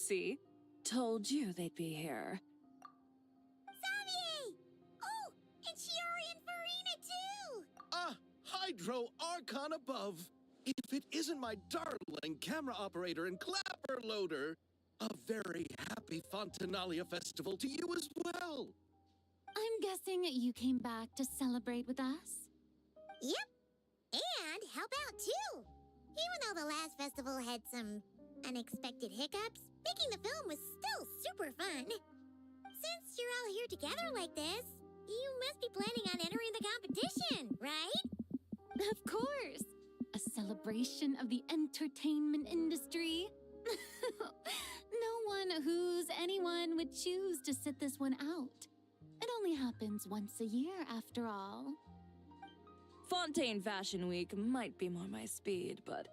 See? Told you they'd be here. Xavier! Oh, and Shiori and Farina too! Ah, Hydro Archon above! If it isn't my darling camera operator and clapper loader! A very happy Fontinalia festival to you as well! I'm guessing you came back to celebrate with us? Yep. And help out too! Even though the last festival had some unexpected hiccups, making the film was still super fun. Since you're all here together like this, you must be planning on entering the competition, right? Of course! A celebration of the entertainment industry. No one who's anyone would choose to sit this one out. It only happens once a year, after all. Fontaine Fashion Week might be more my speed, but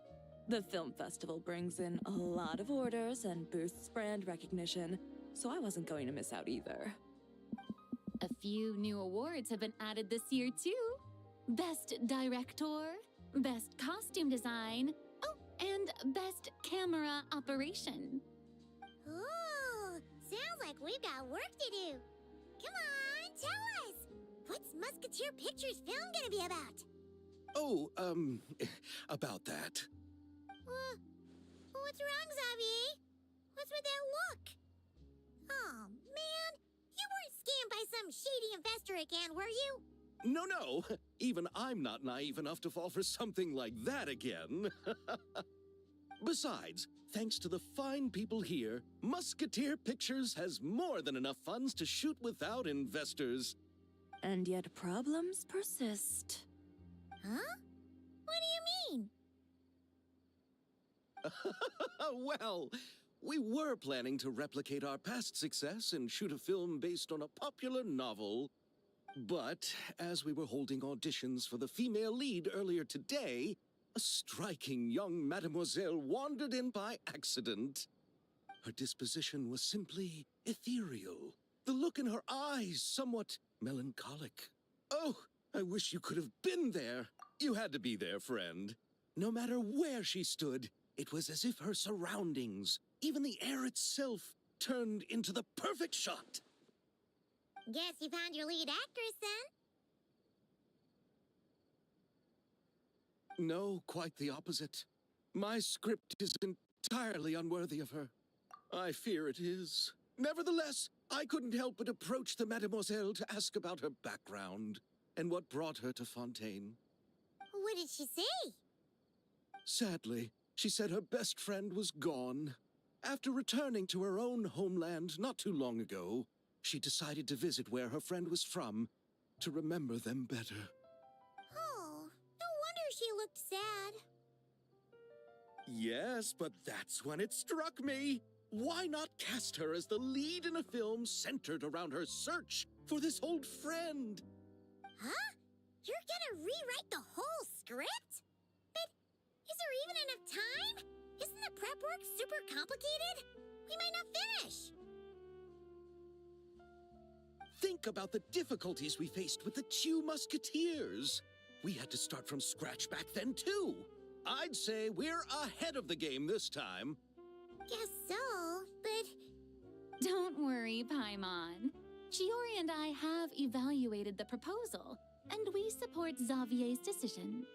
the film festival brings in a lot of orders and boosts brand recognition, so I wasn't going to miss out either. A few new awards have been added this year, too. Best Director, Best Costume Design, oh, and Best Camera Operation. Ooh, sounds like we've got work to do. Come on, tell us! What's Musketeer Pictures film gonna be about? Oh, about that. What's wrong, Xavier? What's with that look? Oh, man, you weren't scammed by some shady investor again, were you? No, even I'm not naive enough to fall for something like that again. Besides, thanks to the fine people here, Musketeer Pictures has more than enough funds to shoot without investors. And yet problems persist. Huh? What do you mean? Well, we were planning to replicate our past success and shoot a film based on a popular novel. But as we were holding auditions for the female lead earlier today, a striking young mademoiselle wandered in by accident. Her disposition was simply ethereal, the look in her eyes somewhat melancholic. Oh, I wish you could have been there. You had to be there, friend. No matter where she stood, it was as if her surroundings, even the air itself, turned into the perfect shot. Guess you found your lead actress, then? No, quite the opposite. My script is entirely unworthy of her. I fear it is. Nevertheless, I couldn't help but approach the mademoiselle to ask about her background and what brought her to Fontaine. What did she say? Sadly, she said her best friend was gone. After returning to her own homeland not too long ago, she decided to visit where her friend was from to remember them better. Oh, no wonder she looked sad. Yes, but that's when it struck me. Why not cast her as the lead in a film centered around her search for this old friend? Huh? You're gonna rewrite the whole script? But is there even enough time? Isn't the prep work super complicated? We might not finish. Think about the difficulties we faced with the Two Musketeers. We had to start from scratch back then, too. I'd say we're ahead of the game this time. Guess so, but... Don't worry, Paimon. Shiori and I have evaluated the proposal, and we support Xavier's decision.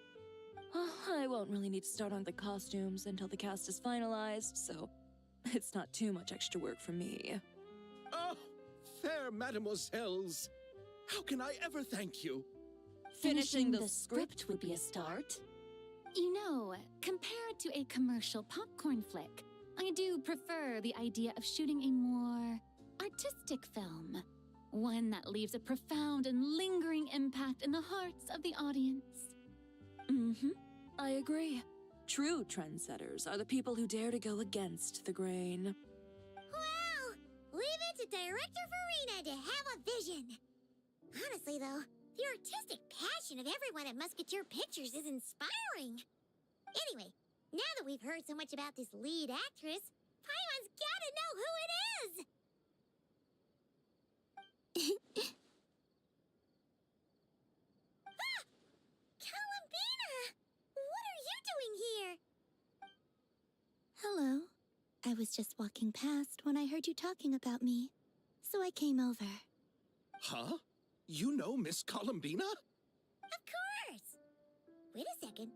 I won't really need to start on the costumes until the cast is finalized, so it's not too much extra work for me. Oh, fair mademoiselles. How can I ever thank you? Finishing the script would be a start. You know, compared to a commercial popcorn flick, I do prefer the idea of shooting a more artistic film. One that leaves a profound and lingering impact in the hearts of the audience. I agree. True trendsetters are the people who dare to go against the grain. Wow! Leave it to Director Farina to have a vision. Honestly, though, the artistic passion of everyone at Musketeer Pictures is inspiring. Anyway, now that we've heard so much about this lead actress, Paimon's gotta know who it is! Ah! Columbina! What are you doing here? Hello. I was just walking past when I heard you talking about me, so I came over. Huh? You know Miss Columbina? Of course! Wait a second.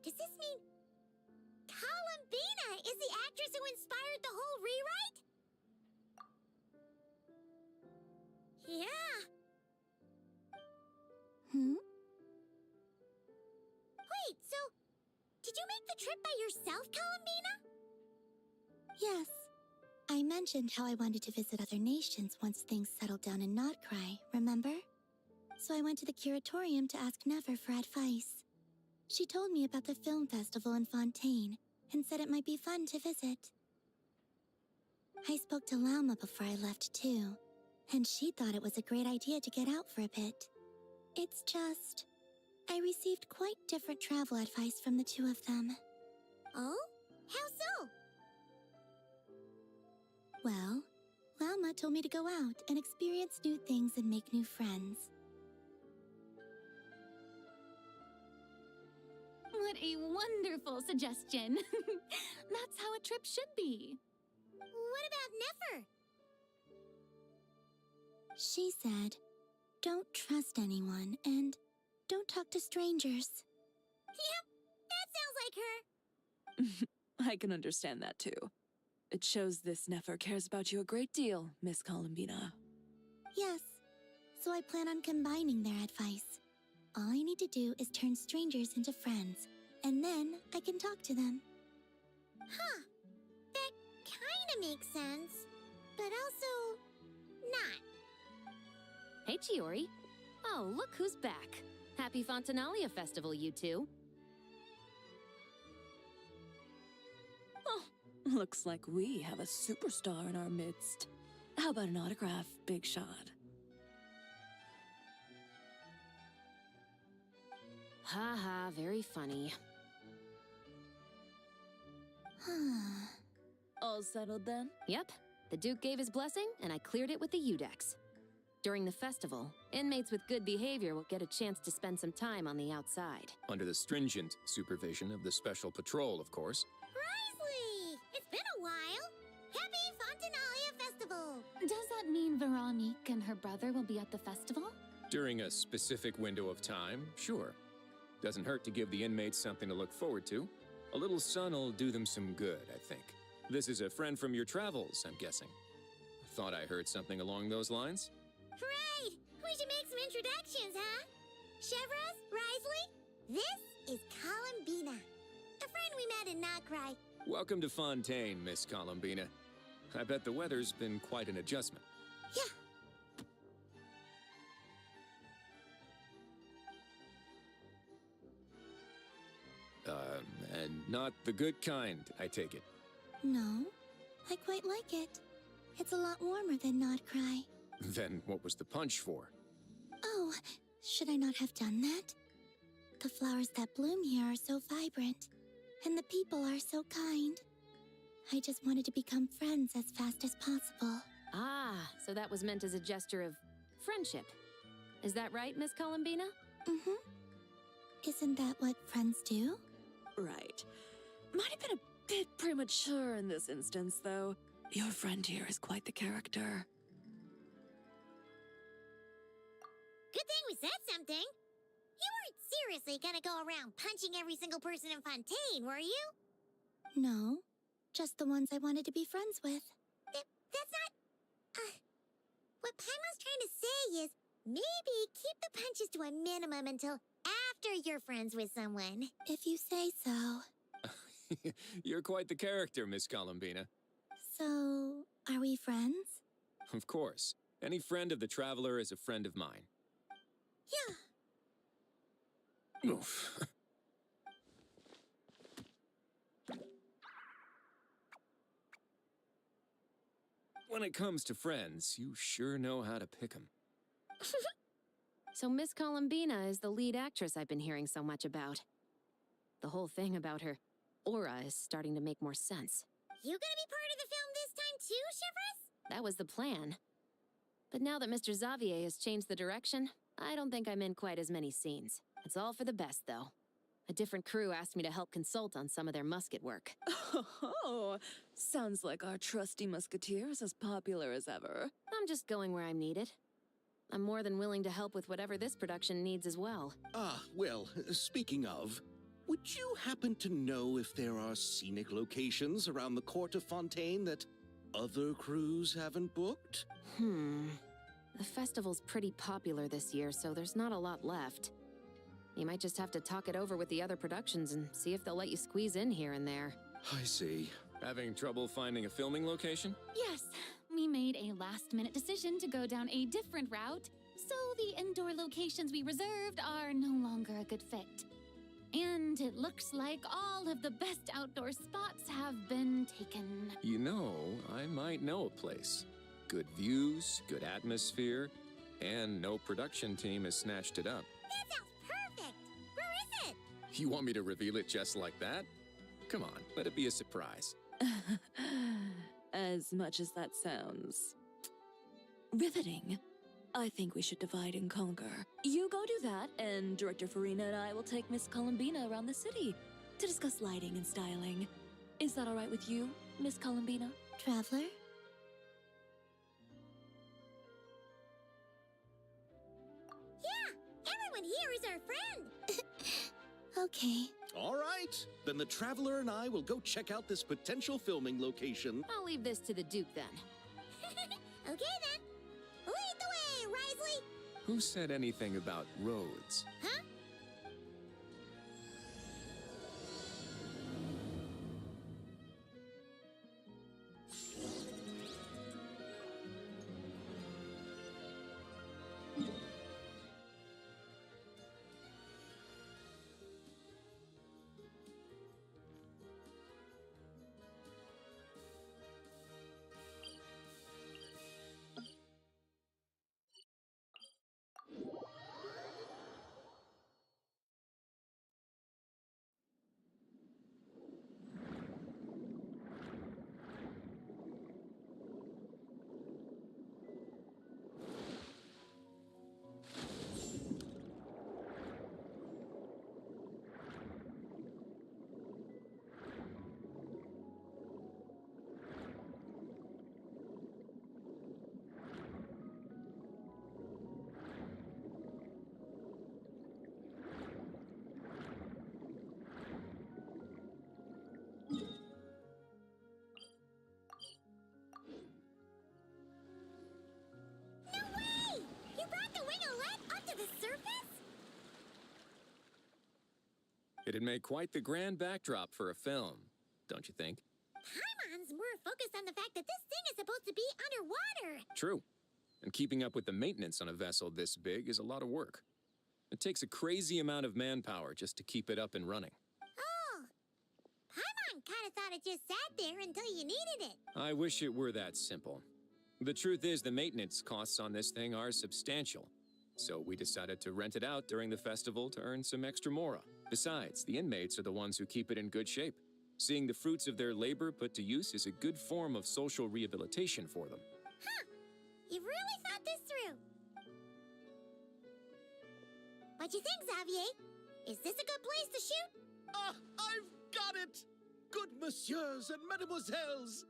Does this mean Columbina is the actress who inspired the whole rewrite? Yeah. Wait, so did you make the trip by yourself, Columbina? Yes. I mentioned how I wanted to visit other nations once things settled down in Notcry, remember? So I went to the curatorium to ask Never for advice. She told me about the film festival in Fontaine and said it might be fun to visit. I spoke to Lauma before I left too, and she thought it was a great idea to get out for a bit. It's just, I received quite different travel advice from the two of them. Oh? How so? Well, Lauma told me to go out and experience new things and make new friends. What a wonderful suggestion. That's how a trip should be. What about Nefer? She said, don't trust anyone and don't talk to strangers. Yep, that sounds like her. I can understand that too. It shows this Nefer cares about you a great deal, Miss Columbina. Yes, so I plan on combining their advice. All I need to do is turn strangers into friends, and then I can talk to them. Huh, that kinda makes sense, but also not. Hey, Chiori. Oh, look who's back. Happy Fontinalia Festival, you two. Oh, looks like we have a superstar in our midst. How about an autograph, Big Shot? Ha ha, very funny. All settled then? Yep, the Duke gave his blessing, and I cleared it with the Udex. During the festival, inmates with good behavior will get a chance to spend some time on the outside. Under the stringent supervision of the Special Patrol, of course. Risley! It's been a while! Happy Fontinalia Festival! Does that mean Veronique and her brother will be at the festival? During a specific window of time, sure. Doesn't hurt to give the inmates something to look forward to. A little sun'll do them some good, I think. This is a friend from your travels, I'm guessing. Thought I heard something along those lines? Right! We should make some introductions, huh? Chevros, Risley, this is Columbina, a friend we met in Notcry. Welcome to Fontaine, Miss Columbina. I bet the weather's been quite an adjustment. Yeah. And not the good kind, I take it. No, I quite like it. It's a lot warmer than Notcry. Then what was the punch for? Oh, should I not have done that? The flowers that bloom here are so vibrant, and the people are so kind. I just wanted to become friends as fast as possible. Ah, so that was meant as a gesture of friendship. Is that right, Miss Columbina? Mm-hmm. Isn't that what friends do? Right. Might have been a bit premature in this instance, though. Your friend here is quite the character. Good thing we said something. You weren't seriously gonna go around punching every single person in Fontaine, were you? No, just the ones I wanted to be friends with. That's not... what Paimon's trying to say is, maybe keep the punches to a minimum until after you're friends with someone. If you say so. You're quite the character, Miss Columbina. So, are we friends? Of course. Any friend of the Traveler is a friend of mine. Yeah. Oof. When it comes to friends, you sure know how to pick 'em. So Miss Columbina is the lead actress I've been hearing so much about. The whole thing about her aura is starting to make more sense. You gonna be part of the film this time too, Chevros? That was the plan. But now that Mr. Xavier has changed the direction, I don't think I'm in quite as many scenes. It's all for the best, though. A different crew asked me to help consult on some of their musket work. Oh, sounds like our trusty musketeer is as popular as ever. I'm just going where I'm needed. I'm more than willing to help with whatever this production needs as well. Ah, well, speaking of, would you happen to know if there are scenic locations around the court of Fontaine that other crews haven't booked? The festival's pretty popular this year, so there's not a lot left. You might just have to talk it over with the other productions and see if they'll let you squeeze in here and there. I see. Having trouble finding a filming location? Yes, we made a last-minute decision to go down a different route, so the indoor locations we reserved are no longer a good fit. And it looks like all of the best outdoor spots have been taken. You know, I might know a place. Good views, good atmosphere, and no production team has snatched it up. That sounds perfect! Where is it? You want me to reveal it just like that? Come on, let it be a surprise. As much as that sounds riveting, I think we should divide and conquer. You go do that, and Director Farina and I will take Miss Columbina around the city to discuss lighting and styling. Is that all right with you, Miss Columbina? Traveler? Yeah! Everyone here is our friend! Okay. All right, then the Traveler and I will go check out this potential filming location. I'll leave this to the Duke then. Okay then. Lead the way, Risley! Who said anything about roads? Huh? It'd make quite the grand backdrop for a film, don't you think? Paimon's more focused on the fact that this thing is supposed to be underwater. True. And keeping up with the maintenance on a vessel this big is a lot of work. It takes a crazy amount of manpower just to keep it up and running. Oh. Paimon kind of thought it just sat there until you needed it. I wish it were that simple. The truth is, the maintenance costs on this thing are substantial. So we decided to rent it out during the festival to earn some extra mora. Besides, the inmates are the ones who keep it in good shape. Seeing the fruits of their labor put to use is a good form of social rehabilitation for them. Huh. You've really thought this through. What you think, Xavier? Is this a good place to shoot? Ah, I've got it! Good messieurs and mademoiselles!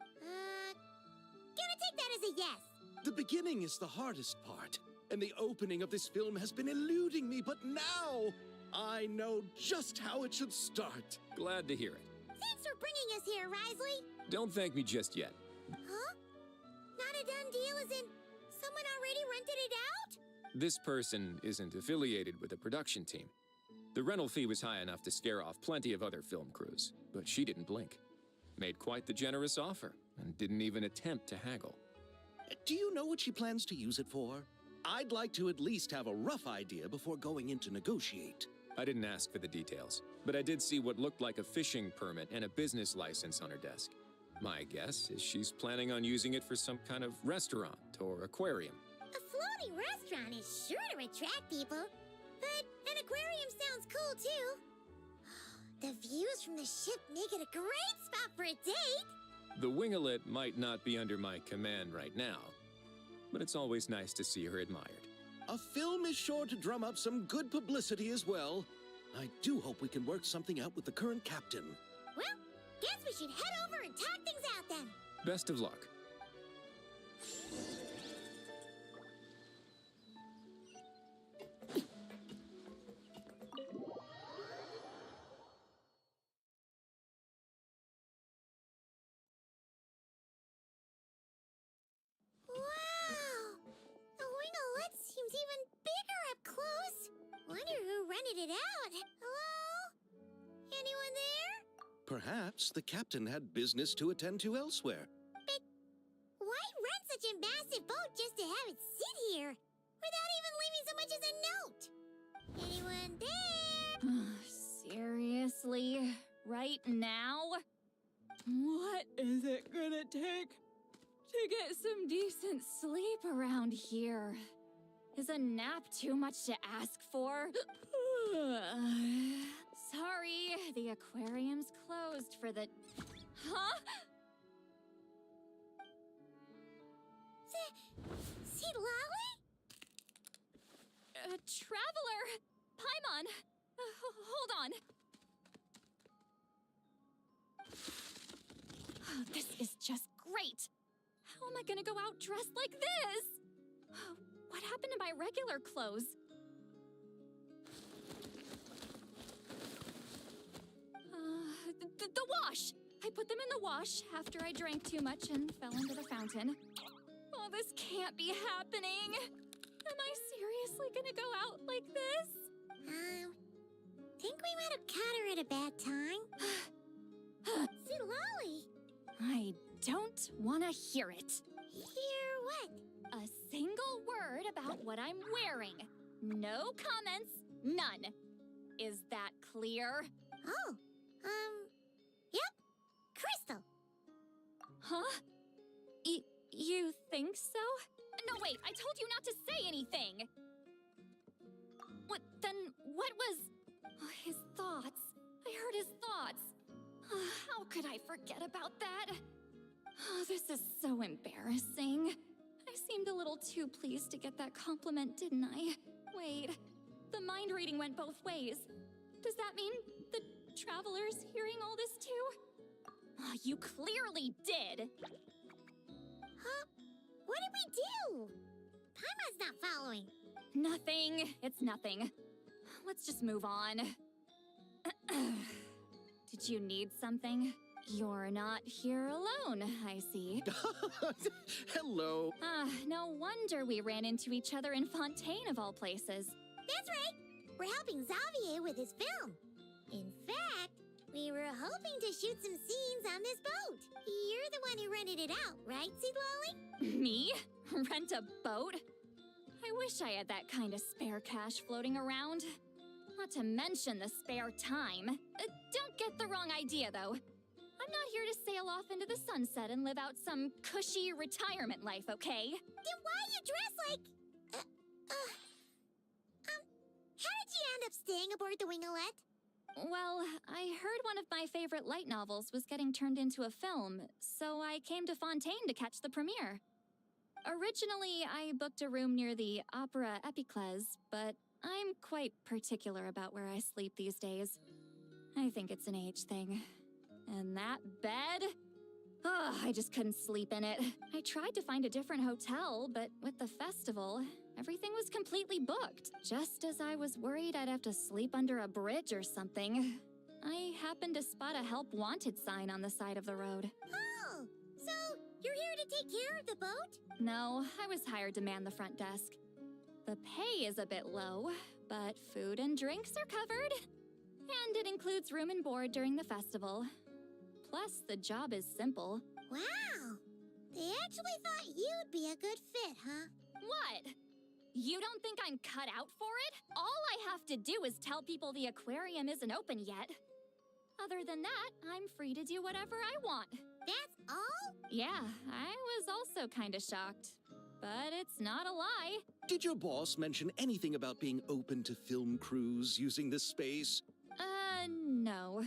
Gonna take that as a yes. The beginning is the hardest part, and the opening of this film has been eluding me, but now I know just how it should start. Glad to hear it. Thanks for bringing us here, Risley. Don't thank me just yet. Huh? Not a done deal as in someone already rented it out? This person isn't affiliated with a production team. The rental fee was high enough to scare off plenty of other film crews, but she didn't blink. Made quite the generous offer, and didn't even attempt to haggle. Do you know what she plans to use it for? I'd like to at least have a rough idea before going in to negotiate. I didn't ask for the details, but I did see what looked like a fishing permit and a business license on her desk. My guess is she's planning on using it for some kind of restaurant or aquarium. A floating restaurant is sure to attract people, but an aquarium sounds cool too. The views from the ship make it a great spot for a date. The winglet might not be under my command right now, but it's always nice to see her admired. A film is sure to drum up some good publicity as well. I do hope we can work something out with the current captain. Well, guess we should head over and talk things out then. Best of luck. Wow! The winglet seems even bigger up close. Wonder who rented it out. Hello? Anyone there? Perhaps the captain had business to attend to elsewhere. But why rent such a massive boat just to have it sit here without even leaving so much as a note? Anyone there? Seriously? Right now? What is it gonna take to get some decent Sleep around here. Is a nap too much to ask for? Sorry, the aquarium's closed for the... Huh? See Lolly? Traveler! Paimon! Hold on. Oh, this is just great. How am I gonna go out dressed like this? What happened to my regular clothes? The wash! I put them in the wash after I drank too much and fell into the fountain. Oh, this can't be happening. Am I seriously gonna go out like this? Think we might have caught her at a bad time. See Lolly? I don't want to hear it. Hear what? A single word about what I'm wearing. No comments, none. Is that clear? Oh, yep. Crystal. Huh? You think so? No, wait, I told you not to say anything. What was... Oh, his thoughts. I heard his thoughts. How could I forget about that? Oh, this is so embarrassing. I seemed a little too pleased to get that compliment, didn't I? Wait, the mind reading went both ways. Does that mean the traveler's hearing all this too? Oh, you clearly did. Huh? What did we do? Paimon's not following. Nothing. It's nothing. Let's just move on. Did you need something? You're not here alone, I see. Hello. No wonder we ran into each other in Fontaine of all places. That's right. We're helping Xavier with his film. In fact, we were hoping to shoot some scenes on this boat. You're the one who rented it out, right, Seed Lolly? Me? Rent a boat? I wish I had that kind of spare cash floating around. Not to mention the spare time. Don't get the wrong idea, though. I'm not here to sail off into the sunset and live out some cushy retirement life, okay? Then why you dress like... how did you end up staying aboard the Winglet? Well, I heard one of my favorite light novels was getting turned into a film, so I came to Fontaine to catch the premiere. Originally, I booked a room near the Opera Epiclese, but I'm quite particular about where I sleep these days. I think it's an age thing. And that bed? Oh, I just couldn't sleep in it. I tried to find a different hotel, but with the festival, everything was completely booked. Just as I was worried I'd have to sleep under a bridge or something, I happened to spot a help wanted sign on the side of the road. Oh, so you're here to take care of the boat? No, I was hired to man the front desk. The pay is a bit low, but food and drinks are covered. And it includes room and board during the festival. Plus, the job is simple. Wow! They actually thought you'd be a good fit, huh? What? You don't think I'm cut out for it? All I have to do is tell people the aquarium isn't open yet. Other than that, I'm free to do whatever I want. That's all? Yeah, I was also kinda shocked. But it's not a lie. Did your boss mention anything about being open to film crews using this space? No.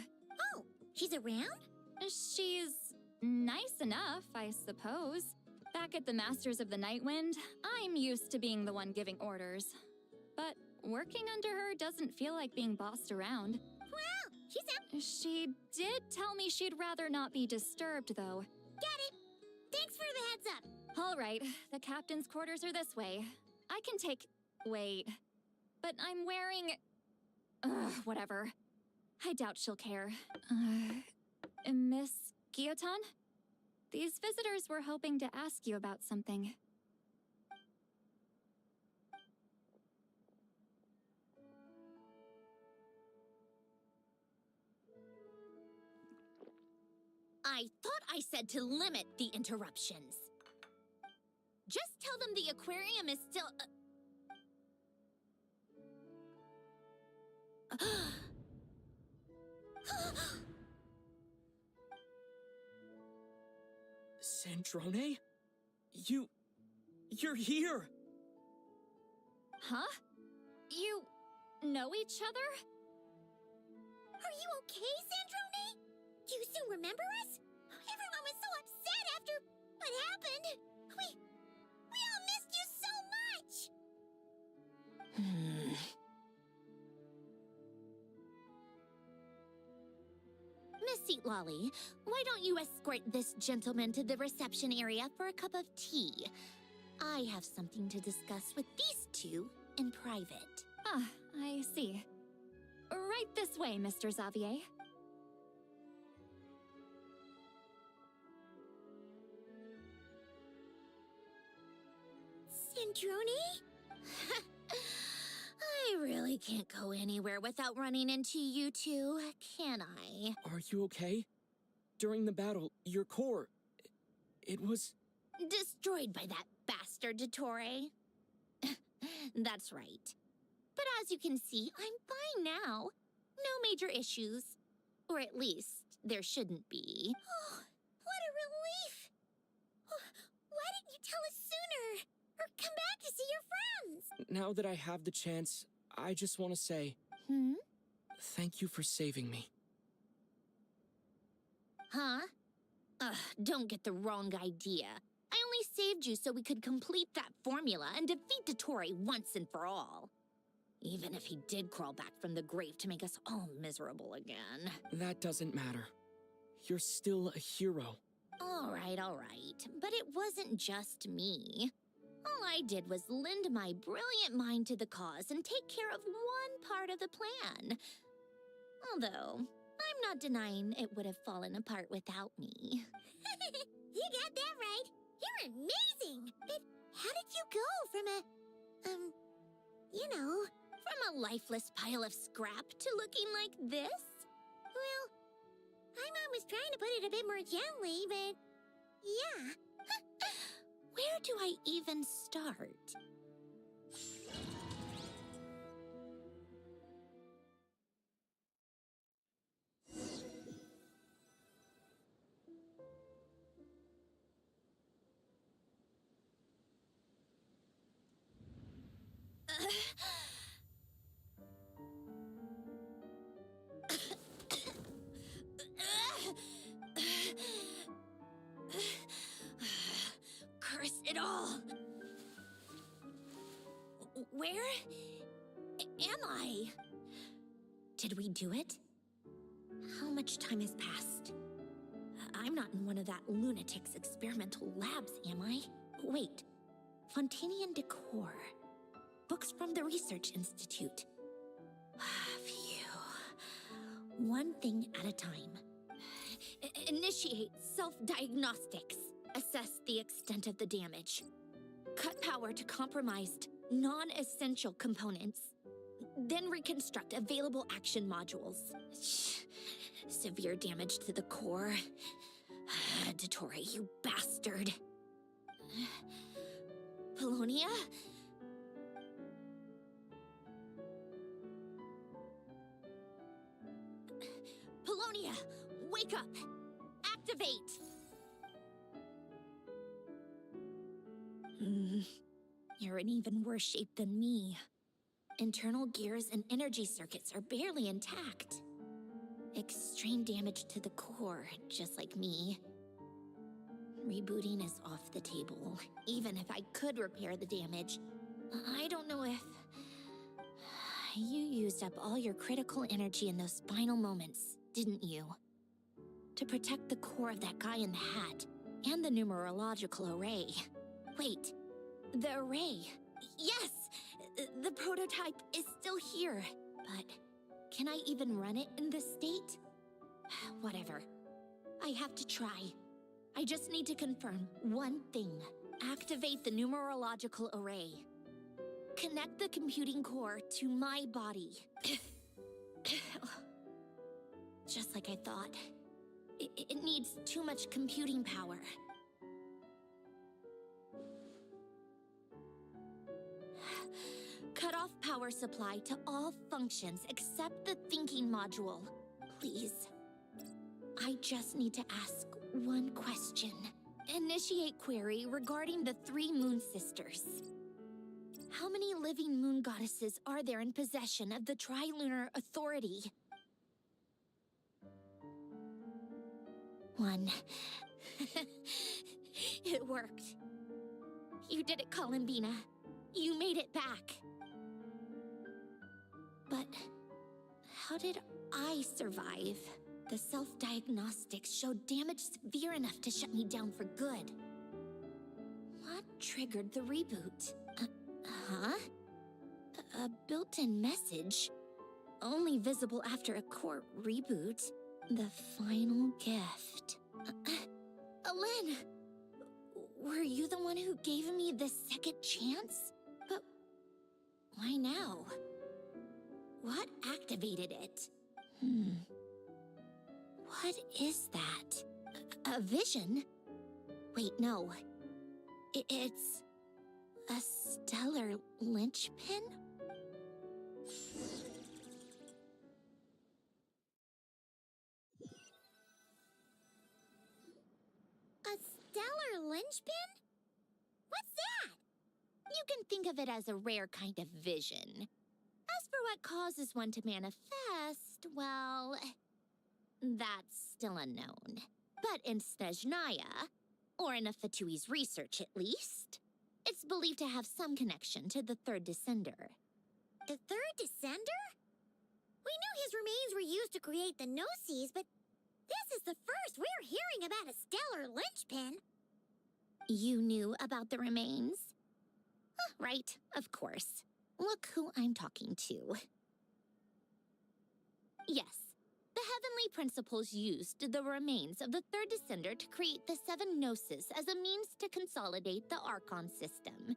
Oh, she's around? She's nice enough, I suppose. Back at the Masters of the Night Wind, I'm used to being the one giving orders. But working under her doesn't feel like being bossed around. Well, She did tell me she'd rather not be disturbed, though. got it. Thanks for the heads up. All right, the captain's quarters are this way. I can take... Wait. But I'm wearing... whatever. I doubt she'll care. Miss Guillotin? These visitors were hoping to ask you about something. I thought I said to limit the interruptions. Just tell them the aquarium is still... Sandrone? You're here! Huh? You know each other? Are you okay, Sandrone? Do you still remember us? Everyone was so upset after what happened. We all missed you so much. Miss Seat Lolly, why don't you escort this gentleman to the reception area for a cup of tea? I have something to discuss with these two in private. Ah, I see. Right this way, Mr. Xavier. Sandrone? I really can't go anywhere without running into you two, can I? Are you okay? During the battle, your core... It was... Destroyed by that bastard Dottore. That's right. But as you can see, I'm fine now. No major issues. Or at least, there shouldn't be. Oh, what a relief! Why didn't you tell us sooner? Or come back to see your friends? Now that I have the chance, I just want to say... Thank you for saving me. Huh? Ugh, don't get the wrong idea. I only saved you so we could complete that formula and defeat Dottore once and for all. Even if he did crawl back from the grave to make us all miserable again. That doesn't matter. You're still a hero. All right. But it wasn't just me. All I did was lend my brilliant mind to the cause and take care of one part of the plan. Although, I'm not denying it would have fallen apart without me. You got that right. You're amazing. But how did you go from From a lifeless pile of scrap to looking like this? Well, my mom was trying to put it a bit more gently, but yeah. Where do I even start? Curse it all! Where am I? Did we do it? How much time has passed? I'm not in one of that lunatic's experimental labs, am I? Wait, Fontinian decor. Books from the Research Institute. Phew. One thing at a time. Initiate self-diagnostics. Assess the extent of the damage. Cut power to compromised, non-essential components. Then reconstruct available action modules. Severe damage to the core. Dottore, you bastard. Polonia? Polonia, wake up! Activate! You're in even worse shape than me. Internal gears and energy circuits are barely intact. Extreme damage to the core, just like me. Rebooting is off the table. Even if I could repair the damage, I don't know if You used up all your critical energy in those final moments, didn't you? To protect the core of that guy in the hat, and the numerological array. Wait, the array. Yes! The prototype is still here. But can I even run it in this state? Whatever. I have to try. I just need to confirm one thing. Activate the numerological array. Connect the computing core to my body. Just like I thought. It needs too much computing power. Cut off power supply to all functions except the thinking module. Please. I just need to ask one question. Initiate query regarding the 3 moon sisters. How many living moon goddesses are there in possession of the Trilunar Authority? 1. It worked. You did it, Columbina. You made it back. But how did I survive? The self-diagnostics showed damage severe enough to shut me down for good. What triggered the reboot? A built-in message? Only visible after a core reboot. The final gift. Alen! Were you the one who gave me this second chance? But why now? What activated it? What is that? A vision? Wait, no. It's a stellar linchpin? A stellar linchpin? What's that? You can think of it as a rare kind of vision. As for what causes one to manifest, well, that's still unknown. But in Snezhnaya, or in Afatui's research at least, it's believed to have some connection to the third descender. The third descender? We knew his remains were used to create the Gnosis, but this is the first we're hearing about a stellar linchpin. You knew about the remains? Right, of course. Look who I'm talking to. Yes, the heavenly principles used the remains of the third descender to create the 7 Gnosis as a means to consolidate the Archon system.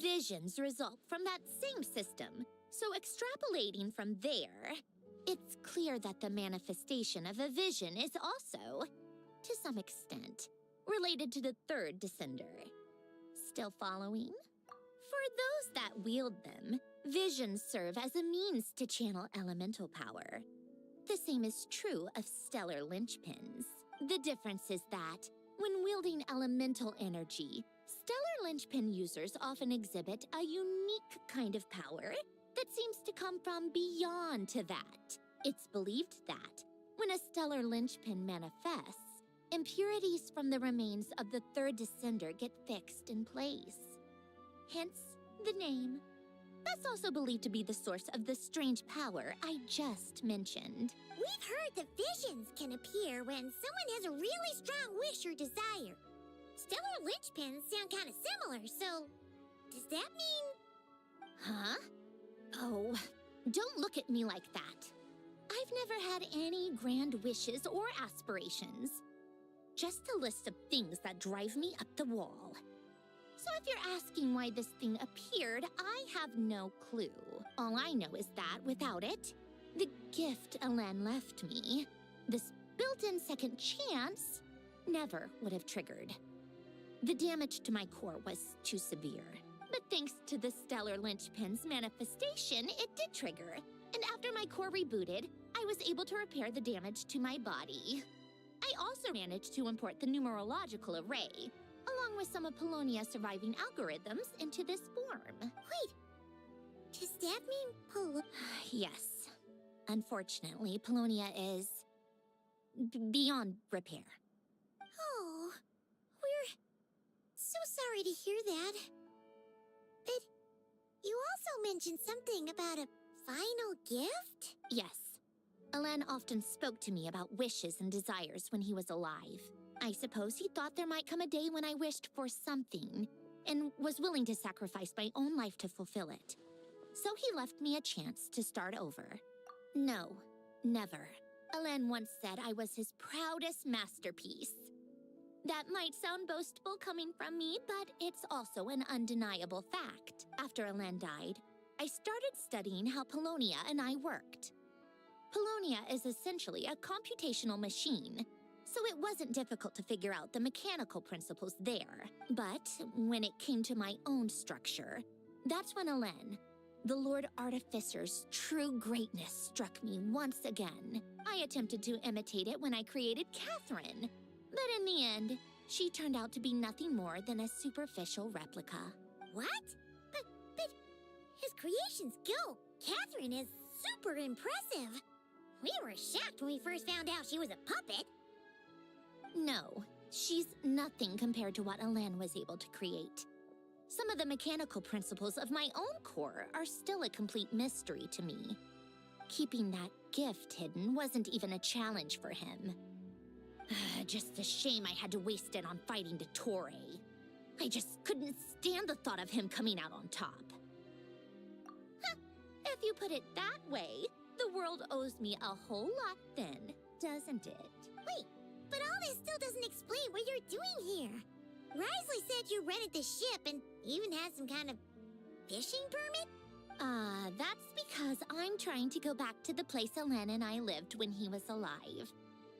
Visions result from that same system, so extrapolating from there, it's clear that the manifestation of a vision is also, to some extent, related to the third descender. Still following? For those that wield them, visions serve as a means to channel elemental power. The same is true of stellar linchpins. The difference is that, when wielding elemental energy, stellar linchpin users often exhibit a unique kind of power that seems to come from beyond to that. It's believed that, when a stellar linchpin manifests, impurities from the remains of the third descender get fixed in place. Hence, the name. That's also believed to be the source of the strange power I just mentioned. We've heard that visions can appear when someone has a really strong wish or desire. Stellar linchpins sound kind of similar, so does that mean... Huh? Oh, don't look at me like that. I've never had any grand wishes or aspirations. Just a list of things that drive me up the wall. So if you're asking why this thing appeared, I have no clue. All I know is that without it, the gift Alen left me, this built-in second chance, never would have triggered. The damage to my core was too severe. But thanks to the stellar linchpin's manifestation, it did trigger. And after my core rebooted, I was able to repair the damage to my body. I also managed to import the numerological array, along with some of Polonia's surviving algorithms, into this form. Wait, does that mean Yes. Unfortunately, Polonia is beyond repair. Oh, we're so sorry to hear that. But you also mentioned something about a final gift? Yes. Alen often spoke to me about wishes and desires when he was alive. I suppose he thought there might come a day when I wished for something, and was willing to sacrifice my own life to fulfill it. So he left me a chance to start over. No, never. Alen once said I was his proudest masterpiece. That might sound boastful coming from me, but it's also an undeniable fact. After Alen died, I started studying how Paulownia and I worked. Paulownia is essentially a computational machine, so it wasn't difficult to figure out the mechanical principles there. But when it came to my own structure, that's when Alen, the Lord Artificer's true greatness, struck me once again. I attempted to imitate it when I created Catherine, but in the end, she turned out to be nothing more than a superficial replica. What? But his creation skill, Catherine, is super impressive. We were shocked when we first found out she was a puppet. No, she's nothing compared to what Alen was able to create. Some of the mechanical principles of my own core are still a complete mystery to me. Keeping that gift hidden wasn't even a challenge for him. Just a shame I had to waste it on fighting Dottore. I just couldn't stand the thought of him coming out on top. If you put it that way, the world owes me a whole lot then, doesn't it? Wait, but all this still doesn't explain what you're doing here. Risley said you rented the ship and even had some kind of fishing permit? That's because I'm trying to go back to the place Alen and I lived when he was alive.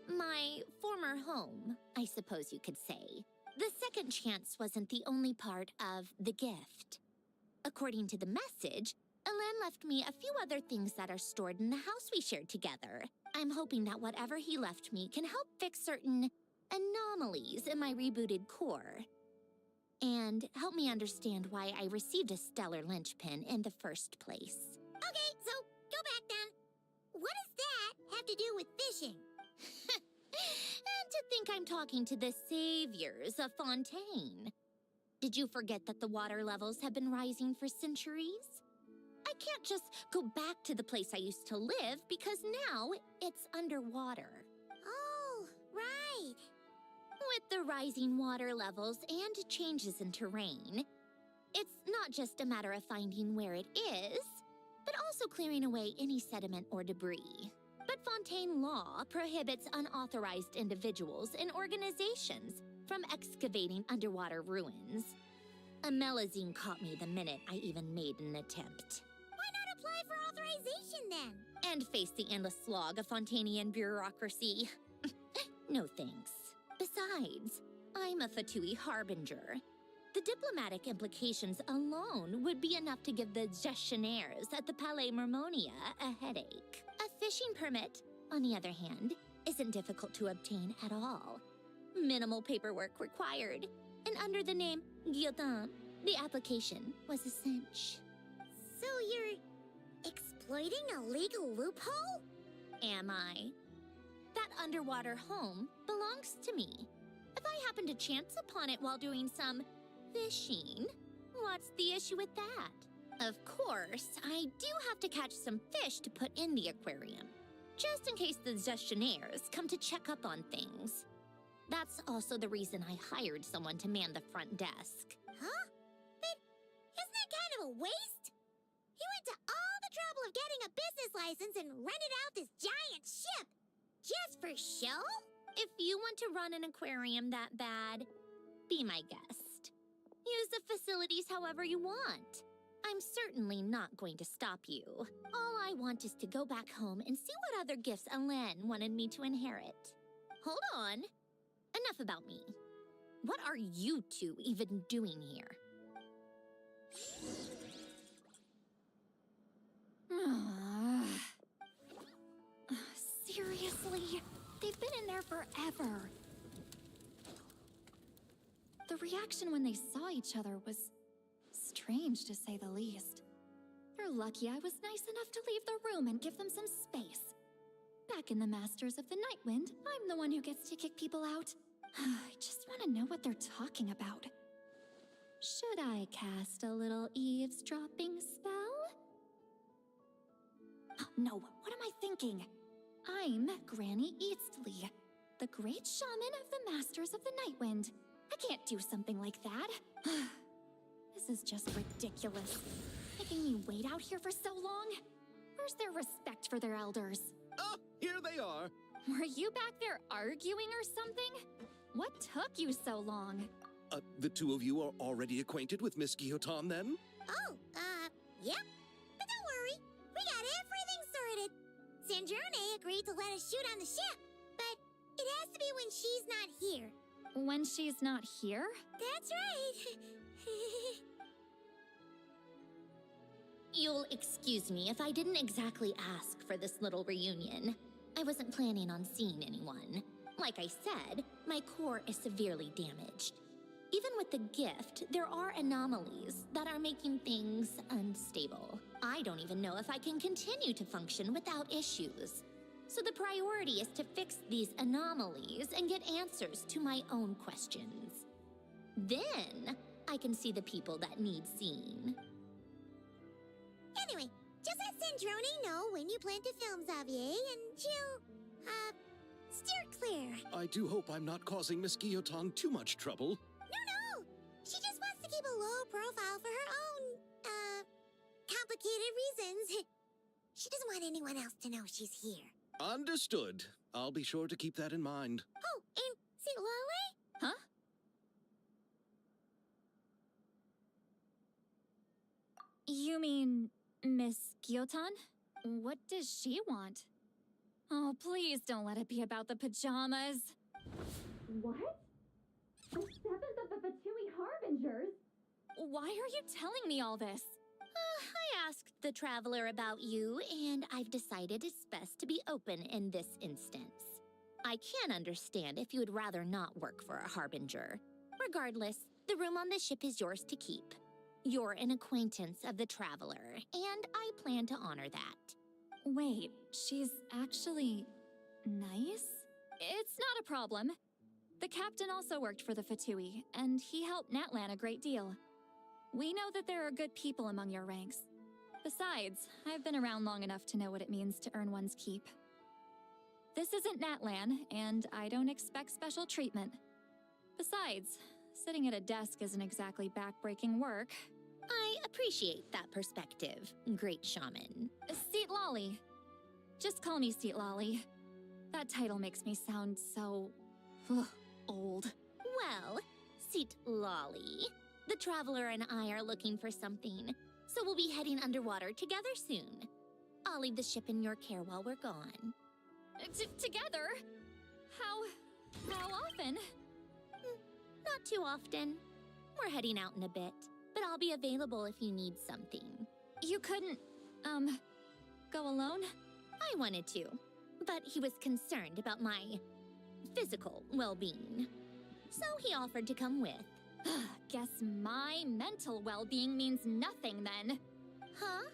My former home, I suppose you could say. The second chance wasn't the only part of the gift. According to the message, Alen left me a few other things that are stored in the house we shared together. I'm hoping that whatever he left me can help fix certain anomalies in my rebooted core. And help me understand why I received a stellar linchpin in the first place. Okay, so go back then. What does that have to do with fishing? And to think I'm talking to the saviors of Fontaine. Did you forget that the water levels have been rising for centuries? I can't just go back to the place I used to live because now it's underwater. Oh, right. With the rising water levels and changes in terrain, it's not just a matter of finding where it is, but also clearing away any sediment or debris. But Fontaine law prohibits unauthorized individuals and organizations from excavating underwater ruins. A Melazine caught me the minute I even made an attempt. Why not apply for authorization then? And face the endless slog of Fontanian bureaucracy. No thanks. Besides, I'm a Fatui harbinger. The diplomatic implications alone would be enough to give the gestionnaires at the Palais Mermonia a headache. A fishing permit, on the other hand, isn't difficult to obtain at all. Minimal paperwork required, and under the name Guillotin, the application was a cinch. So you're exploiting a legal loophole? Am I? That underwater home belongs to me. If I happen to chance upon it while doing some fishing, what's the issue with that? Of course, I do have to catch some fish to put in the aquarium, just in case the gestionnaires come to check up on things. That's also the reason I hired someone to man the front desk. Huh? But isn't that kind of a waste? He went to all the trouble of getting a business license and rented out this giant ship. Just for show? If you want to run an aquarium that bad, be my guest. Use the facilities however you want. I'm certainly not going to stop you. All I want is to go back home and see what other gifts Alen wanted me to inherit. Hold on. Enough about me. What are you two even doing here? Seriously? They've been in there forever. The reaction when they saw each other was strange, to say the least. They're lucky I was nice enough to leave the room and give them some space. Back in the Masters of the Nightwind, I'm the one who gets to kick people out. I just want to know what they're talking about. Should I cast a little eavesdropping spell? no, what am I thinking? I'm Granny Eastley, the great shaman of the Masters of the Nightwind. I can't do something like that. This is just ridiculous. Making me wait out here for so long? Where's their respect for their elders? Oh, here they are. Were you back there arguing or something? What took you so long? The two of you are already acquainted with Miss Guillotin, then? Oh, yep. But don't worry, we got everything sorted. Sandrone agreed to let us shoot on the ship, but it has to be when she's not here. When she's not here? That's right. You'll excuse me if I didn't exactly ask for this little reunion. I wasn't planning on seeing anyone. Like I said, my core is severely damaged. Even with the gift, there are anomalies that are making things unstable. I don't even know if I can continue to function without issues. So the priority is to fix these anomalies and get answers to my own questions. Then, I can see the people that need seeing. Anyway, just let Sandrone know when you plan to film Xavier, and she'll, steer clear. I do hope I'm not causing Miss Guillotin too much trouble. No! She just wants to keep a low profile for her own, complicated reasons. She doesn't want anyone else to know she's here. Understood. I'll be sure to keep that in mind. Oh, and see Lale? Huh? You mean Miss Guillotin? What does she want? Oh, please don't let it be about the pajamas. What? The 7th of the Fatui Harbingers? Why are you telling me all this? I asked the Traveler about you, and I've decided it's best to be open in this instance. I can understand if you would rather not work for a Harbinger. Regardless, the room on the ship is yours to keep. You're an acquaintance of the Traveler, and I plan to honor that. Wait, she's actually nice? It's not a problem. The captain also worked for the Fatui, and he helped Natlan a great deal. We know that there are good people among your ranks. Besides, I've been around long enough to know what it means to earn one's keep. This isn't Natlan, and I don't expect special treatment. Besides, sitting at a desk isn't exactly backbreaking work. I appreciate that perspective, great shaman. Seat Lolly. Just call me Seat Lolly. That title makes me sound so... old. Well, Seat Lolly, the Traveler and I are looking for something, so we'll be heading underwater together soon. I'll leave the ship in your care while we're gone. Together? How often? Not too often. We're heading out in a bit, but I'll be available if you need something. You couldn't, go alone? I wanted to, but he was concerned about my physical well-being. So he offered to come with. Guess my mental well-being means nothing then. Huh?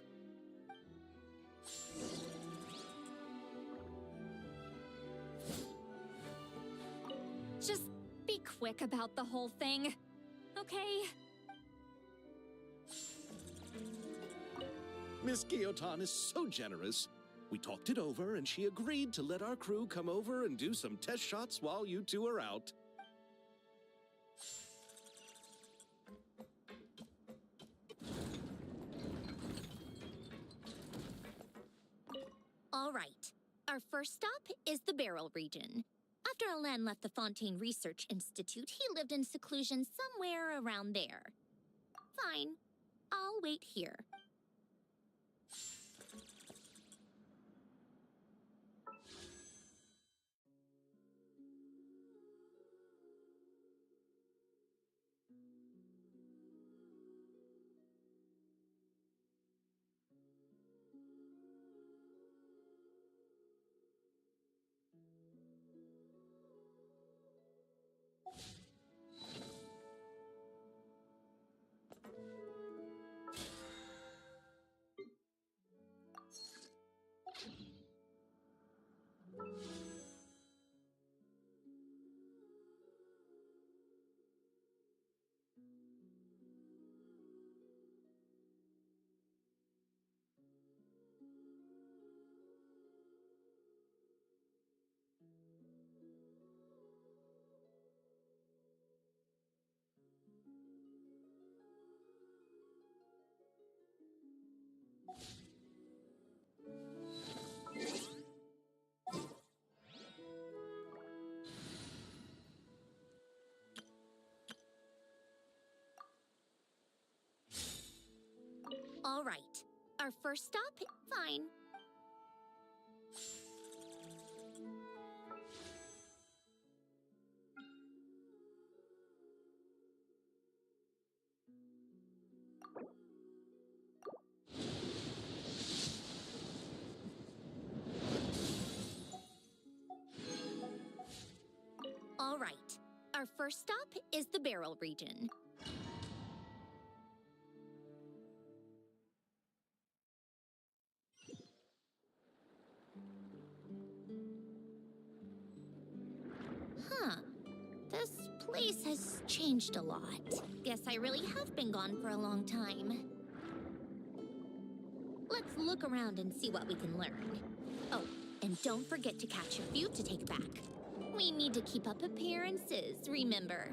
Just be quick about the whole thing, okay? Miss Guillotin is so generous. We talked it over, and she agreed to let our crew come over and do some test shots while you two are out. All right. Our first stop is the Beryl region. After Alain left the Fontaine Research Institute, he lived in seclusion somewhere around there. Fine. I'll wait here. first stop? Fine. All right. Our first stop is the barrel region. Huh. This place has changed a lot. Guess I really have been gone for a long time. Let's look around and see what we can learn. Oh, and don't forget to catch a few to take back. We need to keep up appearances, remember?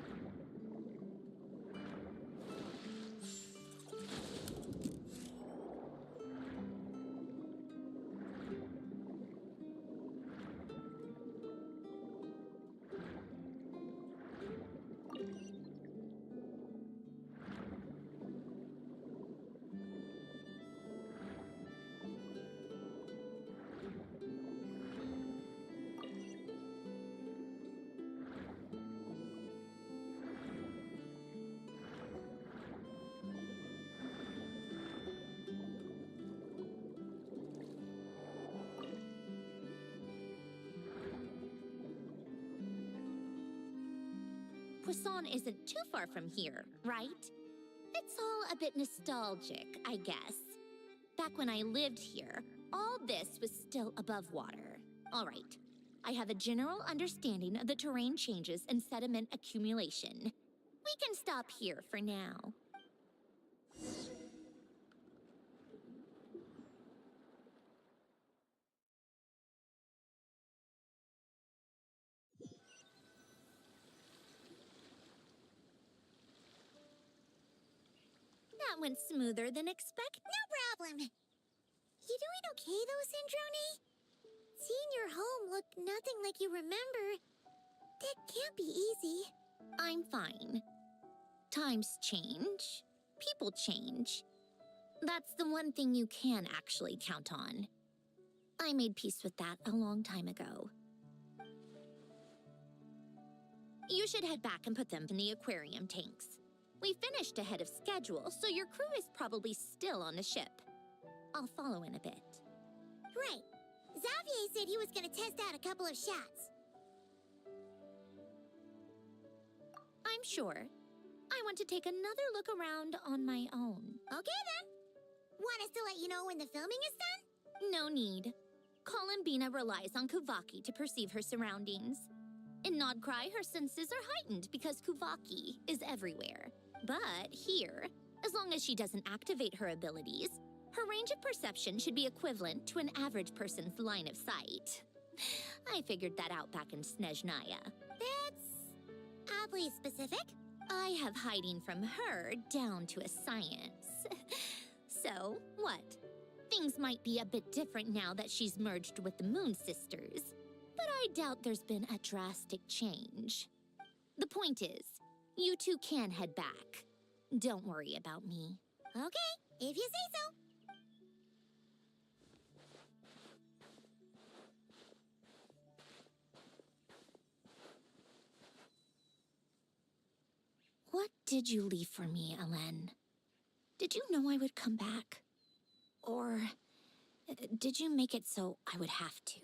Poisson isn't too far from here, right? It's all a bit nostalgic, I guess. Back when I lived here, all this was still above water. All right, I have a general understanding of the terrain changes and sediment accumulation. We can stop here for now. That went smoother than expected. No problem. You doing okay, though, Syndrome? Seeing your home look nothing like you remember, that can't be easy. I'm fine. Times change. People change. That's the one thing you can actually count on. I made peace with that a long time ago. You should head back and put them in the aquarium tanks. We finished ahead of schedule, so your crew is probably still on the ship. I'll follow in a bit. Right. Xavier said he was gonna test out a couple of shots. I'm sure. I want to take another look around on my own. Okay, then. Want us to let you know when the filming is done? No need. Columbina relies on Kuvaki to perceive her surroundings. In Nodcry, her senses are heightened because Kuvaki is everywhere. But here, as long as she doesn't activate her abilities, her range of perception should be equivalent to an average person's line of sight. I figured that out back in Snezhnaya. That's oddly specific. I have hiding from her down to a science. So, what? Things might be a bit different now that she's merged with the Moon Sisters, but I doubt there's been a drastic change. The point is, you two can head back. Don't worry about me. Okay, if you say so. What did you leave for me, Elen? Did you know I would come back? Or did you make it so I would have to?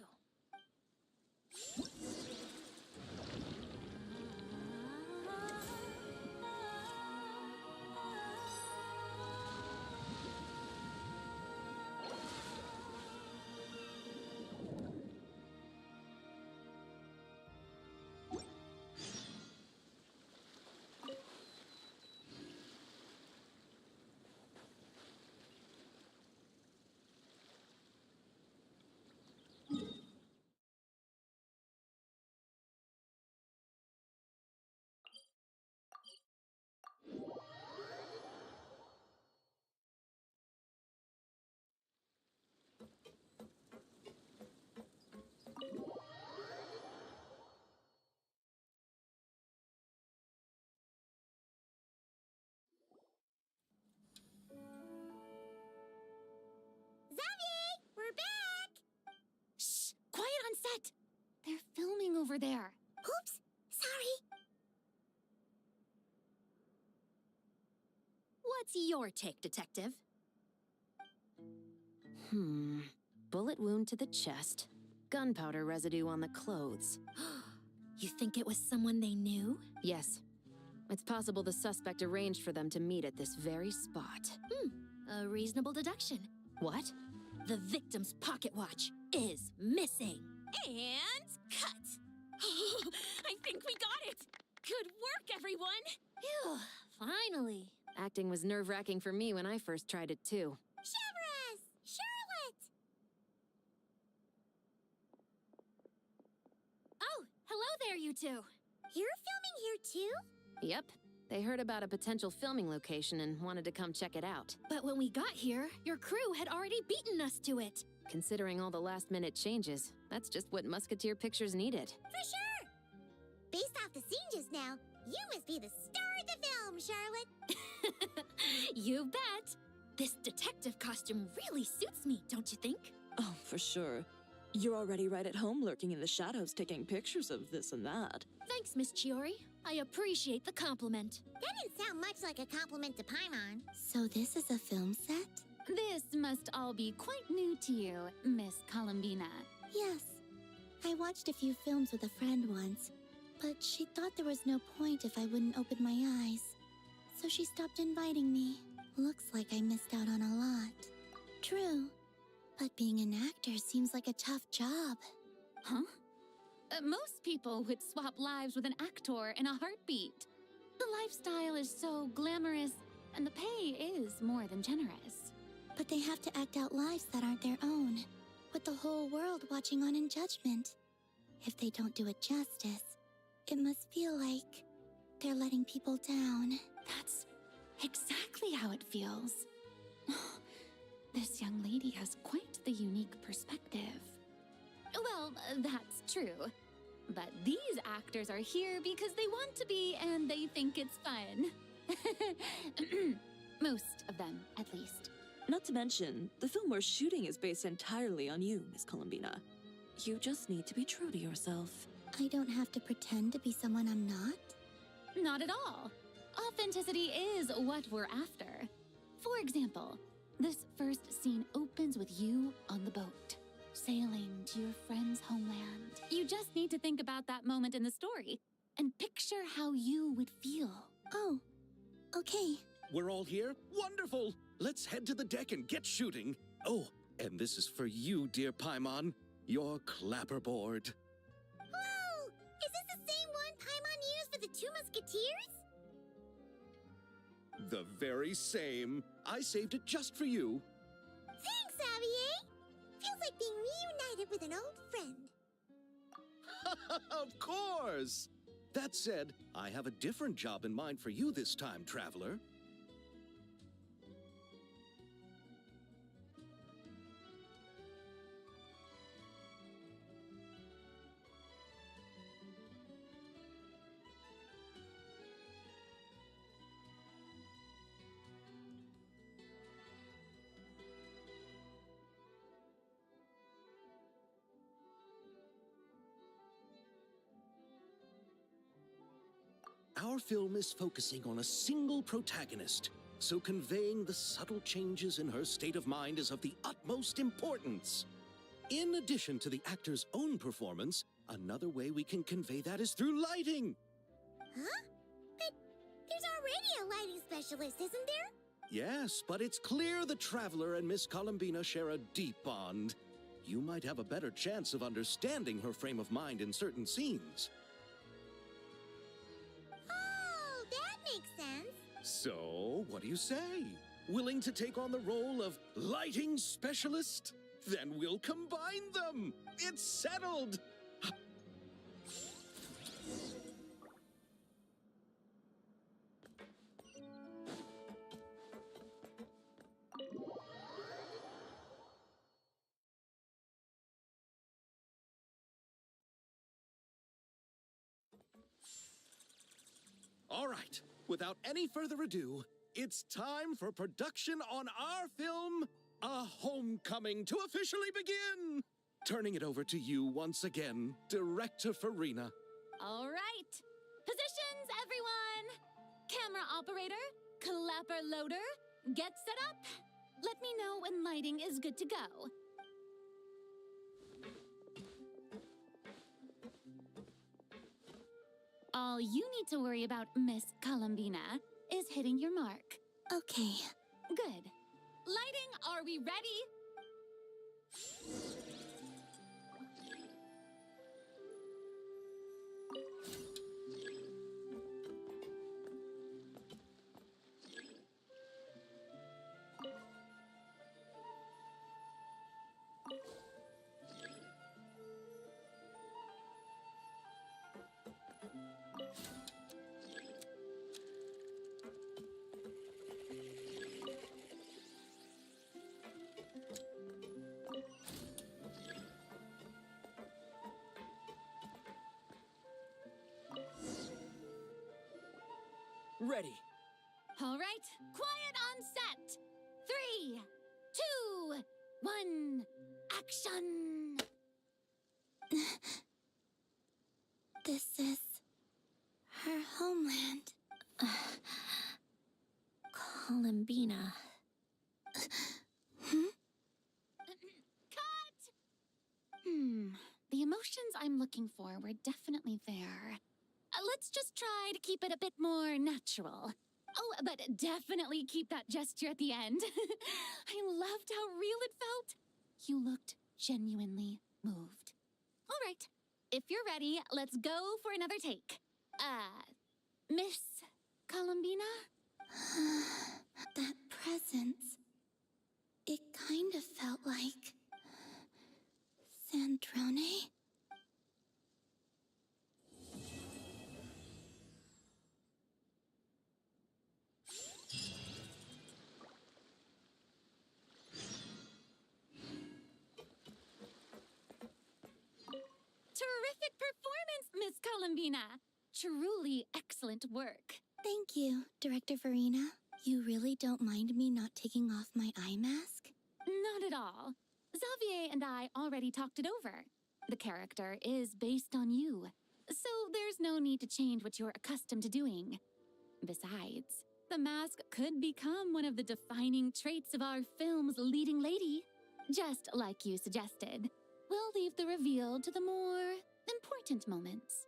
over there. Oops, sorry. What's your take, Detective? Bullet wound to the chest. Gunpowder residue on the clothes. You think it was someone they knew? Yes. It's possible the suspect arranged for them to meet at this very spot. A reasonable deduction. What? The victim's pocket watch is missing. And cut! I think we got it! Good work, everyone! Phew, finally. Acting was nerve-wracking for me when I first tried it, too. Chevres! Charlotte! Oh, hello there, you two. You're filming here too? Yep. They heard about a potential filming location and wanted to come check it out. But when we got here, your crew had already beaten us to it. Considering all the last-minute changes, that's just what Musketeer Pictures needed. For sure! Based off the scene just now, you must be the star of the film, Charlotte! You bet. This detective costume really suits me, don't you think? Oh, for sure. You're already right at home lurking in the shadows taking pictures of this and that. Thanks, Miss Chiori. I appreciate the compliment. That didn't sound much like a compliment to Paimon. So this is a film set? This must all be quite new to you, Miss Columbina. Yes. I watched a few films with a friend once, but she thought there was no point if I wouldn't open my eyes. So she stopped inviting me. Looks like I missed out on a lot. True. But being an actor seems like a tough job. Huh? Most people would swap lives with an actor in a heartbeat. The lifestyle is so glamorous, and the pay is more than generous. But they have to act out lives that aren't their own, with the whole world watching on in judgment. If they don't do it justice, it must feel like they're letting people down. That's exactly how it feels. This young lady has quite the unique perspective. Well, that's true. But these actors are here because they want to be and they think it's fun. Most of them, at least. Not to mention, the film we're shooting is based entirely on you, Miss Columbina. You just need to be true to yourself. I don't have to pretend to be someone I'm not? Not at all. Authenticity is what we're after. For example, this first scene opens with you on the boat, sailing to your friend's homeland. You just need to think about that moment in the story and picture how you would feel. Oh, okay. We're all here? Wonderful! Let's head to the deck and get shooting. Oh, and this is for you, dear Paimon, your clapperboard. Whoa! Is this the same one Paimon used for the Two Musketeers? The very same. I saved it just for you. Thanks, Xavier! Feels like being reunited with an old friend. Of course! That said, I have a different job in mind for you this time, traveler. Our film is focusing on a single protagonist, so conveying the subtle changes in her state of mind is of the utmost importance. In addition to the actor's own performance, another way we can convey that is through lighting. Huh? But there's already a lighting specialist, isn't there? Yes, but it's clear the Traveler and Miss Columbina share a deep bond. You might have a better chance of understanding her frame of mind in certain scenes. Oh, that makes sense. So, what do you say? Willing to take on the role of lighting specialist? Then we'll combine them! It's settled! All right, without any further ado, it's time for production on our film, A Homecoming, to officially begin! Turning it over to you once again, Director Farina. All right. Positions, everyone. Camera operator, clapper loader, get set up. Let me know when lighting is good to go. All you need to worry about, Miss Columbina, is hitting your mark. Okay. Good. Lighting, are we ready? Ready. All right, quiet on set. 3, 2, 1, action! This is her homeland. Columbina. Cut! The emotions I'm looking for were definitely there. Let's just try to keep it a bit more natural. Oh, but definitely keep that gesture at the end. I loved how real it felt. You looked genuinely moved. All right, if you're ready, let's go for another take. Miss Columbina? That presence. It kind of felt like Sandrone. Terrific performance, Miss Columbina. Truly excellent work. Thank you, Director Farina. You really don't mind me not taking off my eye mask? Not at all. Xavier and I already talked it over. The character is based on you, so there's no need to change what you're accustomed to doing. Besides, the mask could become one of the defining traits of our film's leading lady. Just like you suggested, we'll leave the reveal to the more important moments.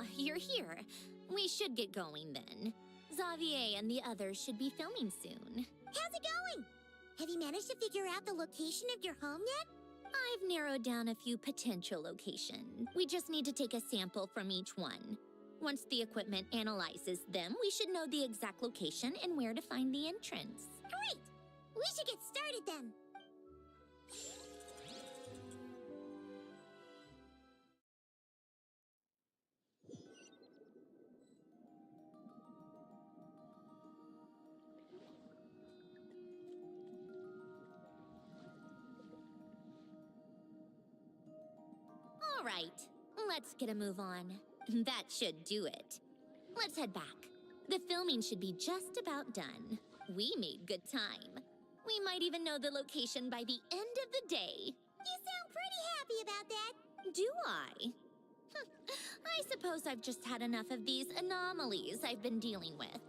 Ah, you're here. We should get going then. Xavier and the others should be filming soon. How's it going? Have you managed to figure out the location of your home yet? I've narrowed down a few potential locations. We just need to take a sample from each one. Once the equipment analyzes them, we should know the exact location and where to find the entrance. Great! We should get started then. All right, let's get a move on. That should do it. Let's head back. The filming should be just about done. We made good time. We might even know the location by the end of the day. You sound pretty happy about that. Do I? I suppose I've just had enough of these anomalies I've been dealing with.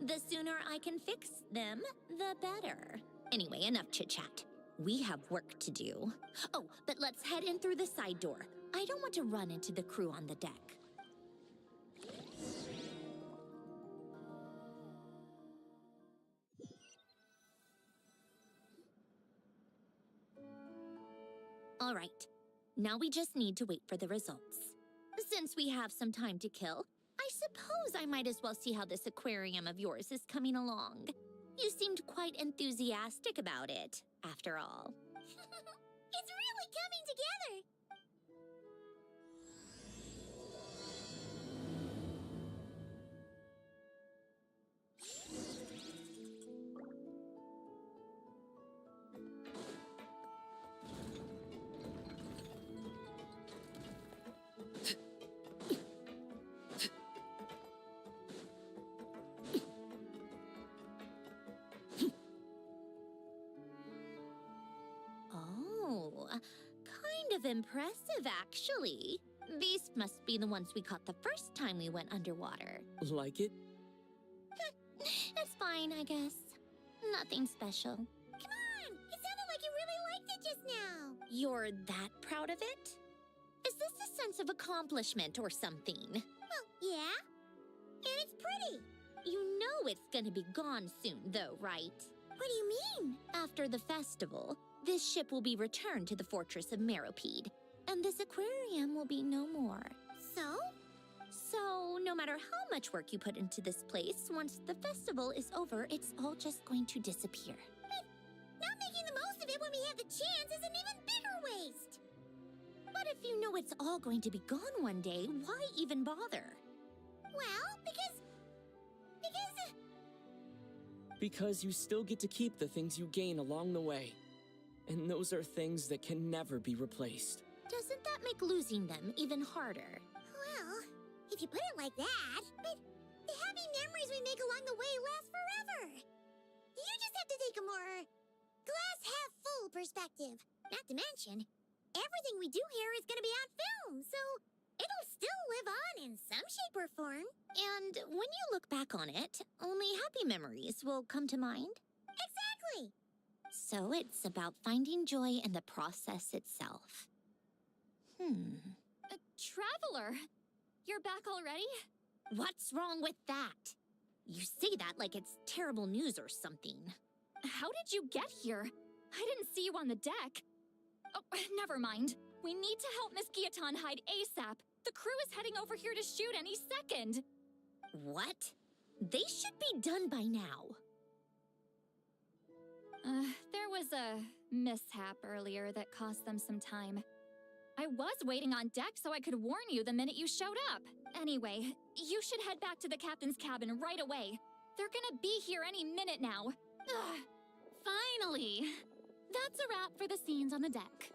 The sooner I can fix them, the better. Anyway, enough chit-chat. We have work to do. Oh, but let's head in through the side door. I don't want to run into the crew on the deck. All right, now we just need to wait for the results. Since we have some time to kill, I suppose I might as well see how this aquarium of yours is coming along. You seemed quite enthusiastic about it, after all. It's really coming together. Oh, kind of impressive, actually. These must be the ones we caught the first time we went underwater. Like it? It's fine, I guess. Nothing special. Come on! It sounded like you really liked it just now. You're that proud of it? Is this a sense of accomplishment or something? Well, yeah. And it's pretty. You know it's gonna be gone soon, though, right? What do you mean? After the festival, this ship will be returned to the fortress of Meropede, and this aquarium will be no more. So? So, no matter how much work you put into this place, once the festival is over, it's all just going to disappear. But not making the most of it when we have the chance is an even bigger waste. But if you know it's all going to be gone one day, why even bother? Well, because Because you still get to keep the things you gain along the way. And those are things that can never be replaced. Doesn't that make losing them even harder? well, if you put it like that, but the happy memories we make along the way last forever. You just have to take a more glass half full perspective. Not to mention, everything we do here is going to be on film, so it'll still live on in some shape or form. And when you look back on it, only happy memories will come to mind? Exactly. So it's about finding joy in the process itself. Traveler, you're back already? What's wrong with that? You say that like it's terrible news or something. How did you get here? I didn't see you on the deck. Oh, never mind. We need to help Miss Guillotin hide ASAP. The crew is heading over here to shoot any second. What? They should be done by now. There was a mishap earlier that cost them some time. I was waiting on deck so I could warn you the minute you showed up. Anyway, you should head back to the captain's cabin right away. They're gonna be here any minute now. Ugh. Finally! That's a wrap for the scenes on the deck.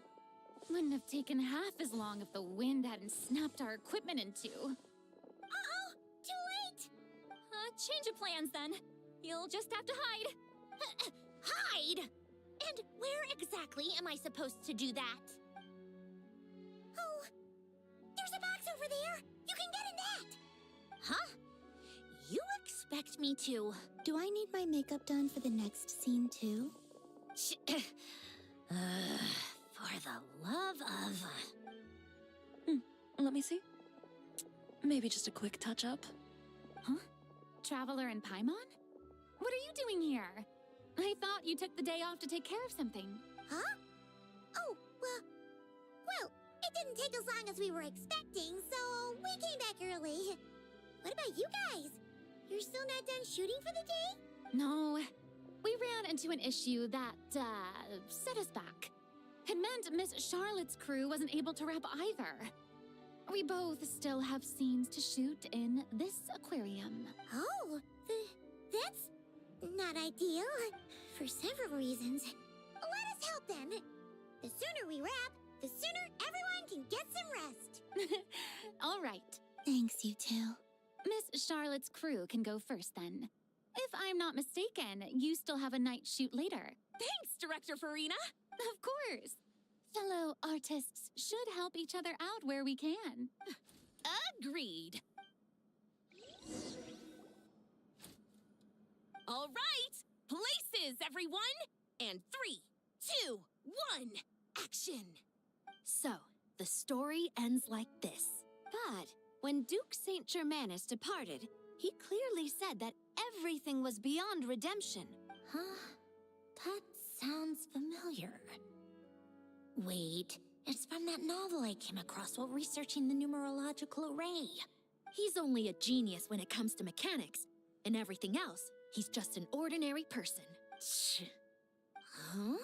Wouldn't have taken half as long if the wind hadn't snapped our equipment in two. Uh-oh! Too late! Change of plans then. You'll just have to hide. Hide? And where exactly am I supposed to do that? Oh, there's a box over there. You can get in that. Huh? You expect me to... Do I need my makeup done for the next scene too? For the love of... Let me see. Maybe just a quick touch-up. Huh? Traveler and Paimon? What are you doing here? I thought you took the day off to take care of something. Huh? Oh, well, it didn't take as long as we were expecting, so we came back early. What about you guys? You're still not done shooting for the day? No, we ran into an issue that, set us back. It meant Miss Charlotte's crew wasn't able to wrap either. We both still have scenes to shoot in this aquarium. Oh, that's not ideal. For several reasons. Let us help then. The sooner we wrap, the sooner everyone can get some rest. All right. Thanks, you two. Miss Charlotte's crew can go first then. If I'm not mistaken, you still have a night shoot later. Thanks, Director Farina! Of course. Fellow artists should help each other out where we can. Agreed. All right, places, everyone! And 3, 2, 1, action! So, the story ends like this. But when Duke Saint Germanus departed, he clearly said that everything was beyond redemption. Huh? That sounds familiar. Wait, it's from that novel I came across while researching the numerological array. He's only a genius when it comes to mechanics, and everything else, he's just an ordinary person. Huh?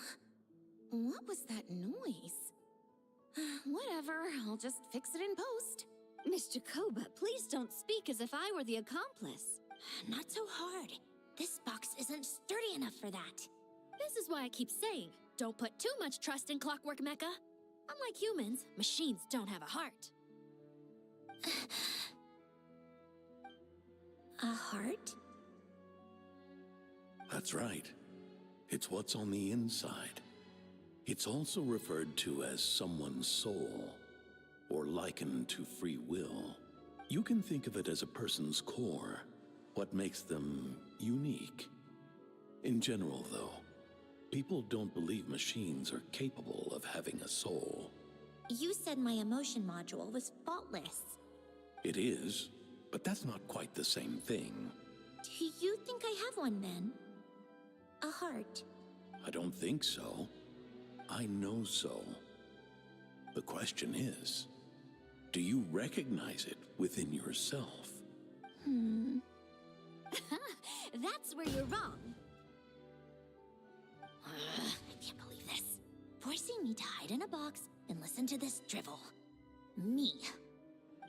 What was that noise? Whatever, I'll just fix it in post. Mr. Koba, please don't speak as if I were the accomplice. Not so hard. This box isn't sturdy enough for that. This is why I keep saying, don't put too much trust in Clockwork Mecha. Unlike humans, machines don't have a heart. A heart? That's right. It's what's on the inside. It's also referred to as someone's soul, or likened to free will. You can think of it as a person's core, what makes them unique. In general, though, people don't believe machines are capable of having a soul. You said my emotion module was faultless. It is, but that's not quite the same thing. Do you think I have one then? A heart? I don't think so. I know so. The question is, do you recognize it within yourself? That's where you're wrong. I can't believe this. Forcing me to hide in a box and listen to this drivel. Me.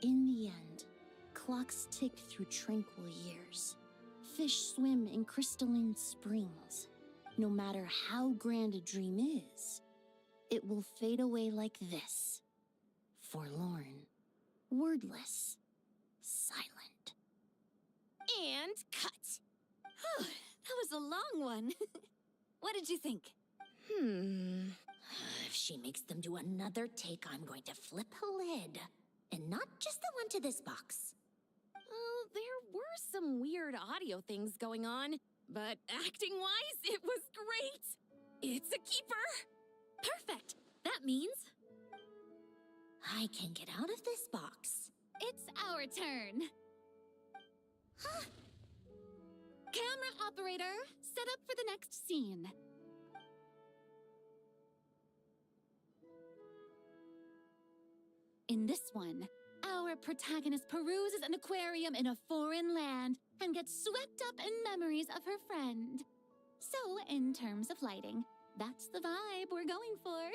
In the end, clocks tick through tranquil years. Fish swim in crystalline springs. No matter how grand a dream is, it will fade away like this. Forlorn, wordless, silent. And cut. Whew, that was a long one. What did you think? If she makes them do another take, I'm going to flip a lid. And not just the one to this box. Oh, there were some weird audio things going on, but acting-wise, it was great. It's a keeper. Perfect. That means I can get out of this box. It's our turn. Camera operator, set up for the next scene. In this one, our protagonist peruses an aquarium in a foreign land and gets swept up in memories of her friend. So, in terms of lighting, that's the vibe we're going for.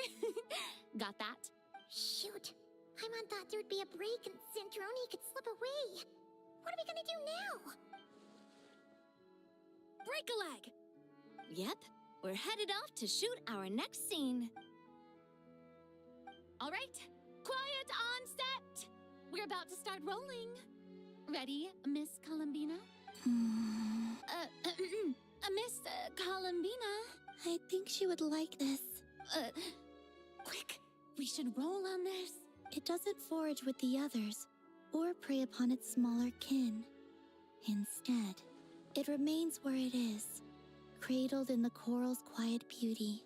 Got that? Shoot. Paimon thought there would be a break and Centroni could slip away. What are we gonna do now? break a leg. Yep, we're headed off to shoot our next scene. All right, quiet on set. We're about to start rolling. Ready, Miss Columbina? Miss Columbina? I think she would like this. Quick, we should roll on this. It doesn't forage with the others, or prey upon its smaller kin. Instead, it remains where it is, cradled in the coral's quiet beauty,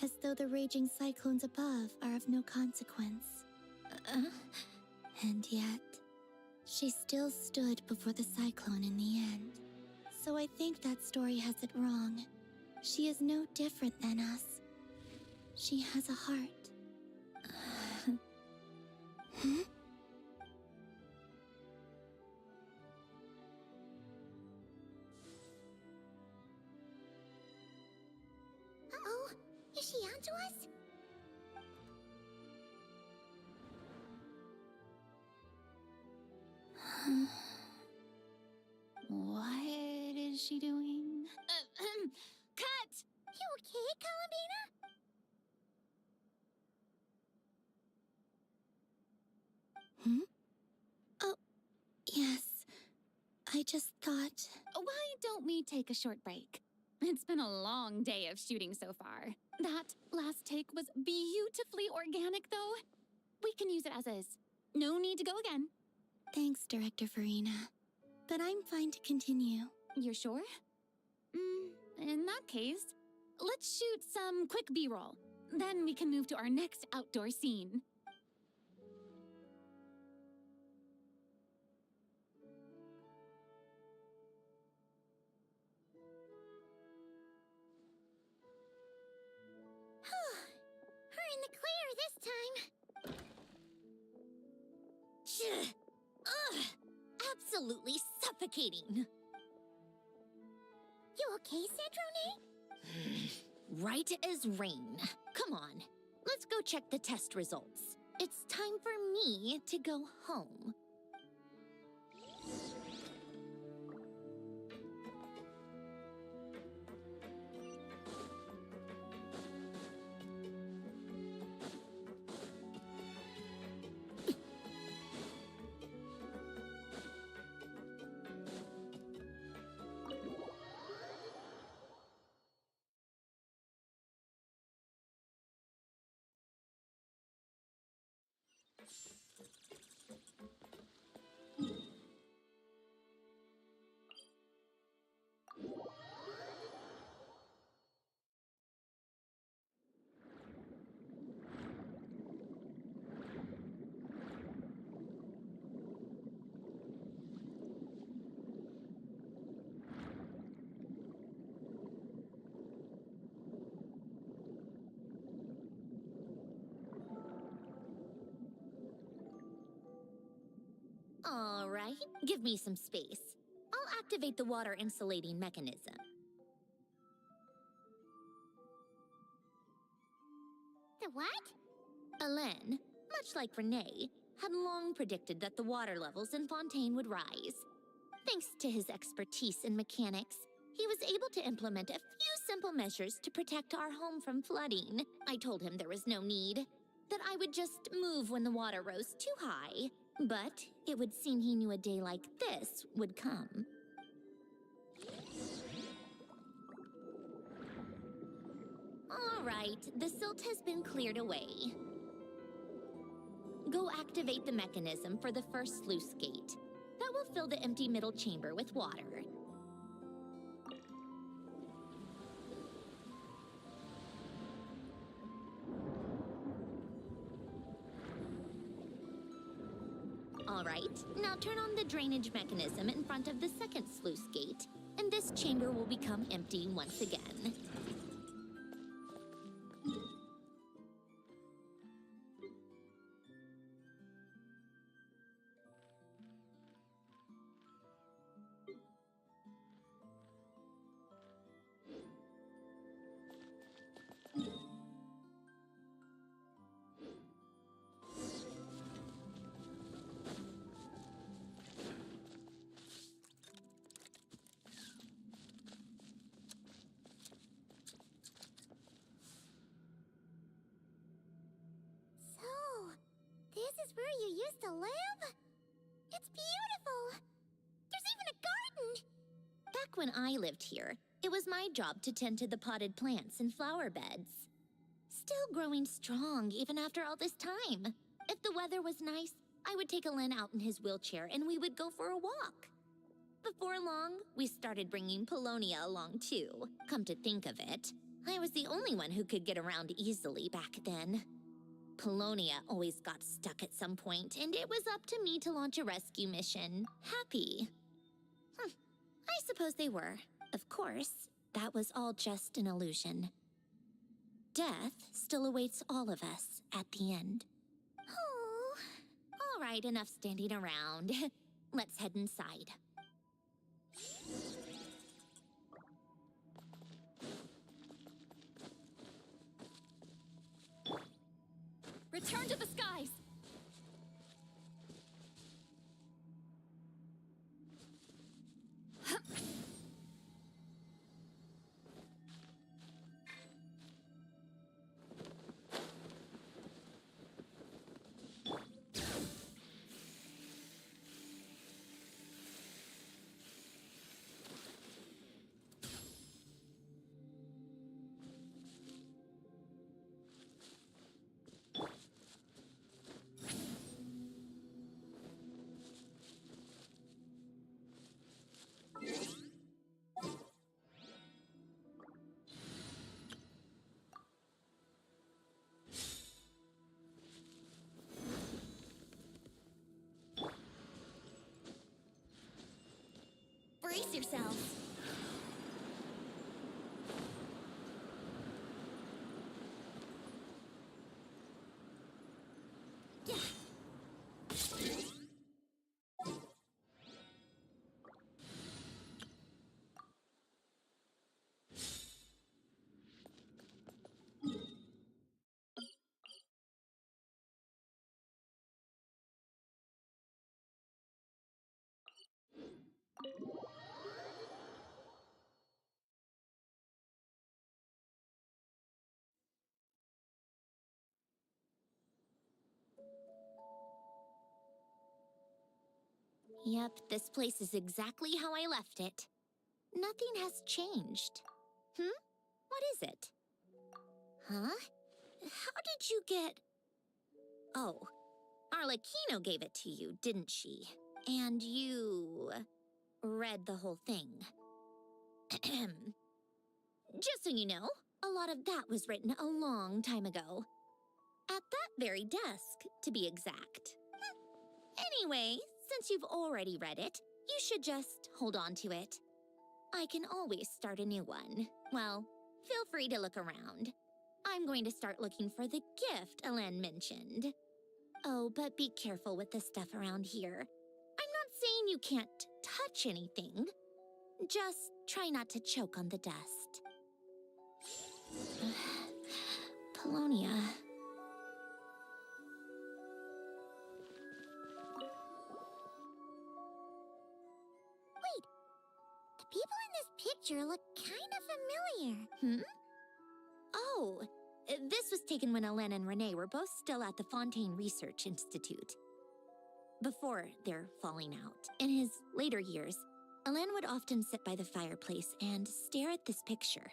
as though the raging cyclones above are of no consequence. And yet, She still stood before the cyclone in the end. So I think that story has it wrong. She is no different than us. She has a heart. Hmm? Uh-oh. Is she onto us? What is she doing? Cut! You okay, Columbina? Hmm? Oh, yes. I just thought... Why don't we take a short break? It's been a long day of shooting so far. That last take was beautifully organic, though. We can use it as is. No need to go again. Thanks, Director Farina. But I'm fine to continue. You're sure? In that case, let's shoot some quick B-roll. Then we can move to our next outdoor scene. We're in the clear this time. Ugh! Absolutely suffocating. You okay, Cedrone? Right as rain. Come on, let's go check the test results. It's time for me to go home. All right, give me some space. I'll activate the water insulating mechanism. The what? Alain, much like Renee, had long predicted that the water levels in Fontaine would rise. Thanks to his expertise in mechanics, he was able to implement a few simple measures to protect our home from flooding. I told him there was no need, that I would just move when the water rose too high. But it would seem he knew a day like this would come. All right, the silt has been cleared away. Go activate the mechanism for the first sluice gate. That will fill the empty middle chamber with water. All right, now turn on the drainage mechanism in front of the second sluice gate, and this chamber will become empty once again. This is where you used to live? It's beautiful! There's even a garden! Back when I lived here, it was my job to tend to the potted plants and flower beds. Still growing strong even after all this time. If the weather was nice, I would take Alain out in his wheelchair and we would go for a walk. Before long, we started bringing Polonia along too. Come to think of it, I was the only one who could get around easily back then. Polonia always got stuck at some point, and it was up to me to launch a rescue mission. Happy. I suppose they were. Of course, that was all just an illusion. Death still awaits all of us at the end. Oh, all right, enough standing around. Let's head inside. Return to the skies! Brace yourselves. Yeah. Yep, this place is exactly how I left it. Nothing has changed. What is it? Huh? How did you get... Oh, Arlecchino gave it to you, didn't she? And you... read the whole thing. Just so you know, a lot of that was written a long time ago. At that very desk, to be exact. Anyway, since you've already read it, you should just hold on to it. I can always start a new one. Well, feel free to look around. I'm going to start looking for the gift Elen mentioned. Oh, but be careful with the stuff around here. I'm not saying you can't touch anything. Just try not to choke on the dust. Polonia. Wait. The people in this picture look kind of familiar. Oh, this was taken when Elen and Renee were both still at the Fontaine Research Institute. Before their falling out. In his later years, Elen would often sit by the fireplace and stare at this picture,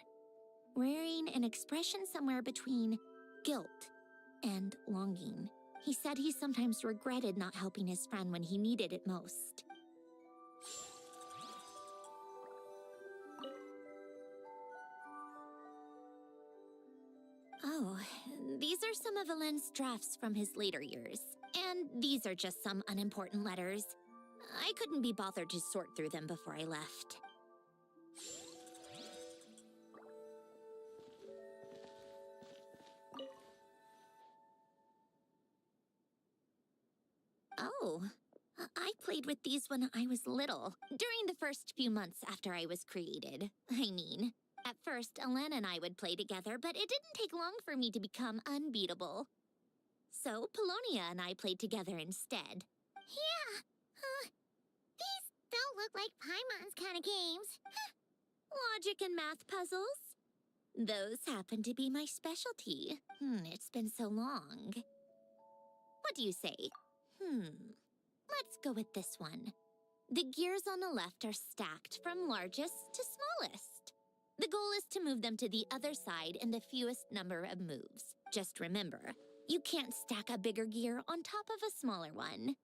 wearing an expression somewhere between guilt and longing. He said he sometimes regretted not helping his friend when he needed it most. Oh, these are some of Elen's drafts from his later years. And these are just some unimportant letters. I couldn't be bothered to sort through them before I left. Oh, I played with these when I was little, during the first few months after I was created. At first, Elen and I would play together, but it didn't take long for me to become unbeatable. So, Polonia and I played together instead. Yeah. These don't look like Paimon's kind of games. Logic and math puzzles? Those happen to be my specialty. It's been so long. What do you say? Let's go with this one. The gears on the left are stacked from largest to smallest. The goal is to move them to the other side in the fewest number of moves. Just remember, you can't stack a bigger gear on top of a smaller one.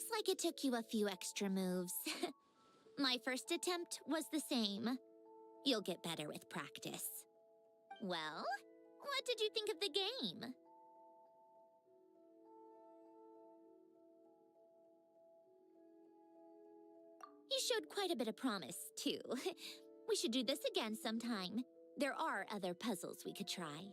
Looks like it took you a few extra moves. My first attempt was the same. You'll get better with practice. Well, what did you think of the game? You showed quite a bit of promise, too. We should do this again sometime. There are other puzzles we could try.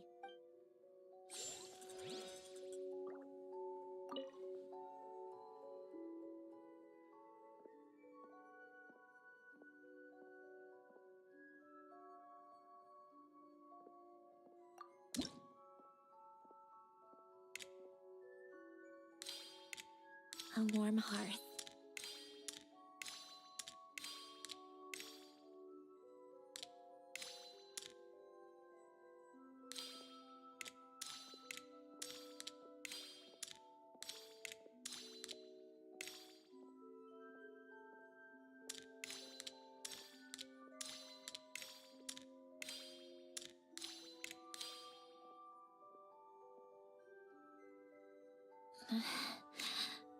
A warm hearth.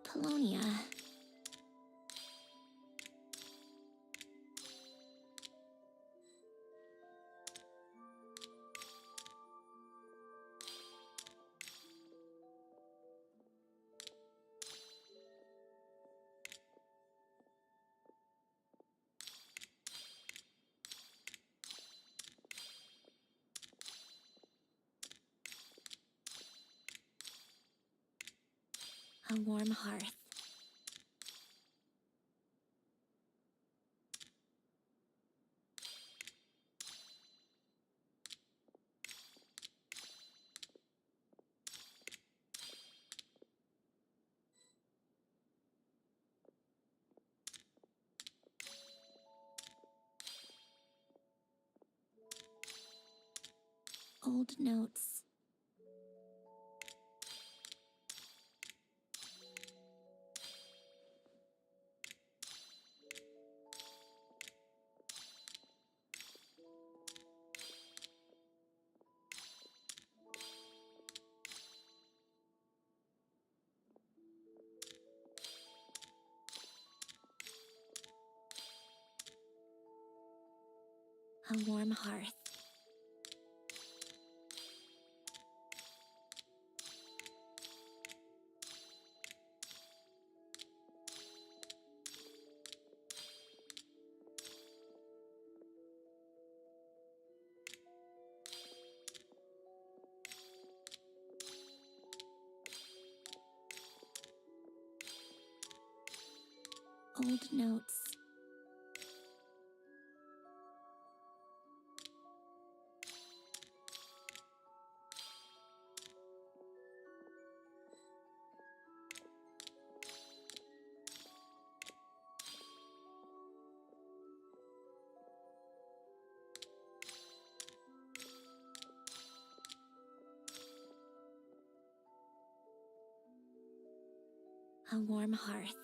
Polonia. A warm hearth. Old notes. A warm hearth. Old notes. A warm hearth.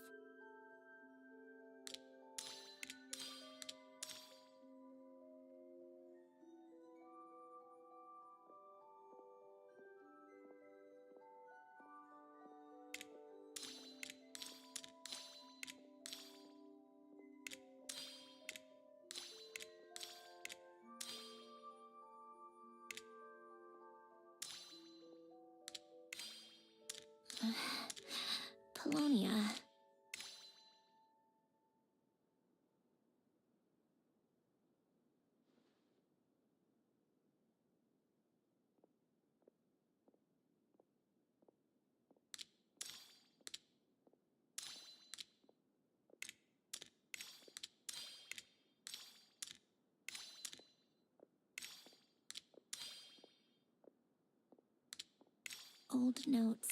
Polonia. Old notes.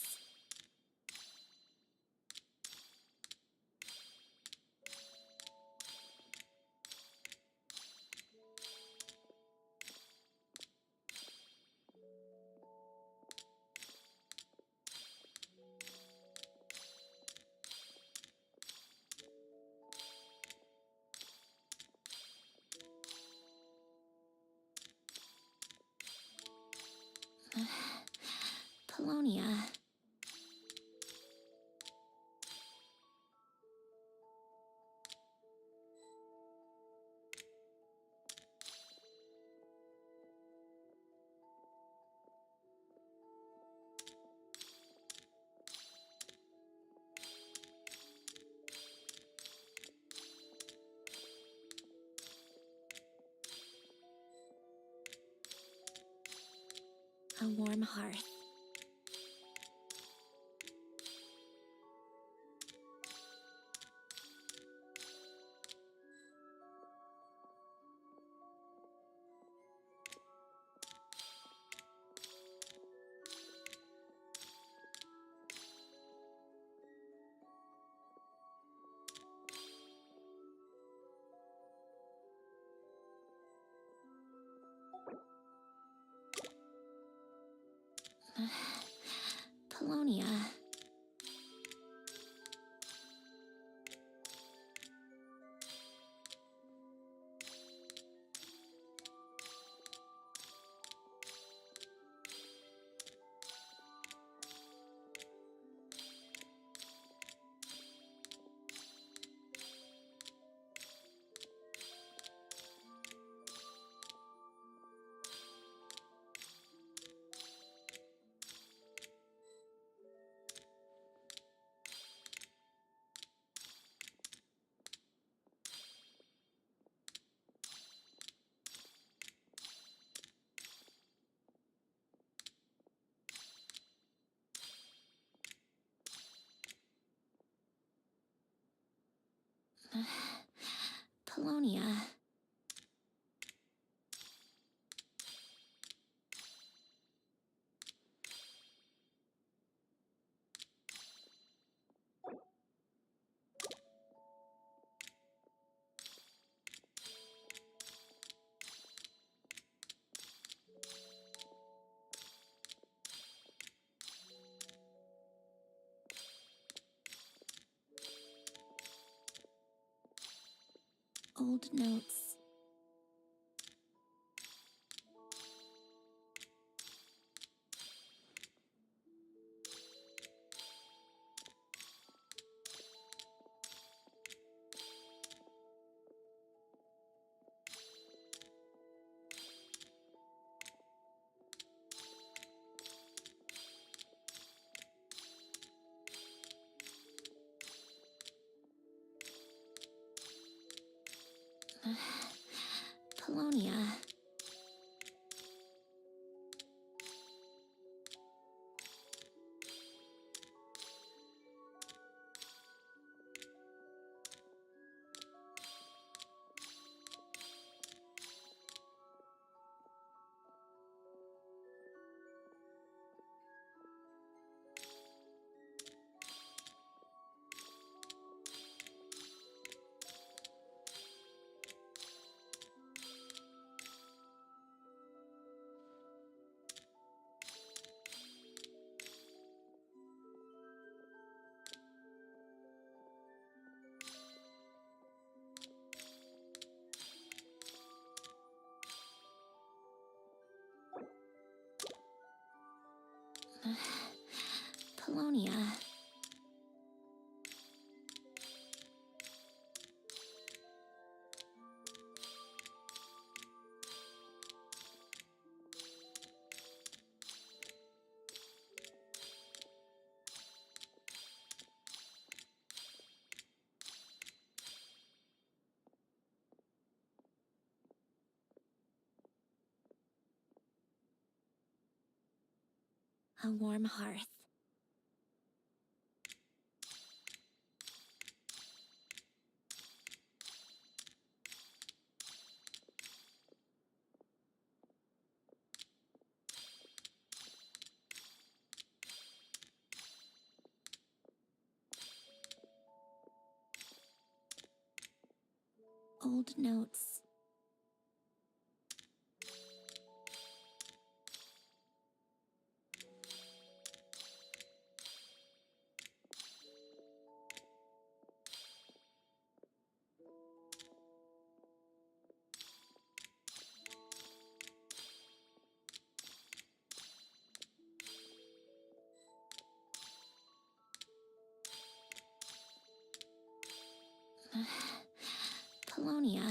Polonia. warm hearth. Polonia. Polonia. Old notes. Polonia. Polonia. A warm hearth. Old notes. Polonia.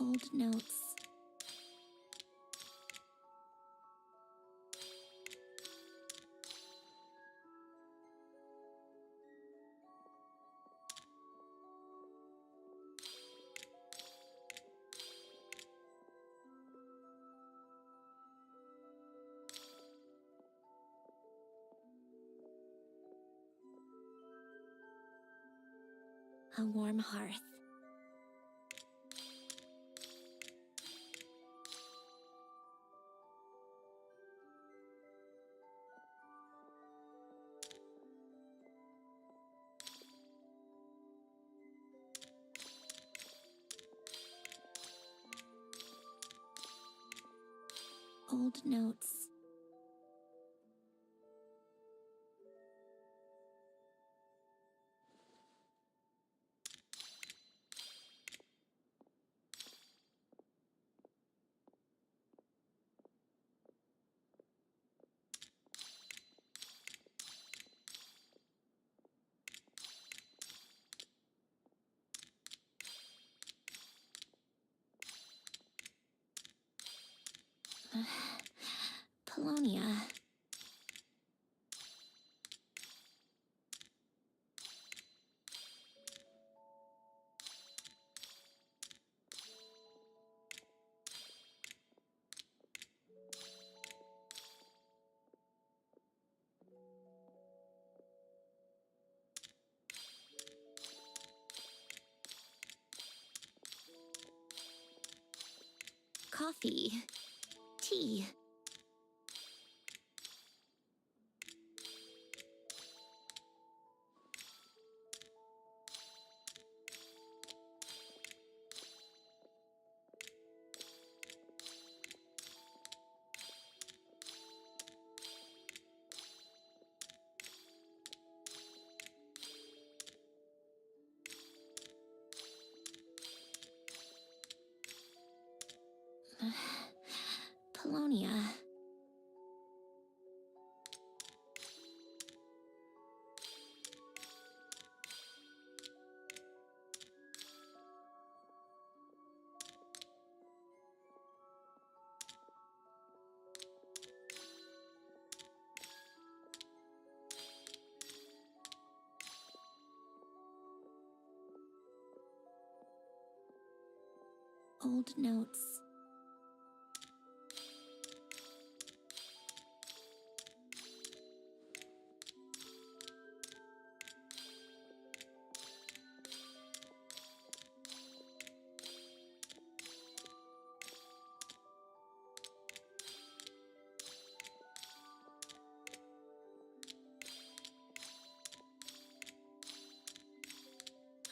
Old notes. A warm hearth. Old notes. Polonia. Coffee. Tea. Polonia. Old notes.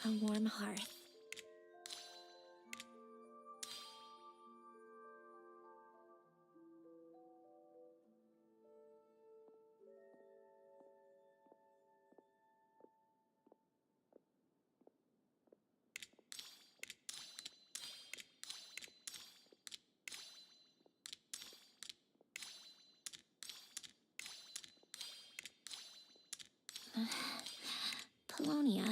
A warm hearth. Polonia.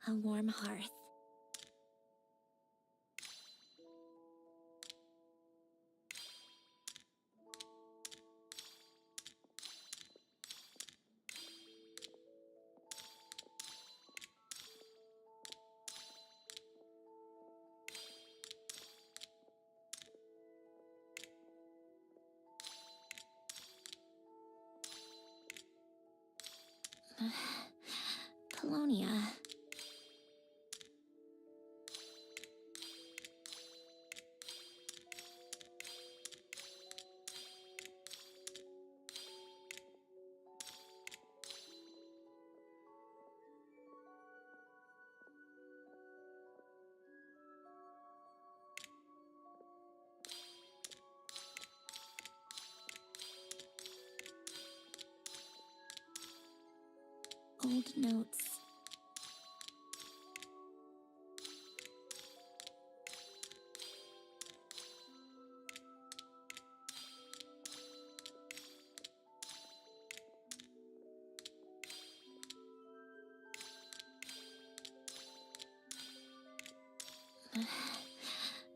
A warm hearth. Polonia.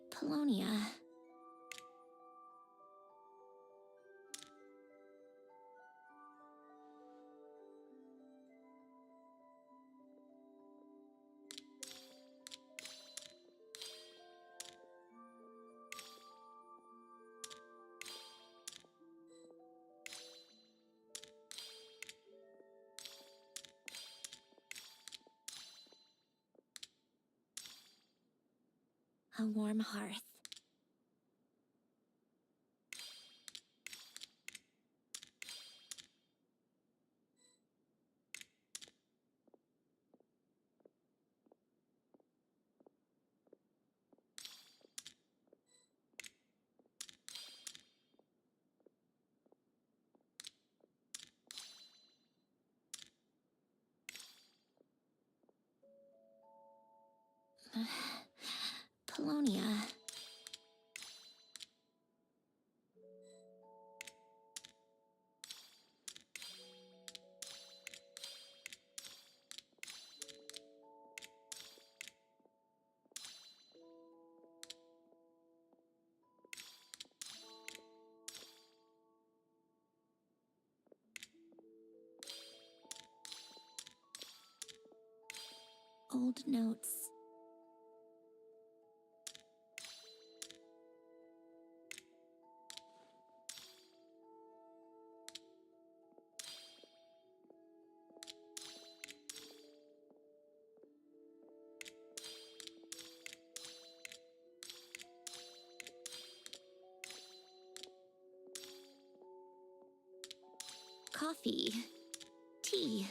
Polonia. A warm hearth. Polonia. Old notes. Coffee. Tea.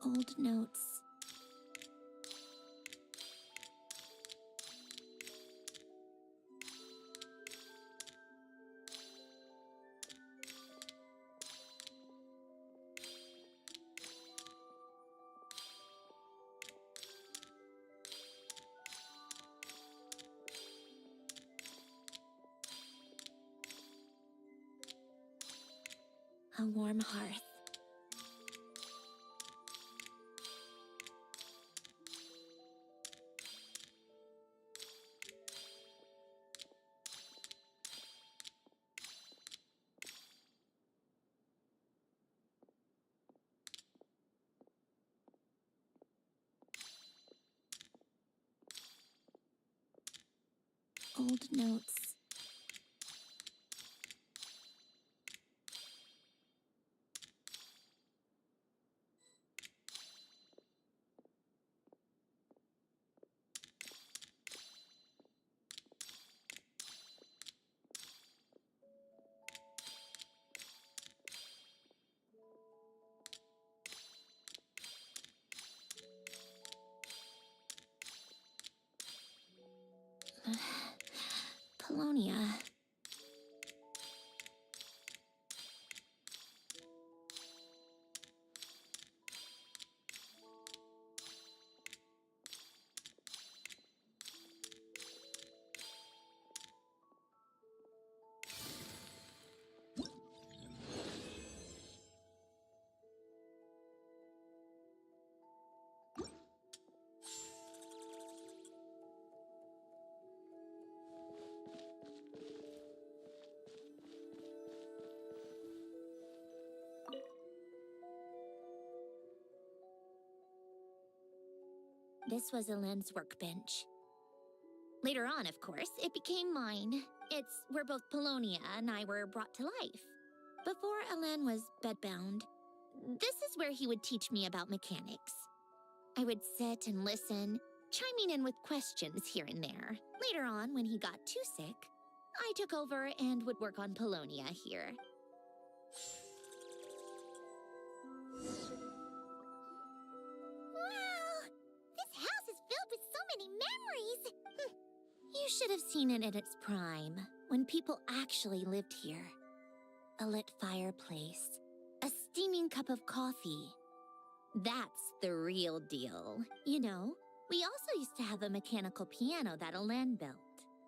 Old notes. A warm hearth. Old notes. Polonia. This was Elend's workbench. Later on, of course, it became mine. It's where both Polonia and I were brought to life. Before Elend was bedbound, this is where he would teach me about mechanics. I would sit and listen, chiming in with questions here and there. Later on, when he got too sick, I took over and would work on Polonia here. Wow! This house is filled with so many memories! You should have seen it at its prime, when people actually lived here. A lit fireplace, A steaming cup of coffee. That's the real deal. You know, we also used to have a mechanical piano that Alen built.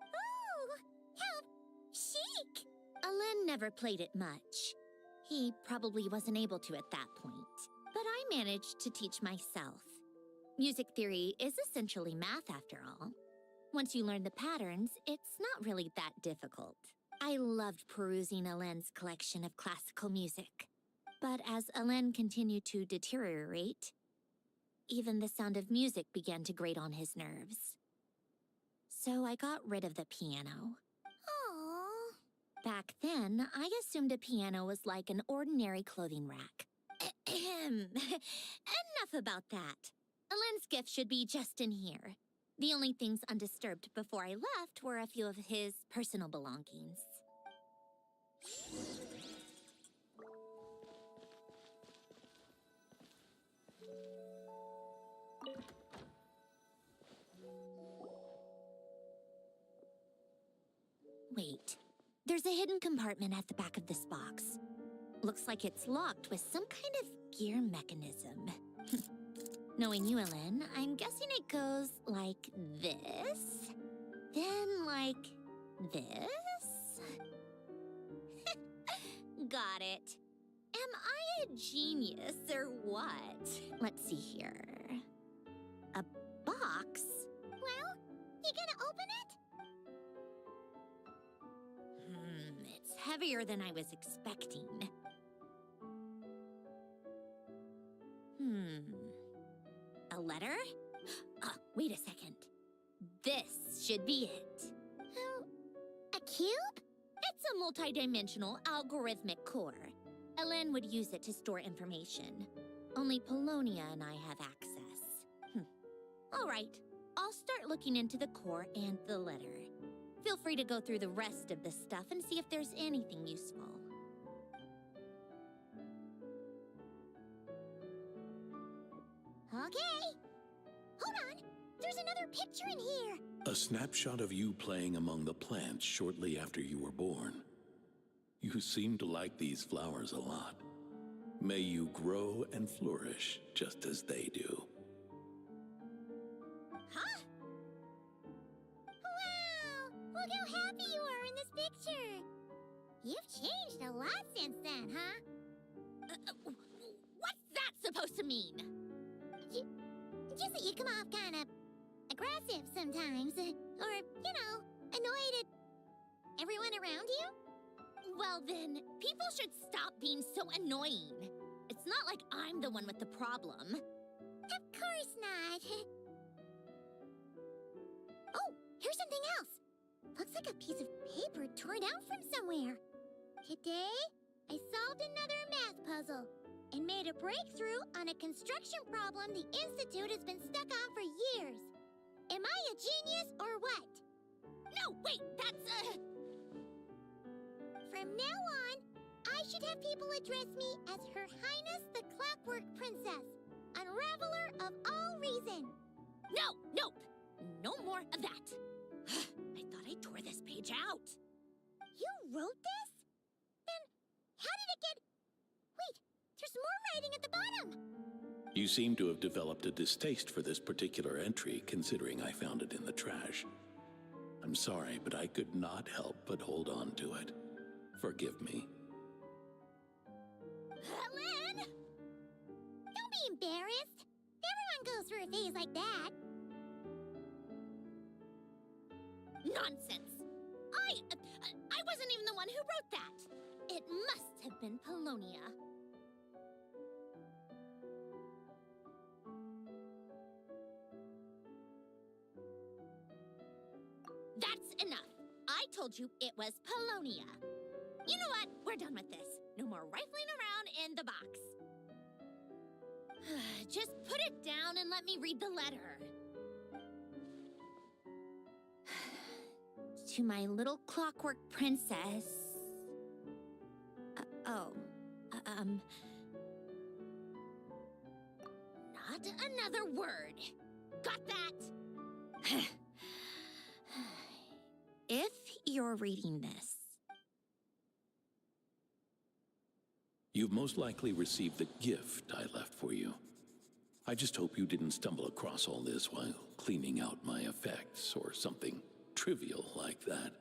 Oh, how chic! Alen never played it much. He probably wasn't able to at that point. But I managed to teach myself. Music theory is essentially math after all. Once you learn the patterns, it's not really that difficult. I loved perusing Alen's collection of classical music. But as Alen continued to deteriorate, even the sound of music began to grate on his nerves. So I got rid of the piano. Aww. Back then, I assumed a piano was like an ordinary clothing rack. Enough about that. Alen's gift should be just in here. The only things undisturbed before I left were a few of his personal belongings. Wait, there's a hidden compartment at the back of this box. Looks like it's locked with some kind of gear mechanism. Knowing you, Alen, I'm guessing it goes like this, then like this. Got it. Am I a genius or what? Let's see here. A box? Well, you gonna open it? It's heavier than I was expecting. A letter? Wait a second. This should be it. A cube? It's a multi-dimensional algorithmic core. Alen would use it to store information. Only Polonia and I have access. All right, I'll start looking into the core and the letter. Feel free to go through the rest of the stuff and see if there's anything useful. Okay. Hold on. There's another picture in here. A snapshot of you playing among the plants shortly after you were born. You seem to like these flowers a lot. May you grow and flourish just as they do. Huh? Wow! Look how happy you are in this picture. You've changed a lot since then, huh? What's that supposed to mean? Just that you come off kind of aggressive sometimes. Or, you know, annoyed at everyone around you. Well then, people should stop being so annoying. It's not like I'm the one with the problem. Of course not. Oh, here's something else. Looks like a piece of paper torn out from somewhere. Today, I solved another math puzzle and made a breakthrough on a construction problem the Institute has been stuck on for years. Am I a genius or what? No, wait, that's From now on, I should have people address me as Her Highness the Clockwork Princess, Unraveler of all reason. No, nope, no more of that. I thought I tore this page out. You wrote this? Then how did it get... Wait, there's more writing at the bottom. You seem to have developed a distaste for this particular entry, considering I found it in the trash. I'm sorry, but I could not help but hold on to it. Forgive me. Alen! Don't be embarrassed. Everyone goes through a phase like that. Nonsense. I wasn't even the one who wrote that. It must have been Polonia. That's enough. I told you it was Polonia. You know what? We're done with this. No more rifling around in the box. Just put it down and let me read the letter. To my little clockwork princess. Not another word. Got that? If you're reading this, You've most likely received the gift I left for you. I just hope you didn't stumble across all this while cleaning out my effects or something trivial like that.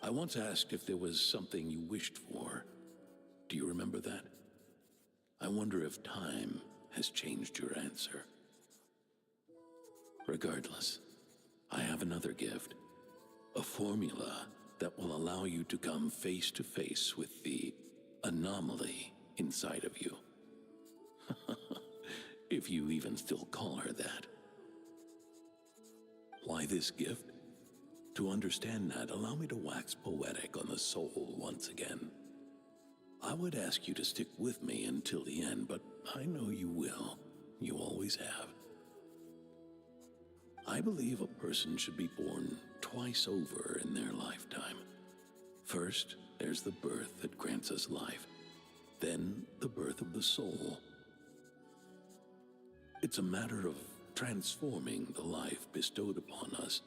I once asked if there was something you wished for. Do you remember that? I wonder if time has changed your answer. Regardless, I have another gift. A formula that will allow you to come face to face with the anomaly inside of you. If you even still call her that. Why this gift? To understand that, allow me to wax poetic on the soul once again. I would ask you to stick with me until the end, but I know you will. You always have. I believe a person should be born twice over in their lifetime. First, there's the birth that grants us life. Then, the birth of the soul. It's a matter of transforming the life bestowed upon us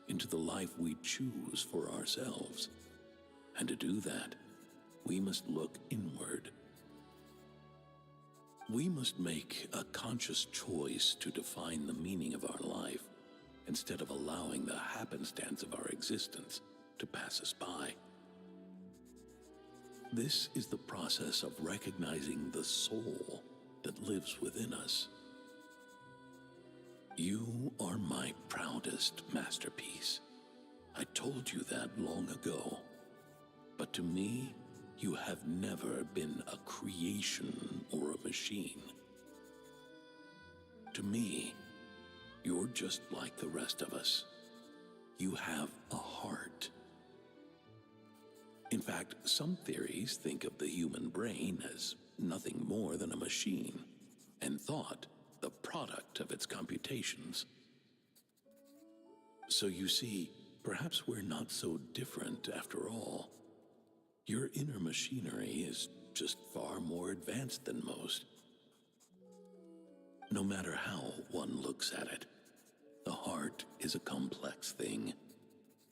into the life we choose for ourselves. And to do that, we must look inward. We must make a conscious choice to define the meaning of our life instead of allowing the happenstance of our existence to pass us by. This is the process of recognizing the soul that lives within us. You are my proudest masterpiece. I told you that long ago. But to me, you have never been a creation or a machine. To me, you're just like the rest of us. You have a heart. In fact, some theories think of the human brain as nothing more than a machine, and thought the product of its computations. So you see, perhaps we're not so different after all. Your inner machinery is just far more advanced than most. No matter how one looks at it, the heart is a complex thing,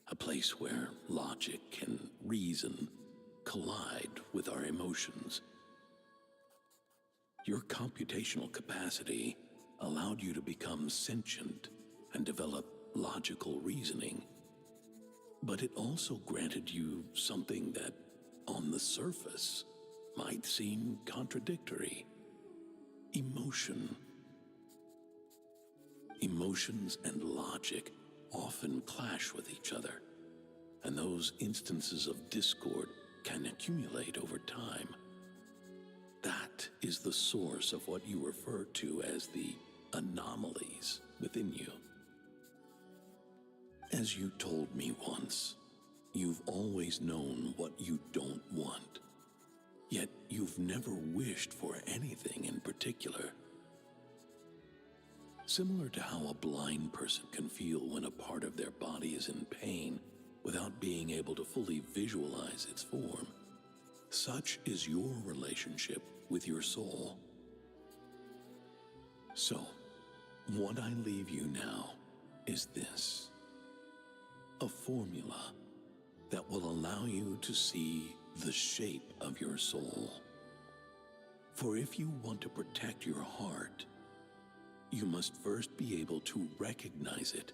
a place where logic and reason collide with our emotions. Your computational capacity allowed you to become sentient and develop logical reasoning. But it also granted you something that, on the surface, might seem contradictory. Emotion. Emotions and logic often clash with each other, and those instances of discord can accumulate over time. That is the source of what you refer to as the anomalies within you. As you told me once, you've always known what you don't want, yet you've never wished for anything in particular. Similar to how a blind person can feel when a part of their body is in pain without being able to fully visualize its form, such is your relationship with your soul. So, what I leave you now is this: a formula that will allow you to see the shape of your soul. For if you want to protect your heart, you must first be able to recognize it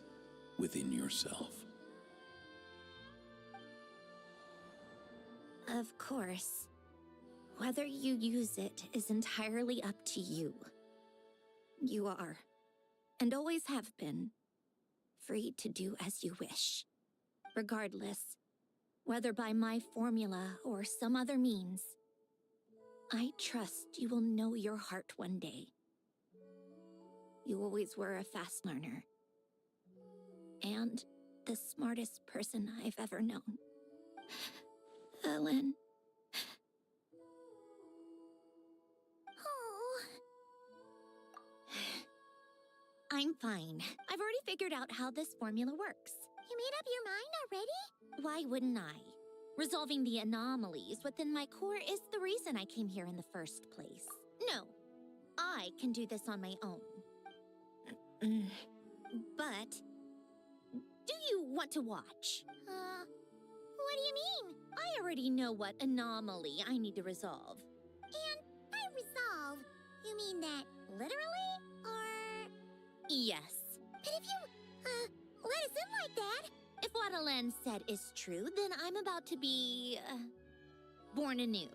within yourself. Of course. Whether you use it is entirely up to you. You are, and always have been, free to do as you wish. Regardless, whether by my formula or some other means, I trust you will know your heart one day. You always were a fast learner, and the smartest person I've ever known. Ellen. Oh. I'm fine. I've already figured out how this formula works. You made up your mind already? Why wouldn't I? Resolving the anomalies within my core is the reason I came here in the first place. No, I can do this on my own. But, do you want to watch? What do you mean? I already know what anomaly I need to resolve. And by resolve, you mean that literally? Or... Yes. But if you, let us in like that... If what Alen said is true, then I'm about to be... born anew.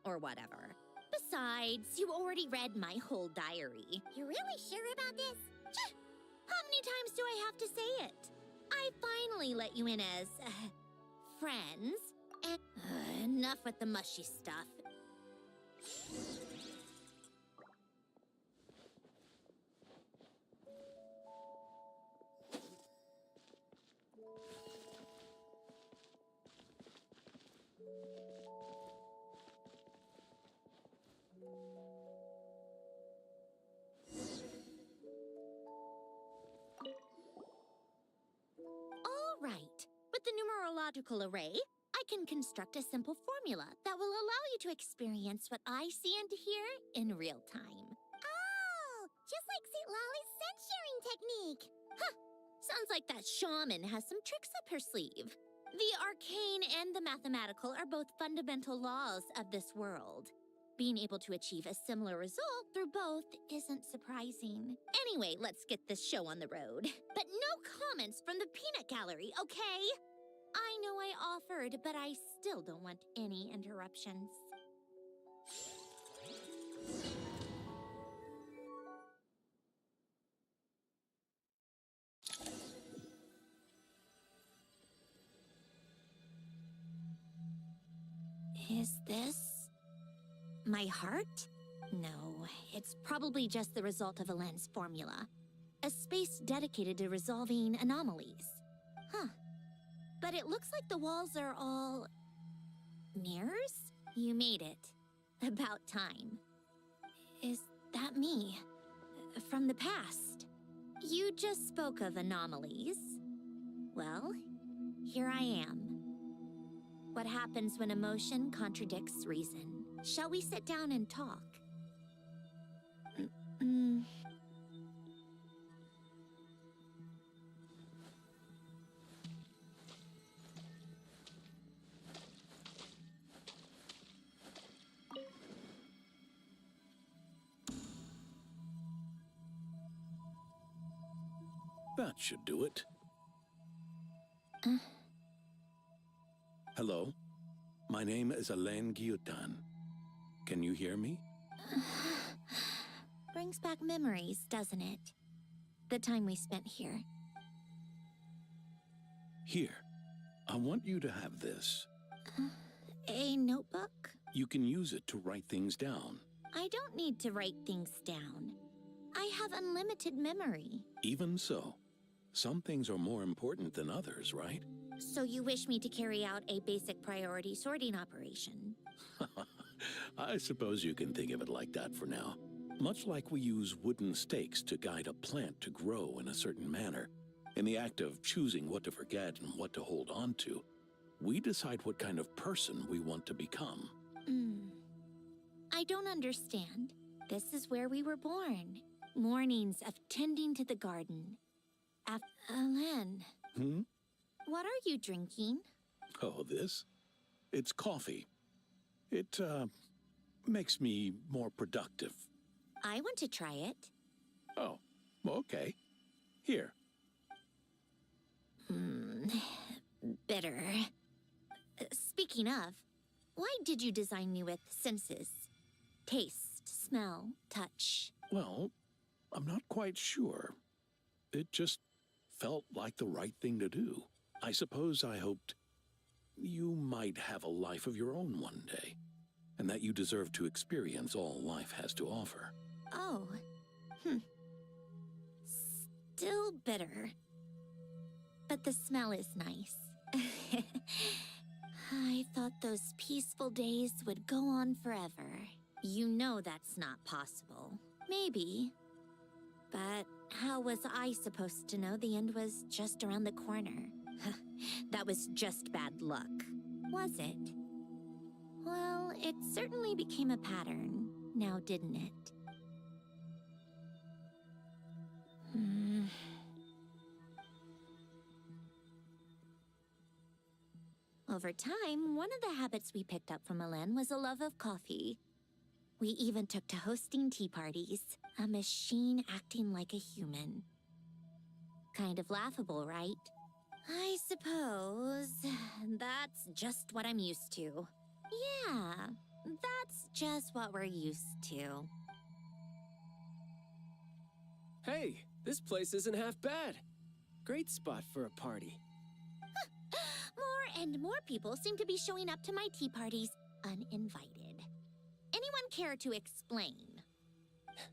Or whatever. Besides, you already read my whole diary. You're really sure about this? How many times do I have to say it? I finally let you in as... friends. And... enough with the mushy stuff. All right. With the numerological array, I can construct a simple formula that will allow you to experience what I see and hear in real time. Oh, just like St. Lolly's scent-sharing technique. Huh. Sounds like that shaman has some tricks up her sleeve. The arcane and the mathematical are both fundamental laws of this world. Being able to achieve a similar result through both isn't surprising. Anyway, let's get this show on the road. But no comments from the peanut gallery, okay? I know I offered, but I still don't want any interruptions. Is this... my heart? No, it's probably just the result of Alen's formula. A space dedicated to resolving anomalies. Huh. But it looks like the walls are all... mirrors? You made it. About time. Is that me? From the past? You just spoke of anomalies. Well, here I am. What happens when emotion contradicts reason? Shall we sit down and talk? That should do it. Hello? My name is Alain Guillotin. Can you hear me? Brings back memories, doesn't it? The time we spent here. Here. I want you to have this. A notebook? You can use it to write things down. I don't need to write things down. I have unlimited memory. Even so, some things are more important than others, right? So you wish me to carry out a basic priority sorting operation? I suppose you can think of it like that for now. Much like we use wooden stakes to guide a plant to grow in a certain manner. In the act of choosing what to forget and what to hold on to, we decide what kind of person we want to become. I don't understand. This is where we were born. Mornings of tending to the garden. Alain. What are you drinking? Oh, this? It's coffee. It, makes me more productive. I want to try it. Oh, okay. Here. Bitter. Speaking of, why did you design me with senses? Taste, smell, touch. Well, I'm not quite sure. It just felt like the right thing to do. I suppose I hoped you might have a life of your own one day, and that you deserve to experience all life has to offer. Oh. Still bitter. But the smell is nice. I thought those peaceful days would go on forever. You know that's not possible. Maybe. But how was I supposed to know the end was just around the corner? That was just bad luck. Was it? Well, it certainly became a pattern, now didn't it? Over time, one of the habits we picked up from Elen was a love of coffee. We even took to hosting tea parties, a machine acting like a human. Kind of laughable, right? I suppose that's just what I'm used to. Yeah, that's just what we're used to. Hey, this place isn't half bad. Great spot for a party. More and more people seem to be showing up to my tea parties uninvited. Anyone care to explain?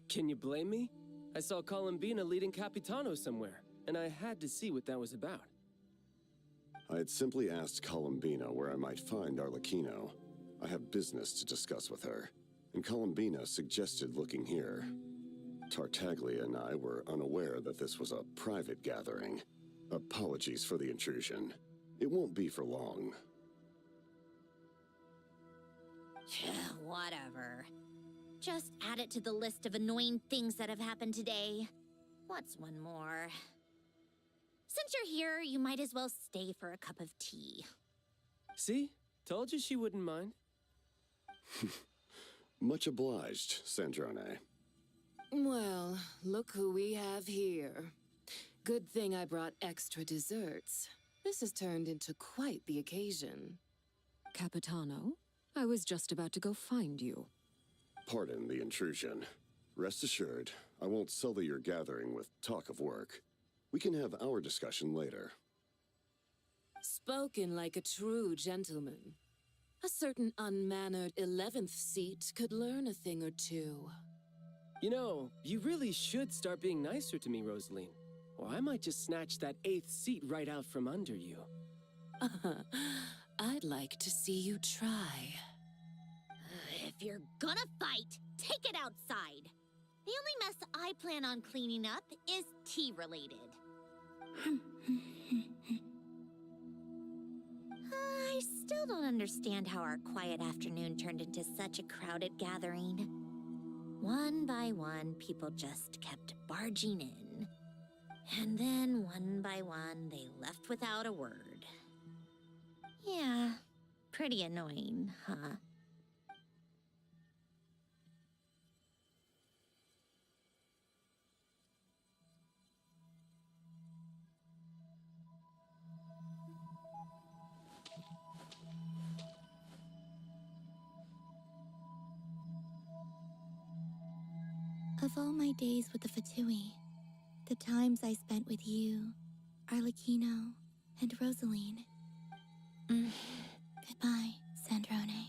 Can you blame me? I saw Columbina leading Capitano somewhere, and I had to see what that was about. I had simply asked Columbina where I might find Arlecchino. I have business to discuss with her, and Columbina suggested looking here. Tartaglia and I were unaware that this was a private gathering. Apologies for the intrusion. It won't be for long. Whatever. Just add it to the list of annoying things that have happened today. What's one more? Since you're here, you might as well stay for a cup of tea. See? Told you she wouldn't mind. Much obliged, Sandrone. Well, look who we have here. Good thing I brought extra desserts. This has turned into quite the occasion. Capitano, I was just about to go find you. Pardon the intrusion. Rest assured, I won't sully your gathering with talk of work. We can have our discussion later. Spoken like a true gentleman. A certain unmannered 11th seat could learn a thing or two. You know, you really should start being nicer to me, Rosaline. Or I might just snatch that 8th seat right out from under you. I'd like to see you try. If you're gonna fight, take it outside. The only mess I plan on cleaning up is tea-related. I still don't understand how our quiet afternoon turned into such a crowded gathering. One by one, people just kept barging in. And then, one by one, they left without a word. Yeah, pretty annoying, huh? Of all my days with the Fatui, the times I spent with you, Arlecchino, and Rosaline. Goodbye, Sandrone.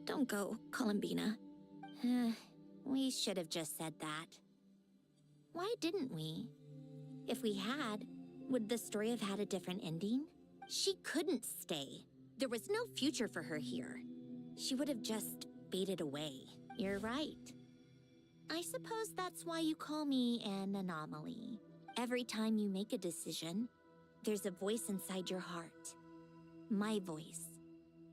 Don't go, Columbina. We should have just said that. Why didn't we? If we had, would the story have had a different ending? She couldn't stay. There was no future for her here. She would have just faded away. You're right. I suppose that's why you call me an anomaly. Every time you make a decision, there's a voice inside your heart. My voice,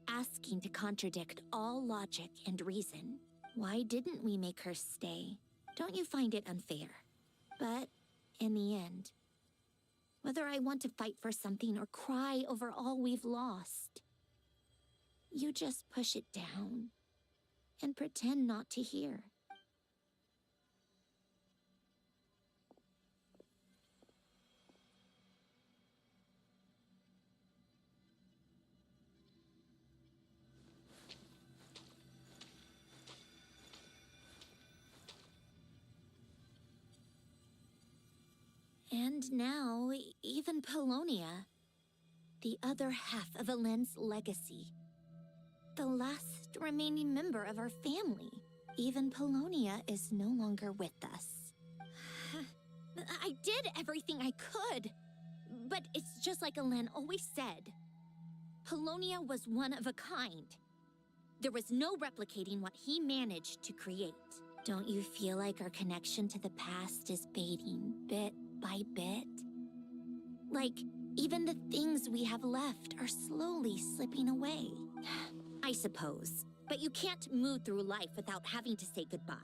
asking to contradict all logic and reason. Why didn't we make her stay? Don't you find it unfair? But in the end, whether I want to fight for something or cry over all we've lost, you just push it down and pretend not to hear. And now, even Polonia, the other half of Elen's legacy, the last remaining member of our family. Even Polonia is no longer with us. I did everything I could, but it's just like Elen always said. Polonia was one of a kind. There was no replicating what he managed to create. Don't you feel like our connection to the past is fading bit by bit? Like, even the things we have left are slowly slipping away. I suppose, but you can't move through life without having to say goodbye.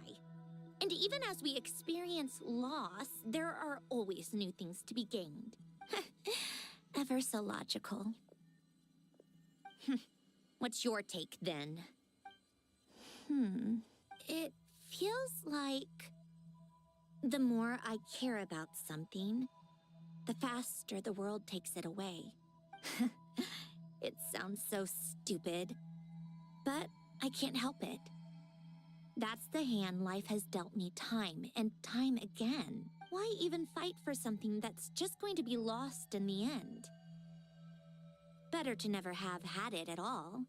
And even as we experience loss, there are always new things to be gained. Ever so logical. What's your take, then? It feels like the more I care about something, the faster the world takes it away. It sounds so stupid, but I can't help it. That's the hand life has dealt me time and time again. Why even fight for something that's just going to be lost in the end? Better to never have had it at all.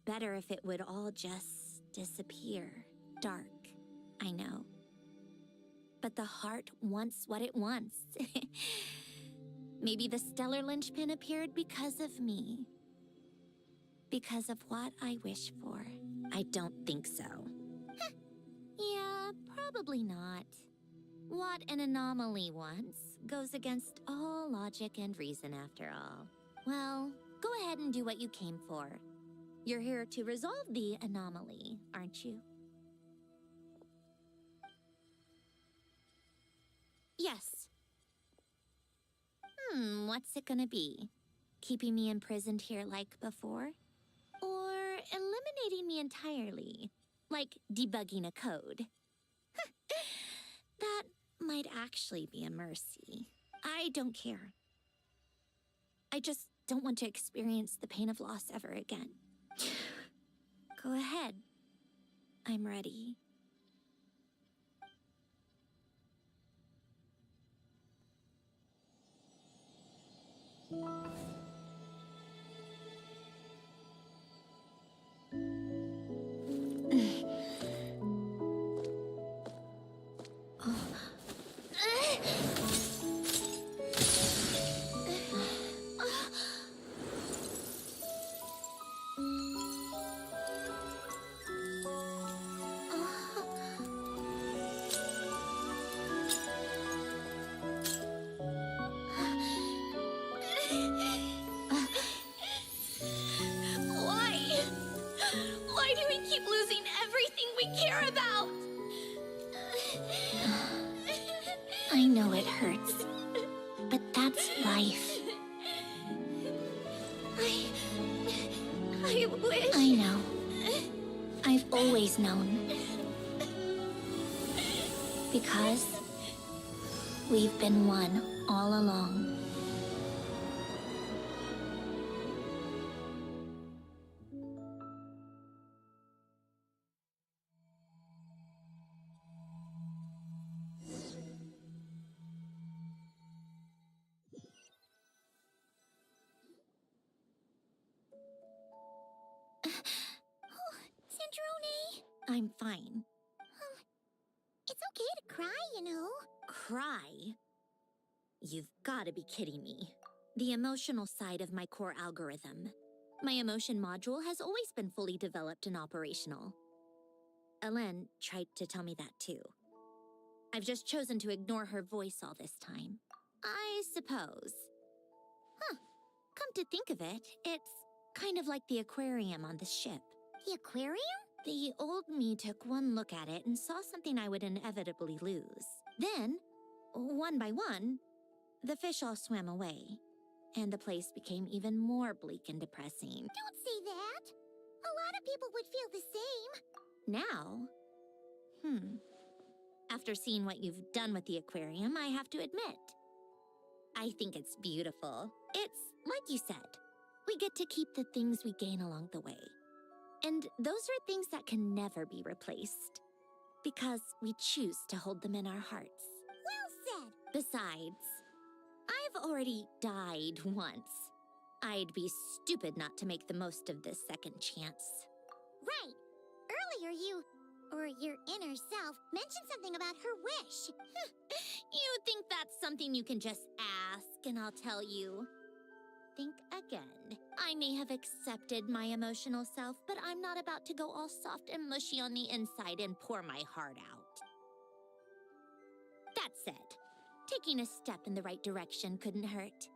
Better if it would all just disappear. Dark, I know. But the heart wants what it wants. Maybe the stellar linchpin appeared because of me. Because of what I wish for. I don't think so. Yeah, probably not. What an anomaly wants goes against all logic and reason after all. Well, go ahead and do what you came for. You're here to resolve the anomaly, aren't you? Yes. What's it gonna be? Keeping me imprisoned here like before? Or eliminating me entirely? Like debugging a code? That might actually be a mercy. I don't care. I just don't want to experience the pain of loss ever again. Go ahead. I'm ready. Why do we keep losing everything we care about? I know it hurts, but that's life. I wish... I know. I've always known. Because we've been one all along. Sandrone? I'm fine. It's okay to cry, you know. Cry? You've gotta be kidding me. The emotional side of my core algorithm. My emotion module has always been fully developed and operational. Elen tried to tell me that too. I've just chosen to ignore her voice all this time. I suppose. Come to think of it, it's kind of like the aquarium on the ship. The aquarium? The old me took one look at it and saw something I would inevitably lose. Then, one by one, the fish all swam away, and the place became even more bleak and depressing. Don't say that. A lot of people would feel the same. Now? After seeing what you've done with the aquarium, I have to admit, I think it's beautiful. It's like you said, we get to keep the things we gain along the way. And those are things that can never be replaced. Because we choose to hold them in our hearts. Well said. Besides, I've already died once. I'd be stupid not to make the most of this second chance. Right. Earlier you, or your inner self, mentioned something about her wish. You think that's something you can just ask and I'll tell you? Think again. I may have accepted my emotional self, but I'm not about to go all soft and mushy on the inside and pour my heart out. That said, taking a step in the right direction couldn't hurt.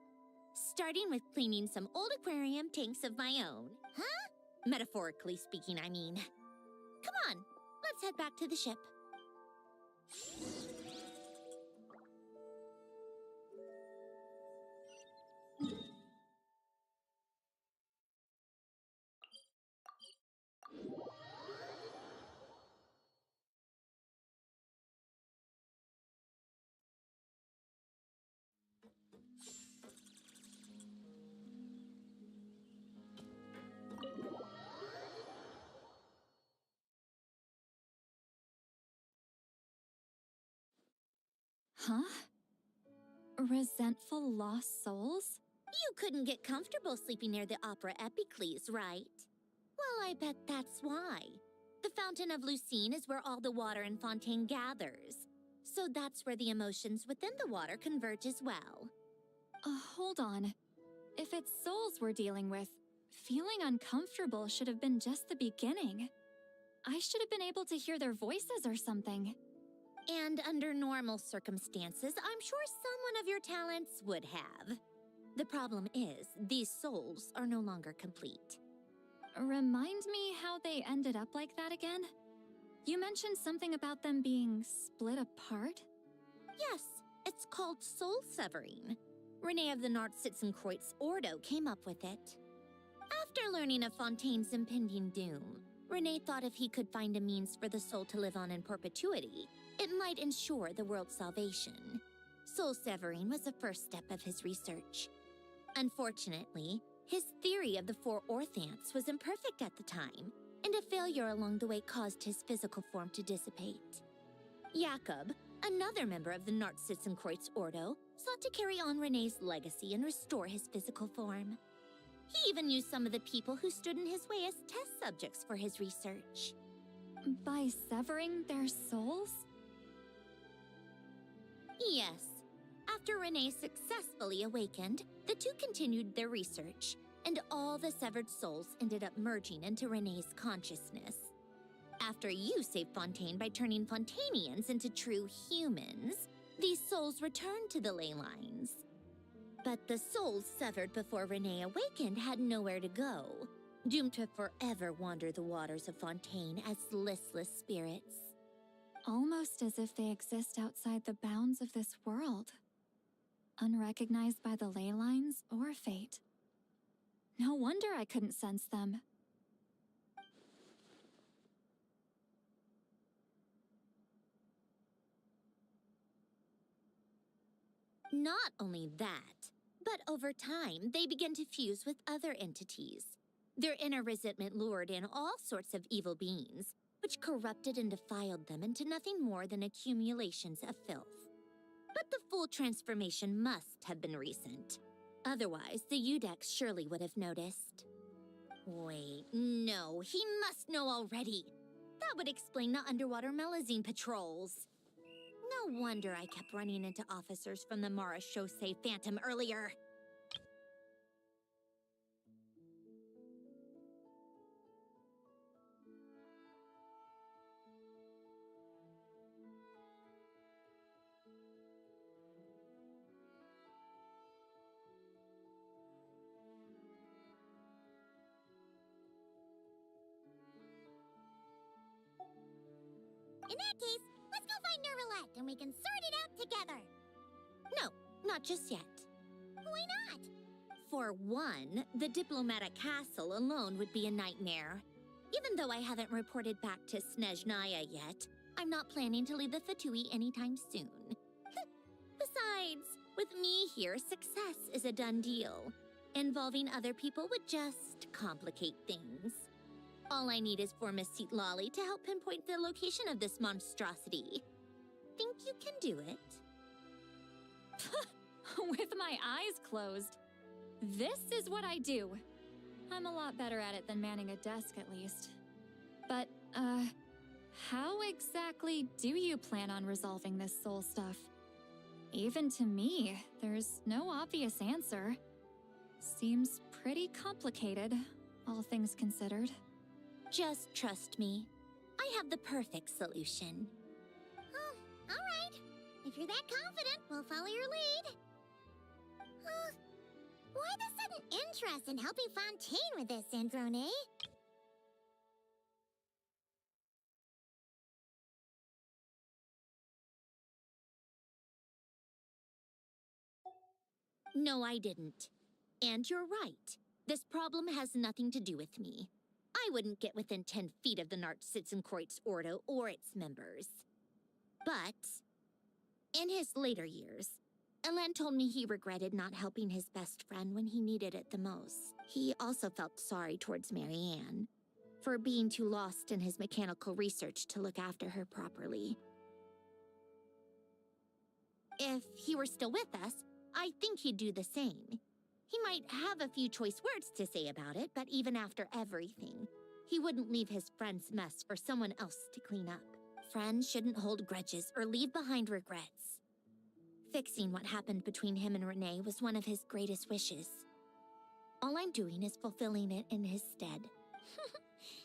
Starting with cleaning some old aquarium tanks of my own. Huh? Metaphorically speaking, I mean. Come on, let's head back to the ship. Huh? Resentful lost souls? You couldn't get comfortable sleeping near the Opera Epicles, right? Well, I bet that's why. The Fountain of Lucine is where all the water in Fontaine gathers. So that's where the emotions within the water converge as well. Hold on. If it's souls we're dealing with, feeling uncomfortable should have been just the beginning. I should have been able to hear their voices or something. And under normal circumstances, I'm sure someone of your talents would have. The problem is, these souls are no longer complete. Remind me how they ended up like that again? You mentioned something about them being split apart? Yes, it's called soul severing. Renee of the Nartsitzenkreuz Ordo came up with it. After learning of Fontaine's impending doom, Renee thought if he could find a means for the soul to live on in perpetuity, it might ensure the world's salvation. Soul severing was the first step of his research. Unfortunately, his theory of the four orthants was imperfect at the time, and a failure along the way caused his physical form to dissipate. Jakob, another member of the Nartsitzenkreuz Ordo, sought to carry on Renee's legacy and restore his physical form. He even used some of the people who stood in his way as test subjects for his research. By severing their souls? Yes. After Renee successfully awakened, the two continued their research, and all the severed souls ended up merging into Renee's consciousness. After you saved Fontaine by turning Fontainians into true humans, these souls returned to the ley lines. But the souls severed before Renee awakened had nowhere to go, doomed to forever wander the waters of Fontaine as listless spirits. Almost as if they exist outside the bounds of this world. Unrecognized by the ley lines or fate. No wonder I couldn't sense them. Not only that, but over time, they began to fuse with other entities. Their inner resentment lured in all sorts of evil beings, which corrupted and defiled them into nothing more than accumulations of filth. But the full transformation must have been recent. Otherwise, the Udex surely would have noticed. Wait, no, he must know already. That would explain the underwater Melazine patrols. No wonder I kept running into officers from the Marechaussee Phantom earlier. In that case, let's go find Nervalette and we can sort it out together. No, not just yet. Why not? For one, the diplomatic castle alone would be a nightmare. Even though I haven't reported back to Snezhnaya yet, I'm not planning to leave the Fatui anytime soon. Besides, with me here, success is a done deal. Involving other people would just complicate things. All I need is for Miss Lolly to help pinpoint the location of this monstrosity. Think you can do it? With my eyes closed. This is what I do. I'm a lot better at it than manning a desk, at least. But, how exactly do you plan on resolving this soul stuff? Even to me, there's no obvious answer. Seems pretty complicated, all things considered. Just trust me. I have the perfect solution. Oh, all right. If you're that confident, we'll follow your lead. Why the sudden interest in helping Fontaine with this, Androne? No, I didn't. And you're right. This problem has nothing to do with me. I wouldn't get within 10 feet of the Nartsitzenkreuz Ordo or its members. But, in his later years, Elen told me he regretted not helping his best friend when he needed it the most. He also felt sorry towards Marianne for being too lost in his mechanical research to look after her properly. If he were still with us, I think he'd do the same. He might have a few choice words to say about it, but even after everything, he wouldn't leave his friend's mess for someone else to clean up. Friends shouldn't hold grudges or leave behind regrets. Fixing what happened between him and Renee was one of his greatest wishes. All I'm doing is fulfilling it in his stead.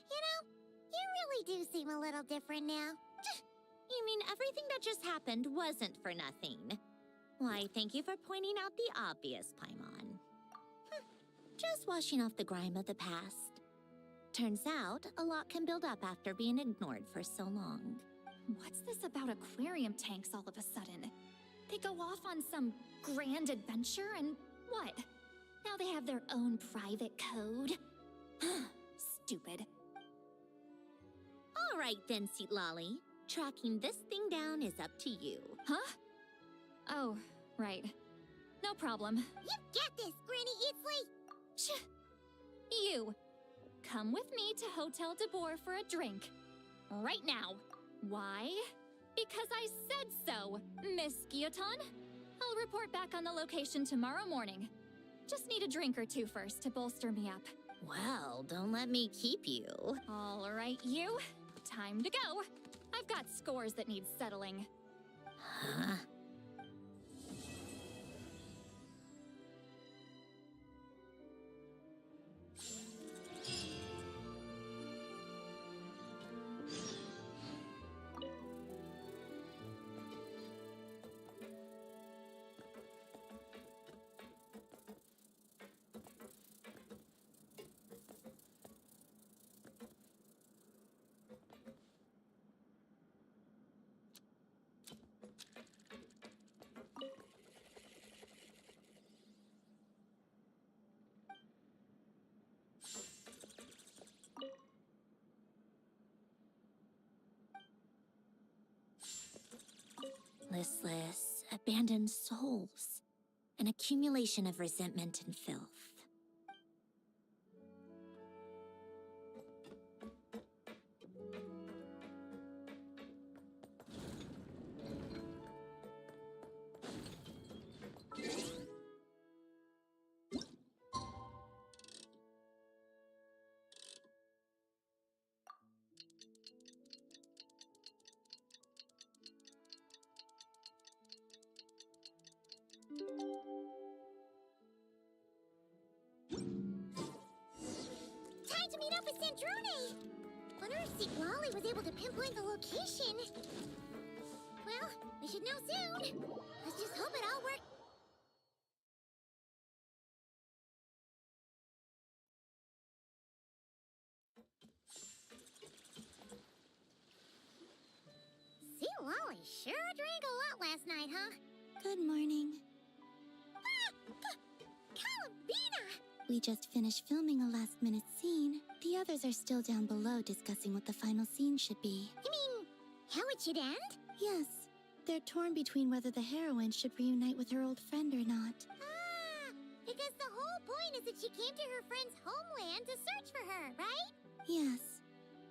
You know, you really do seem a little different now. You mean everything that just happened wasn't for nothing? Why, thank you for pointing out the obvious, Paimon. Just washing off the grime of the past. Turns out, a lot can build up after being ignored for so long. What's this about aquarium tanks all of a sudden? They go off on some grand adventure and what? Now they have their own private code? Stupid. All right then, Seatlolly. Tracking this thing down is up to you. Huh? Oh, right. No problem. You get this, Granny Eatsley! You, come with me to Hotel de Boer for a drink. Right now. Why? Because I said so, Miss Guillotin. I'll report back on the location tomorrow morning. Just need a drink or two first to bolster me up. Well, don't let me keep you. All right, you. Time to go. I've got scores that need settling. Huh? Listless, abandoned souls. An accumulation of resentment and filth. Time to meet up with Sandrone! Wonder if Seatlolly was able to pinpoint the location. Well, we should know soon. Let's just hope it all works. Seatlolly sure drank a lot last night, huh? Good morning. Columbina! We just finished filming a last-minute scene. The others are still down below discussing what the final scene should be. You mean, how it should end? Yes, they're torn between whether the heroine should reunite with her old friend or not. Ah, because the whole point is that she came to her friend's homeland to search for her, right? Yes.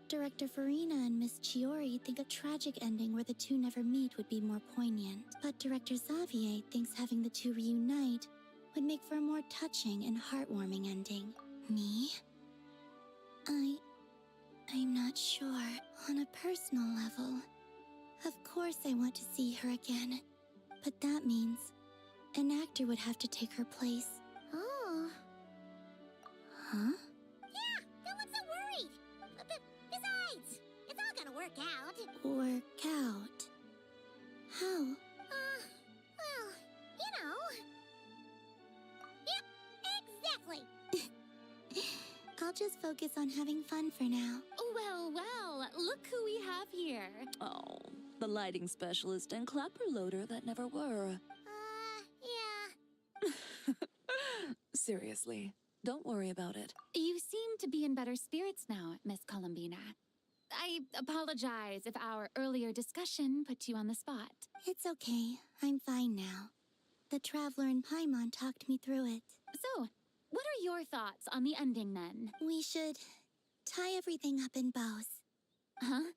Director Farina and Miss Chiori think a tragic ending where the two never meet would be more poignant. But Director Xavier thinks having the two reunite would make for a more touching and heartwarming ending. Me? I'm not sure. On a personal level, of course I want to see her again. But that means an actor would have to take her place. Oh. Huh? Yeah, don't look so worried. Besides, it's all gonna work out. Work out? How? Well, you know. Yep, exactly. I'll just focus on having fun for now. Well, well, look who we have here. Oh, the lighting specialist and clapper loader that never were. Yeah. Seriously, don't worry about it. You seem to be in better spirits now, Miss Columbina. I apologize if our earlier discussion put you on the spot. It's okay. I'm fine now. The Traveler in Paimon talked me through it. So, what are your thoughts on the ending then? We should tie everything up in bows. Huh?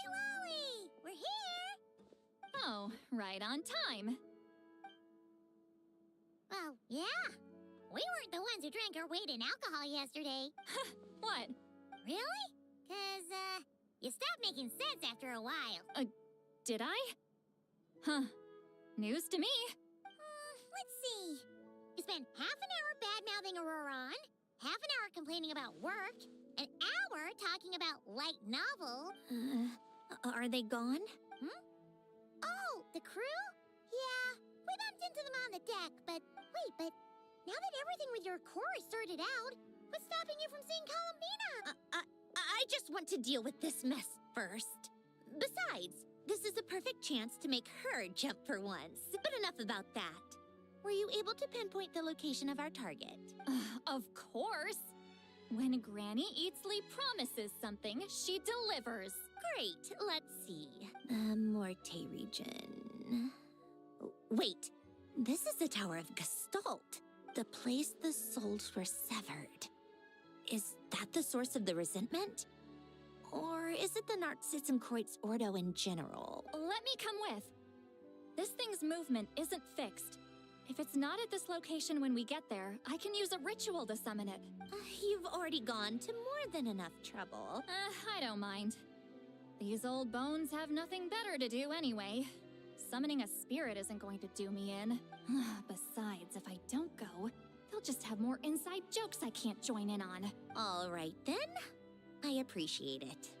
Lolly! We're here! Oh, right on time. Well, yeah. We weren't the ones who drank our weight in alcohol yesterday. What? Really? 'Cause, you stopped making sense after a while. Did I? Huh. News to me. Let's see. You spent half an hour bad-mouthing Auroron, half an hour complaining about work, an hour talking about light novel. Are they gone? Oh, the crew? Yeah, we bumped into them on the deck, but wait, now that everything with your core is sorted out, what's stopping you from seeing Columbina? I just want to deal with this mess first. Besides, this is a perfect chance to make her jump for once. But enough about that. Were you able to pinpoint the location of our target? Of course. When Granny Eatsley promises something, she delivers. Great, let's see. Morte region. Wait, this is the Tower of Gestalt, the place the souls were severed. Is that the source of the resentment? Or is it the Narcissenkreuz Ordo in general? Let me come with. This thing's movement isn't fixed. If it's not at this location when we get there, I can use a ritual to summon it. You've already gone to more than enough trouble. I don't mind. These old bones have nothing better to do anyway. Summoning a spirit isn't going to do me in. Besides, if I don't go, they'll just have more inside jokes I can't join in on. All right then. I appreciate it.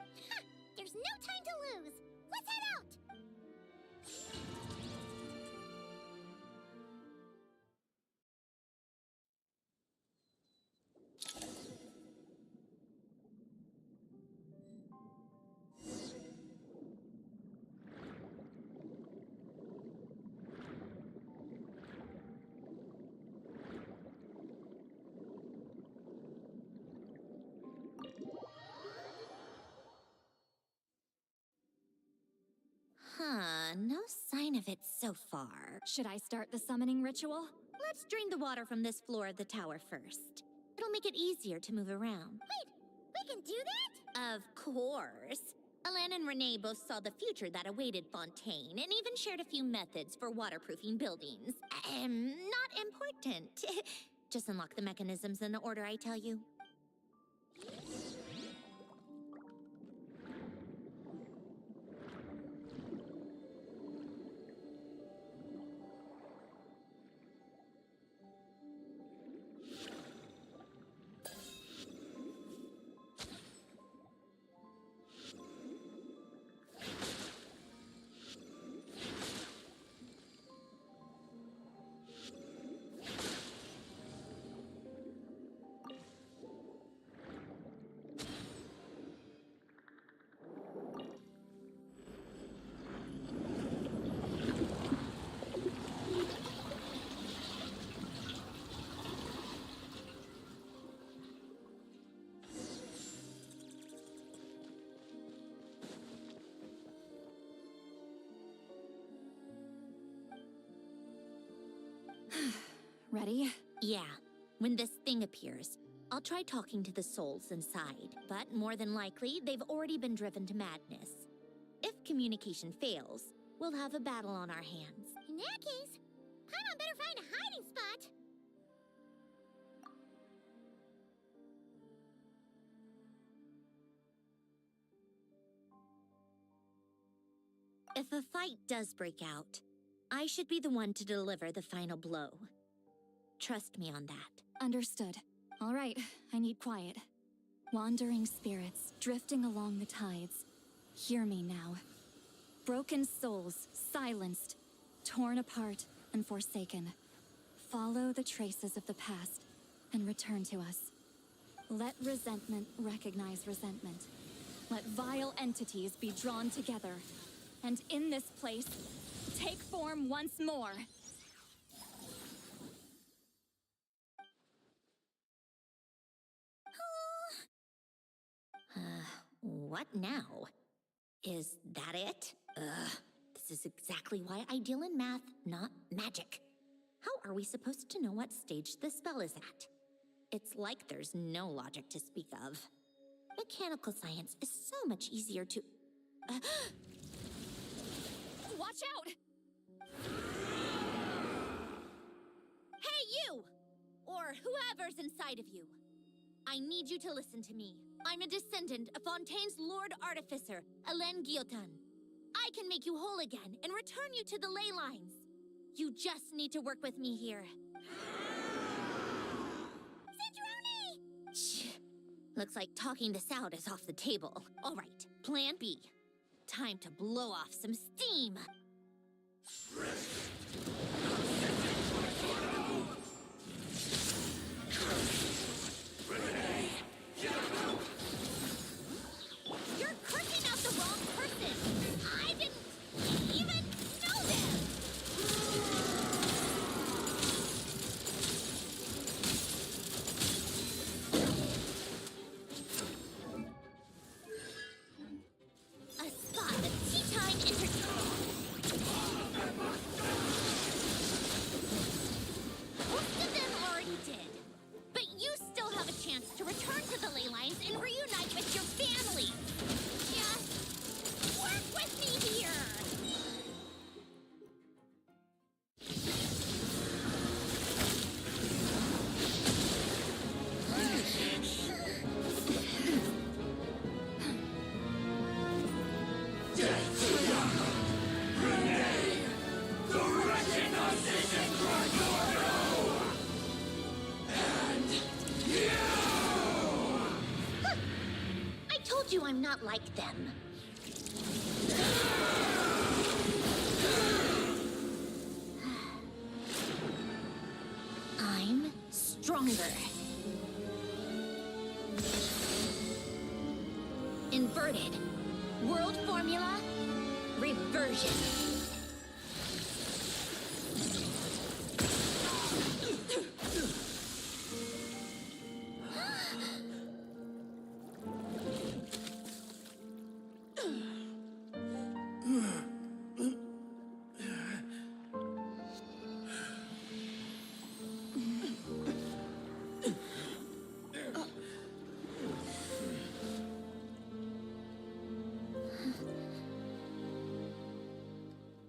There's no time to lose. Let's head out! No sign of it so far. Should I start the summoning ritual? Let's drain the water from this floor of the tower first. It'll make it easier to move around. Wait, we can do that? Of course. Alan and Renee both saw the future that awaited Fontaine and even shared a few methods for waterproofing buildings. Not important. Just unlock the mechanisms in the order I tell you. Ready? Yeah. When this thing appears, I'll try talking to the souls inside, but more than likely, they've already been driven to madness. If communication fails, we'll have a battle on our hands. In that case, Paimon better find a hiding spot. If a fight does break out, I should be the one to deliver the final blow. Trust me on that. Understood. All right, I need quiet. Wandering spirits drifting along the tides. Hear me now. Broken souls, silenced, torn apart, and forsaken. Follow the traces of the past and return to us. Let resentment recognize resentment. Let vile entities be drawn together. And in this place, take form once more. What now? Is that it? This is exactly why I deal in math, not magic. How are we supposed to know what stage the spell is at? It's like there's no logic to speak of. Mechanical science is so much easier to... Watch out! Hey, you! Or whoever's inside of you. I need you to listen to me. I'm a descendant of Fontaine's Lord Artificer, Hélène Guillotin. I can make you whole again and return you to the ley lines. You just need to work with me here. Citrone! Shh. Looks like talking this out is off the table. All right, plan B. Time to blow off some steam. You're cursing out the wrong person! I didn't even know them! A spot of tea time entertainment. Most of them already did. But you still have a chance to return to the ley lines and reunite with your family. Just work with me here. I told you I'm not like them. I'm stronger. Inverted. World formula. Reversion.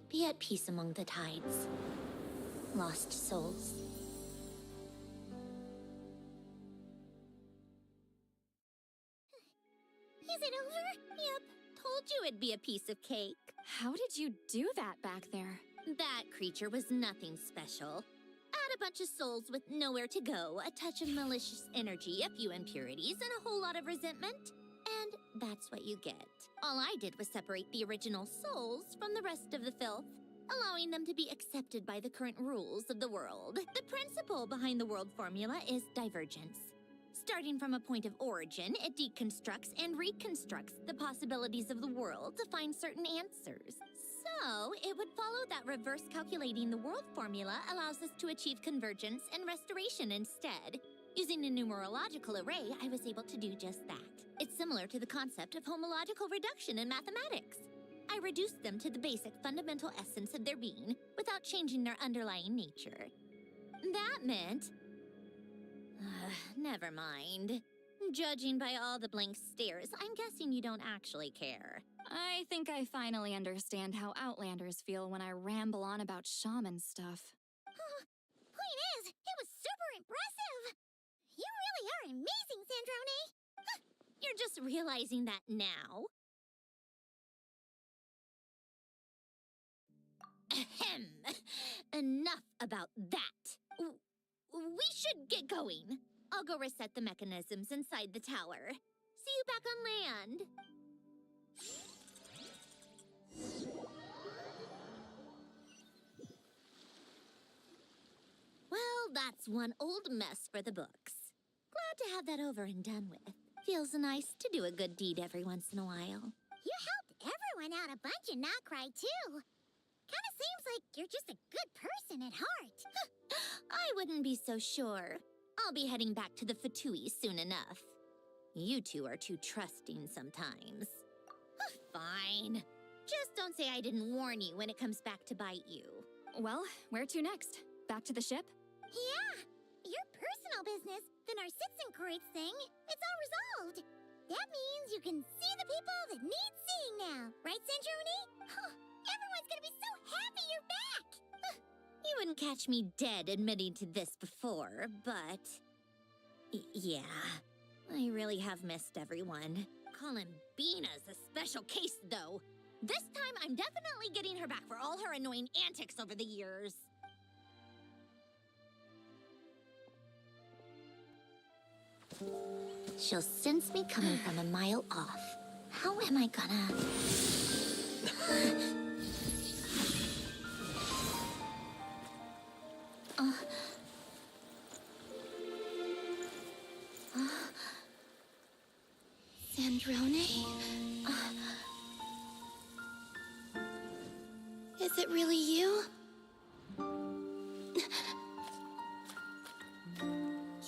Be at peace among the tides. Lost souls. Is it over? Yep. Told you it'd be a piece of cake. How did you do that back there? That creature was nothing special. Add a bunch of souls with nowhere to go, a touch of malicious energy, a few impurities, and a whole lot of resentment. And that's what you get. All I did was separate the original souls from the rest of the filth, allowing them to be accepted by the current rules of the world. The principle behind the world formula is divergence. Starting from a point of origin, it deconstructs and reconstructs the possibilities of the world to find certain answers. So, it would follow that reverse calculating the world formula allows us to achieve convergence and restoration instead. Using a numerological array, I was able to do just that. It's similar to the concept of homological reduction in mathematics. I reduced them to the basic fundamental essence of their being without changing their underlying nature. That meant... never mind. Judging by all the blank stares, I'm guessing you don't actually care. I think I finally understand how Outlanders feel when I ramble on about shaman stuff. Point is, it was super impressive! You really are amazing, Sandrone! You're just realizing that now? Ahem. Enough about that. We should get going. I'll go reset the mechanisms inside the tower. See you back on land. It's one old mess for the books. Glad to have that over and done with. Feels nice to do a good deed every once in a while. You helped everyone out a bunch and not cry, too. Kinda seems like you're just a good person at heart. I wouldn't be so sure. I'll be heading back to the Fatui soon enough. You two are too trusting sometimes. Fine. Just don't say I didn't warn you when it comes back to bite you. Well, where to next? Back to the ship? Yeah, your personal business, the Narcitsan thing, it's all resolved. That means you can see the people that need seeing now. Right, Sandrone? Everyone's gonna be so happy you're back! You wouldn't catch me dead admitting to this before, but... yeah, I really have missed everyone. Columbina's a special case, though. This time, I'm definitely getting her back for all her annoying antics over the years. She'll sense me coming from a mile off. How am I gonna... Sandrone? Is it really you?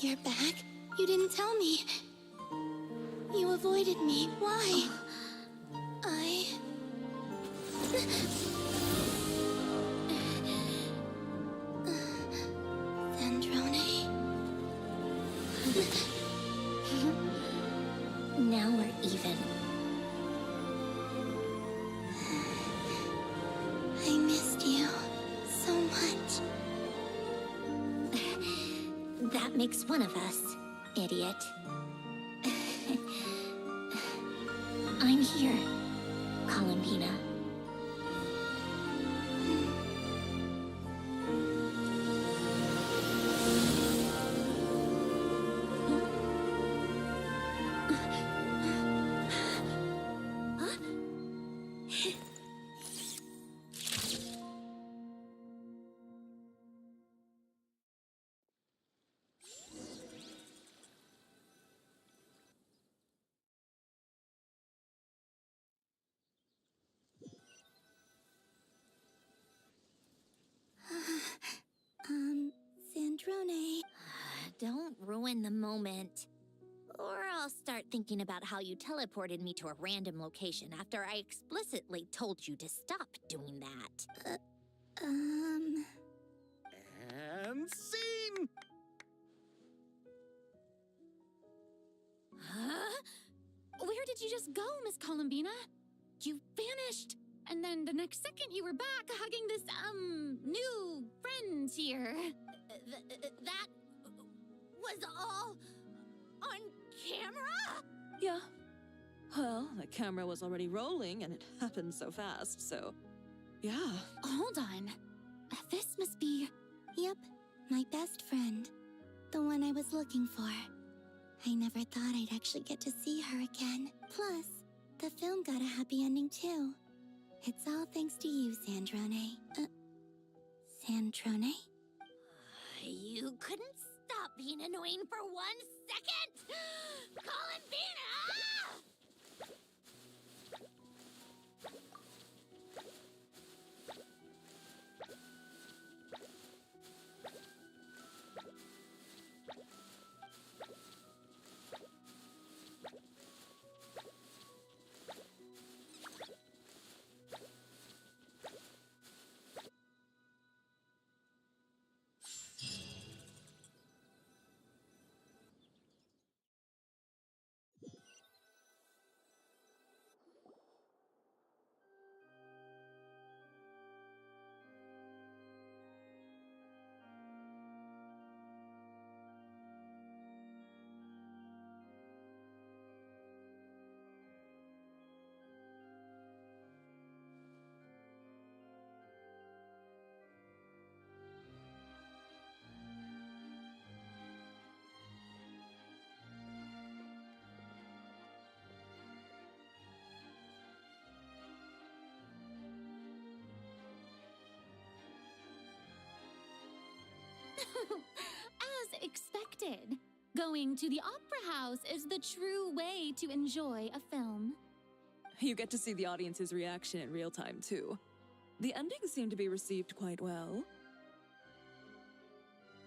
You're back? You didn't tell me. You avoided me. Why? Sandrone? Now we're even. I missed you so much. That makes one of us, idiot. I'm here, Columbina. Sandrone. Don't ruin the moment. Or I'll start thinking about how you teleported me to a random location after I explicitly told you to stop doing that. And scene! Huh? Where did you just go, Miss Columbina? You vanished. And then the next second you were back hugging this, new friend here. That was all on camera? Yeah. Well, the camera was already rolling and it happened so fast, so... yeah. Hold on. This must be... Yep, my best friend. The one I was looking for. I never thought I'd actually get to see her again. Plus, the film got a happy ending too. It's all thanks to you, Sandrone. Sandrone? You couldn't stop being annoying for 1 second? Columbina! expected. Going to the opera house is the true way to enjoy a film. You get to see the audience's reaction in real time, too. The ending seemed to be received quite well.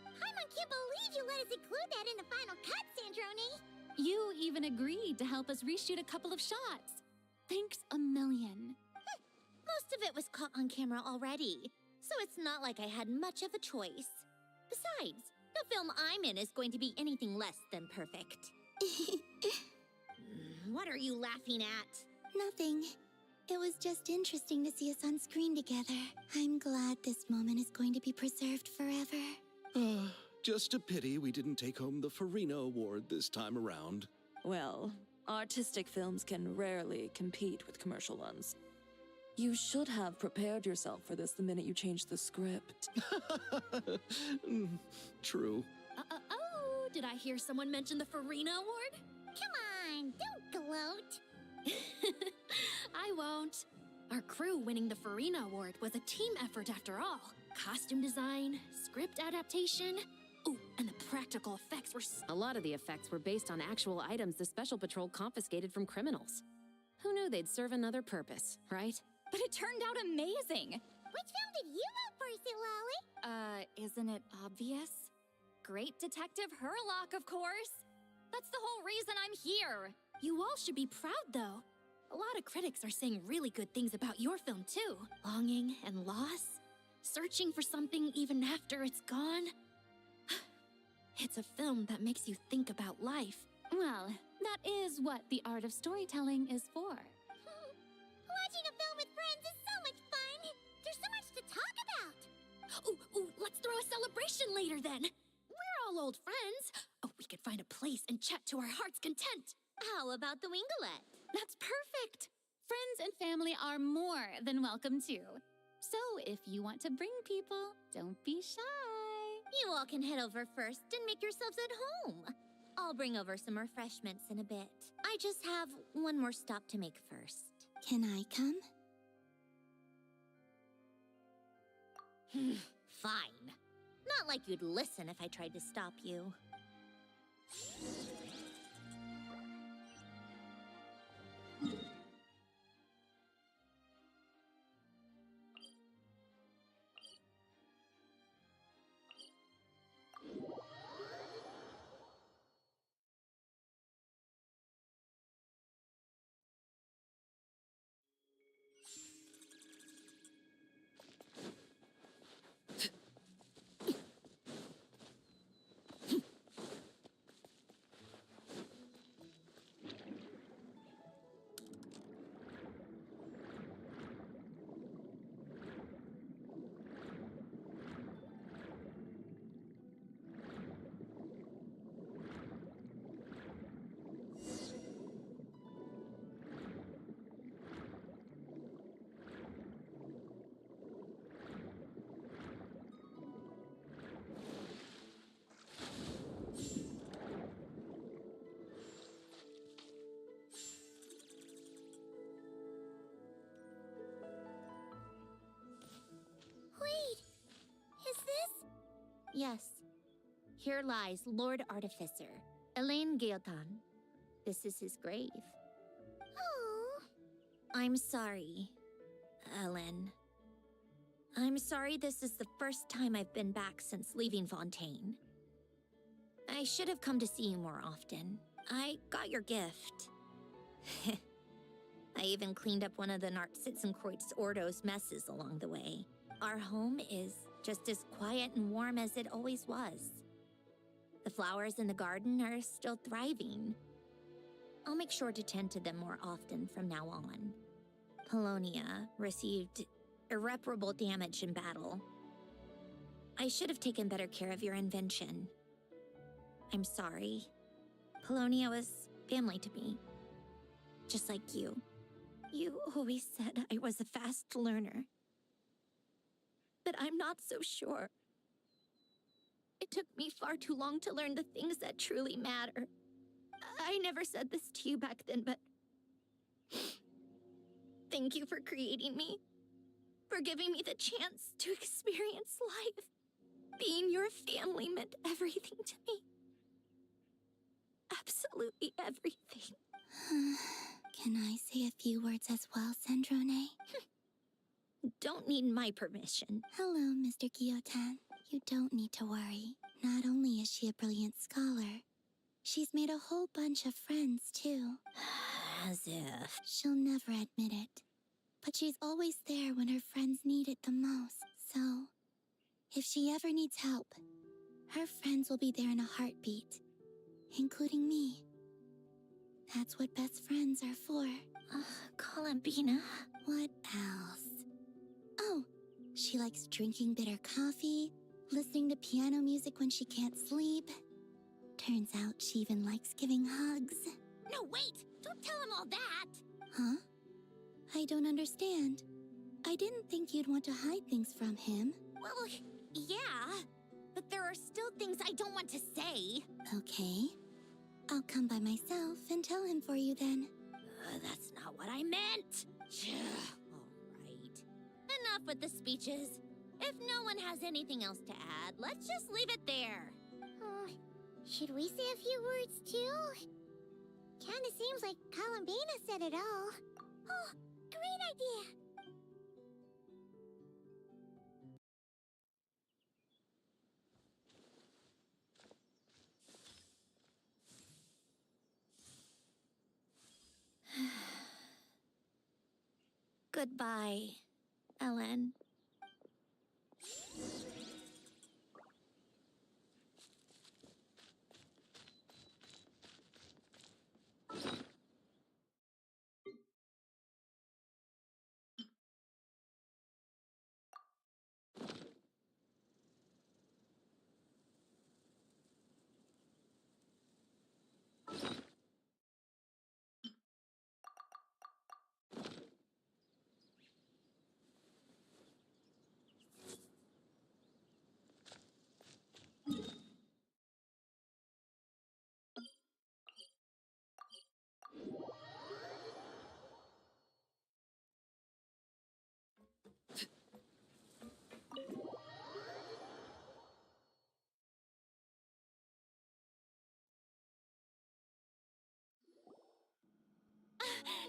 Paimon can't believe you let us include that in the final cut, Sandrone! You even agreed to help us reshoot a couple of shots. Thanks a million. Most of it was caught on camera already, so it's not like I had much of a choice. Besides, the film I'm in is going to be anything less than perfect. What are you laughing at? Nothing. It was just interesting to see us on screen together. I'm glad this moment is going to be preserved forever. Just a pity we didn't take home the Farina Award this time around. Well, artistic films can rarely compete with commercial ones. You should have prepared yourself for this the minute you changed the script. True. Oh, did I hear someone mention the Farina Award? Come on, don't gloat! I won't. Our crew winning the Farina Award was a team effort after all. Costume design, script adaptation. Oh, and the practical effects were... A lot of the effects were based on actual items the Special Patrol confiscated from criminals. Who knew they'd serve another purpose, right? But it turned out amazing. Which film did you vote for, Silali? Isn't it obvious? Great Detective Hurlock, of course. That's the whole reason I'm here. You all should be proud, though. A lot of critics are saying really good things about your film, too. Longing and loss. Searching for something even after it's gone. It's a film that makes you think about life. Well, that is what the art of storytelling is for. Watching a film with friends is so much fun! There's so much to talk about! Ooh, let's throw a celebration later, then. We're all old friends. Oh, we could find a place and chat to our heart's content. How about the Winglet? That's perfect! Friends and family are more than welcome too. So if you want to bring people, don't be shy. You all can head over first and make yourselves at home. I'll bring over some refreshments in a bit. I just have one more stop to make first. Can I come? Fine. Not like you'd listen if I tried to stop you. Yes. Here lies Lord Artificer, Elaine Gaeltan. This is his grave. Oh. I'm sorry, Ellen. I'm sorry this is the first time I've been back since leaving Fontaine. I should have come to see you more often. I got your gift. I even cleaned up one of the Nartsitzenkreuz Ordo's messes along the way. Our home is just as quiet and warm as it always was. The flowers in the garden are still thriving. I'll make sure to tend to them more often from now on. Polonia received irreparable damage in battle. I should have taken better care of your invention. I'm sorry. Polonia was family to me. Just like you. You always said I was a fast learner. But I'm not so sure. It took me far too long to learn the things that truly matter. I never said this to you back then, but... Thank you for creating me. For giving me the chance to experience life. Being your family meant everything to me. Absolutely everything. Can I say a few words as well, Sandrone? Don't need my permission. Hello, Mr. Guillotin. You don't need to worry. Not only is she a brilliant scholar, she's made a whole bunch of friends, too. As if. She'll never admit it. But she's always there when her friends need it the most. So, if she ever needs help, her friends will be there in a heartbeat. Including me. That's what best friends are for. Columbina. What else? Oh, she likes drinking bitter coffee, listening to piano music when she can't sleep. Turns out she even likes giving hugs. No, wait! Don't tell him all that! Huh? I don't understand. I didn't think you'd want to hide things from him. Well, yeah. But there are still things I don't want to say. Okay. I'll come by myself and tell him for you then. That's not what I meant. Alright. Enough with the speeches. If no one has anything else to add, let's just leave it there. Should we say a few words too? Kinda seems like Columbina said it all. Oh, great idea! Goodbye, Ellen.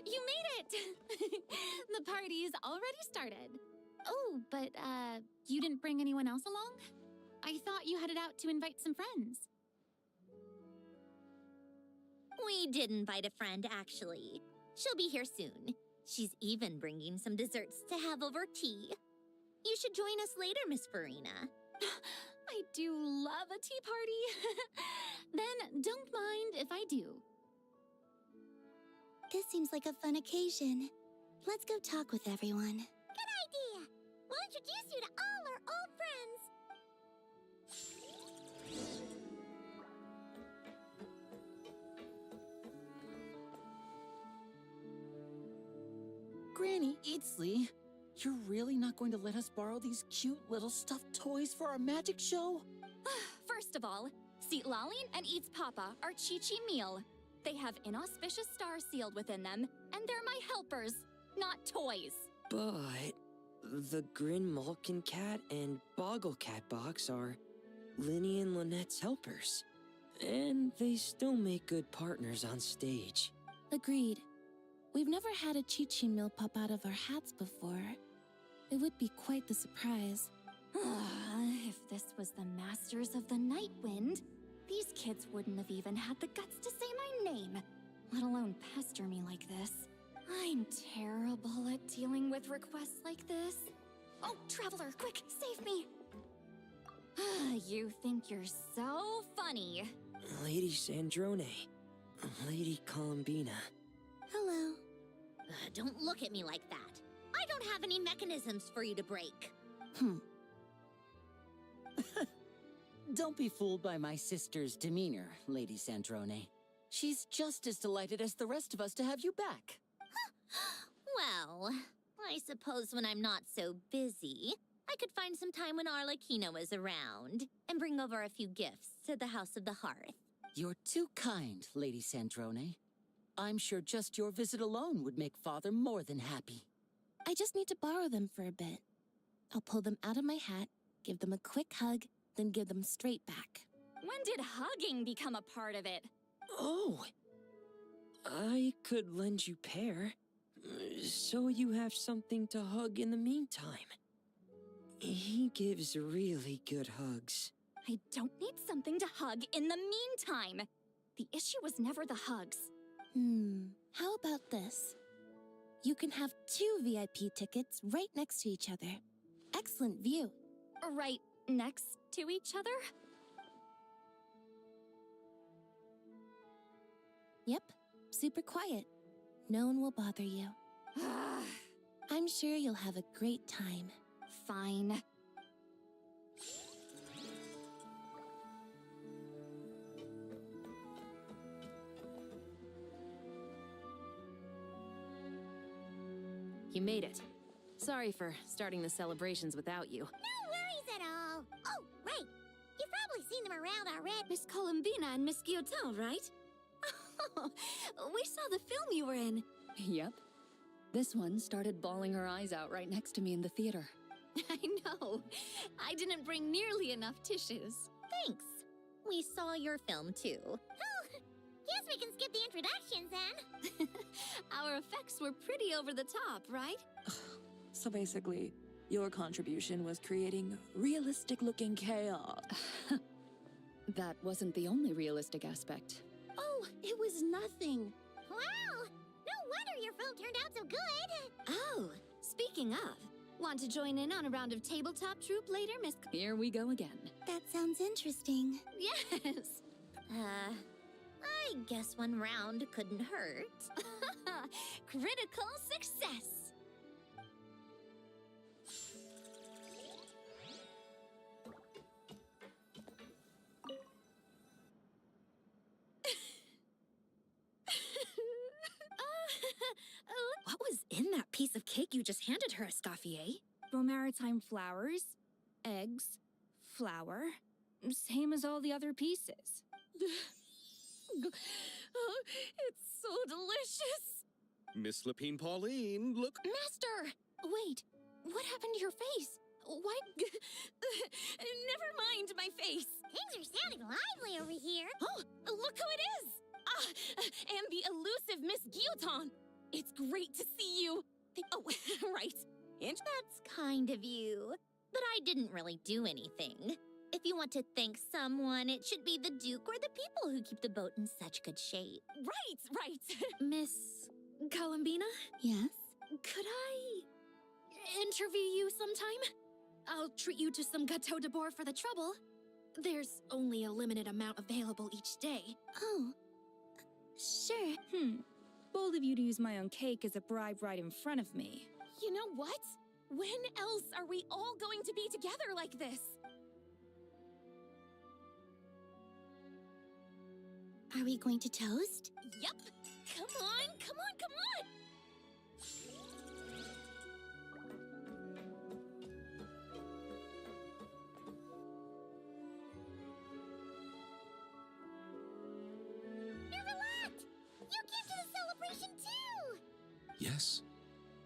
You made it! The party's already started. Oh, but, you didn't bring anyone else along? I thought you headed out to invite some friends. We did invite a friend, actually. She'll be here soon. She's even bringing some desserts to have over tea. You should join us later, Miss Farina. I do love a tea party. Then don't mind if I do. This seems like a fun occasion. Let's go talk with everyone. Good idea! We'll introduce you to all our old friends. Granny Eatsley, you're really not going to let us borrow these cute little stuffed toys for our magic show? First of all, Seat Lalin and Eats Papa are Chi-Chi meal. They have inauspicious stars sealed within them, and they're my helpers, not toys. But the Grin Malkin Cat and Boggle Cat box are Linny and Lynette's helpers. And they still make good partners on stage. Agreed. We've never had a Chi-Chi meal pop out of our hats before. It would be quite the surprise. If this was the Masters of the Night Wind, these kids wouldn't have even had the guts to say my name, let alone pester me like this. I'm terrible at dealing with requests like this. Oh, Traveler, quick, save me! You think you're so funny. Lady Sandrone. Lady Columbina. Hello. Don't look at me like that. I don't have any mechanisms for you to break. Don't be fooled by my sister's demeanor, Lady Sandrone. She's just as delighted as the rest of us to have you back. Well, I suppose when I'm not so busy, I could find some time when Arlecchino is around and bring over a few gifts to the House of the Hearth. You're too kind, Lady Sandrone. I'm sure just your visit alone would make Father more than happy. I just need to borrow them for a bit. I'll pull them out of my hat, give them a quick hug, then give them straight back. When did hugging become a part of it? Oh! I could lend you Pear, so you have something to hug in the meantime. He gives really good hugs. I don't need something to hug in the meantime. The issue was never the hugs. How about this? You can have 2 VIP tickets right next to each other. Excellent view. Right next to each other? Yep, super quiet. No one will bother you. I'm sure you'll have a great time. Fine. You made it. Sorry for starting the celebrations without you. No worries at all. Oh, right. You've probably seen them around already. Miss Columbina and Miss Guillotin, right? We saw the film you were in. Yep. This one started bawling her eyes out right next to me in the theater. I know. I didn't bring nearly enough tissues. Thanks. We saw your film too. Oh, guess we can skip the introductions then. Our effects were pretty over the top, right? So basically, your contribution was creating realistic-looking chaos. That wasn't the only realistic aspect. Oh, it was nothing. Wow! No wonder your film turned out so good. Oh, speaking of, want to join in on a round of tabletop troupe later, Miss... Here we go again. That sounds interesting. Yes. I guess one round couldn't hurt. Critical success. What was in that piece of cake you just handed her, Escoffier? Bromaritime flowers, eggs, flour, same as all the other pieces. Oh, it's so delicious! Miss Lapine Pauline, look. Master! Wait, what happened to your face? Why? Never mind my face. Things are sounding lively over here. Oh, look who it is! And the elusive Miss Guillotin. It's great to see you. Oh, right. That's kind of you. But I didn't really do anything. If you want to thank someone, it should be the Duke or the people who keep the boat in such good shape. Right. Miss Columbina? Yes? Could I interview you sometime? I'll treat you to some gâteau de bord for the trouble. There's only a limited amount available each day. Oh, sure. Bold of you to use my own cake as a bribe right in front of me. You know what? When else are we all going to be together like this? Are we going to toast? Yep. Come on. Nervalette! You came to the celebration too! Yes.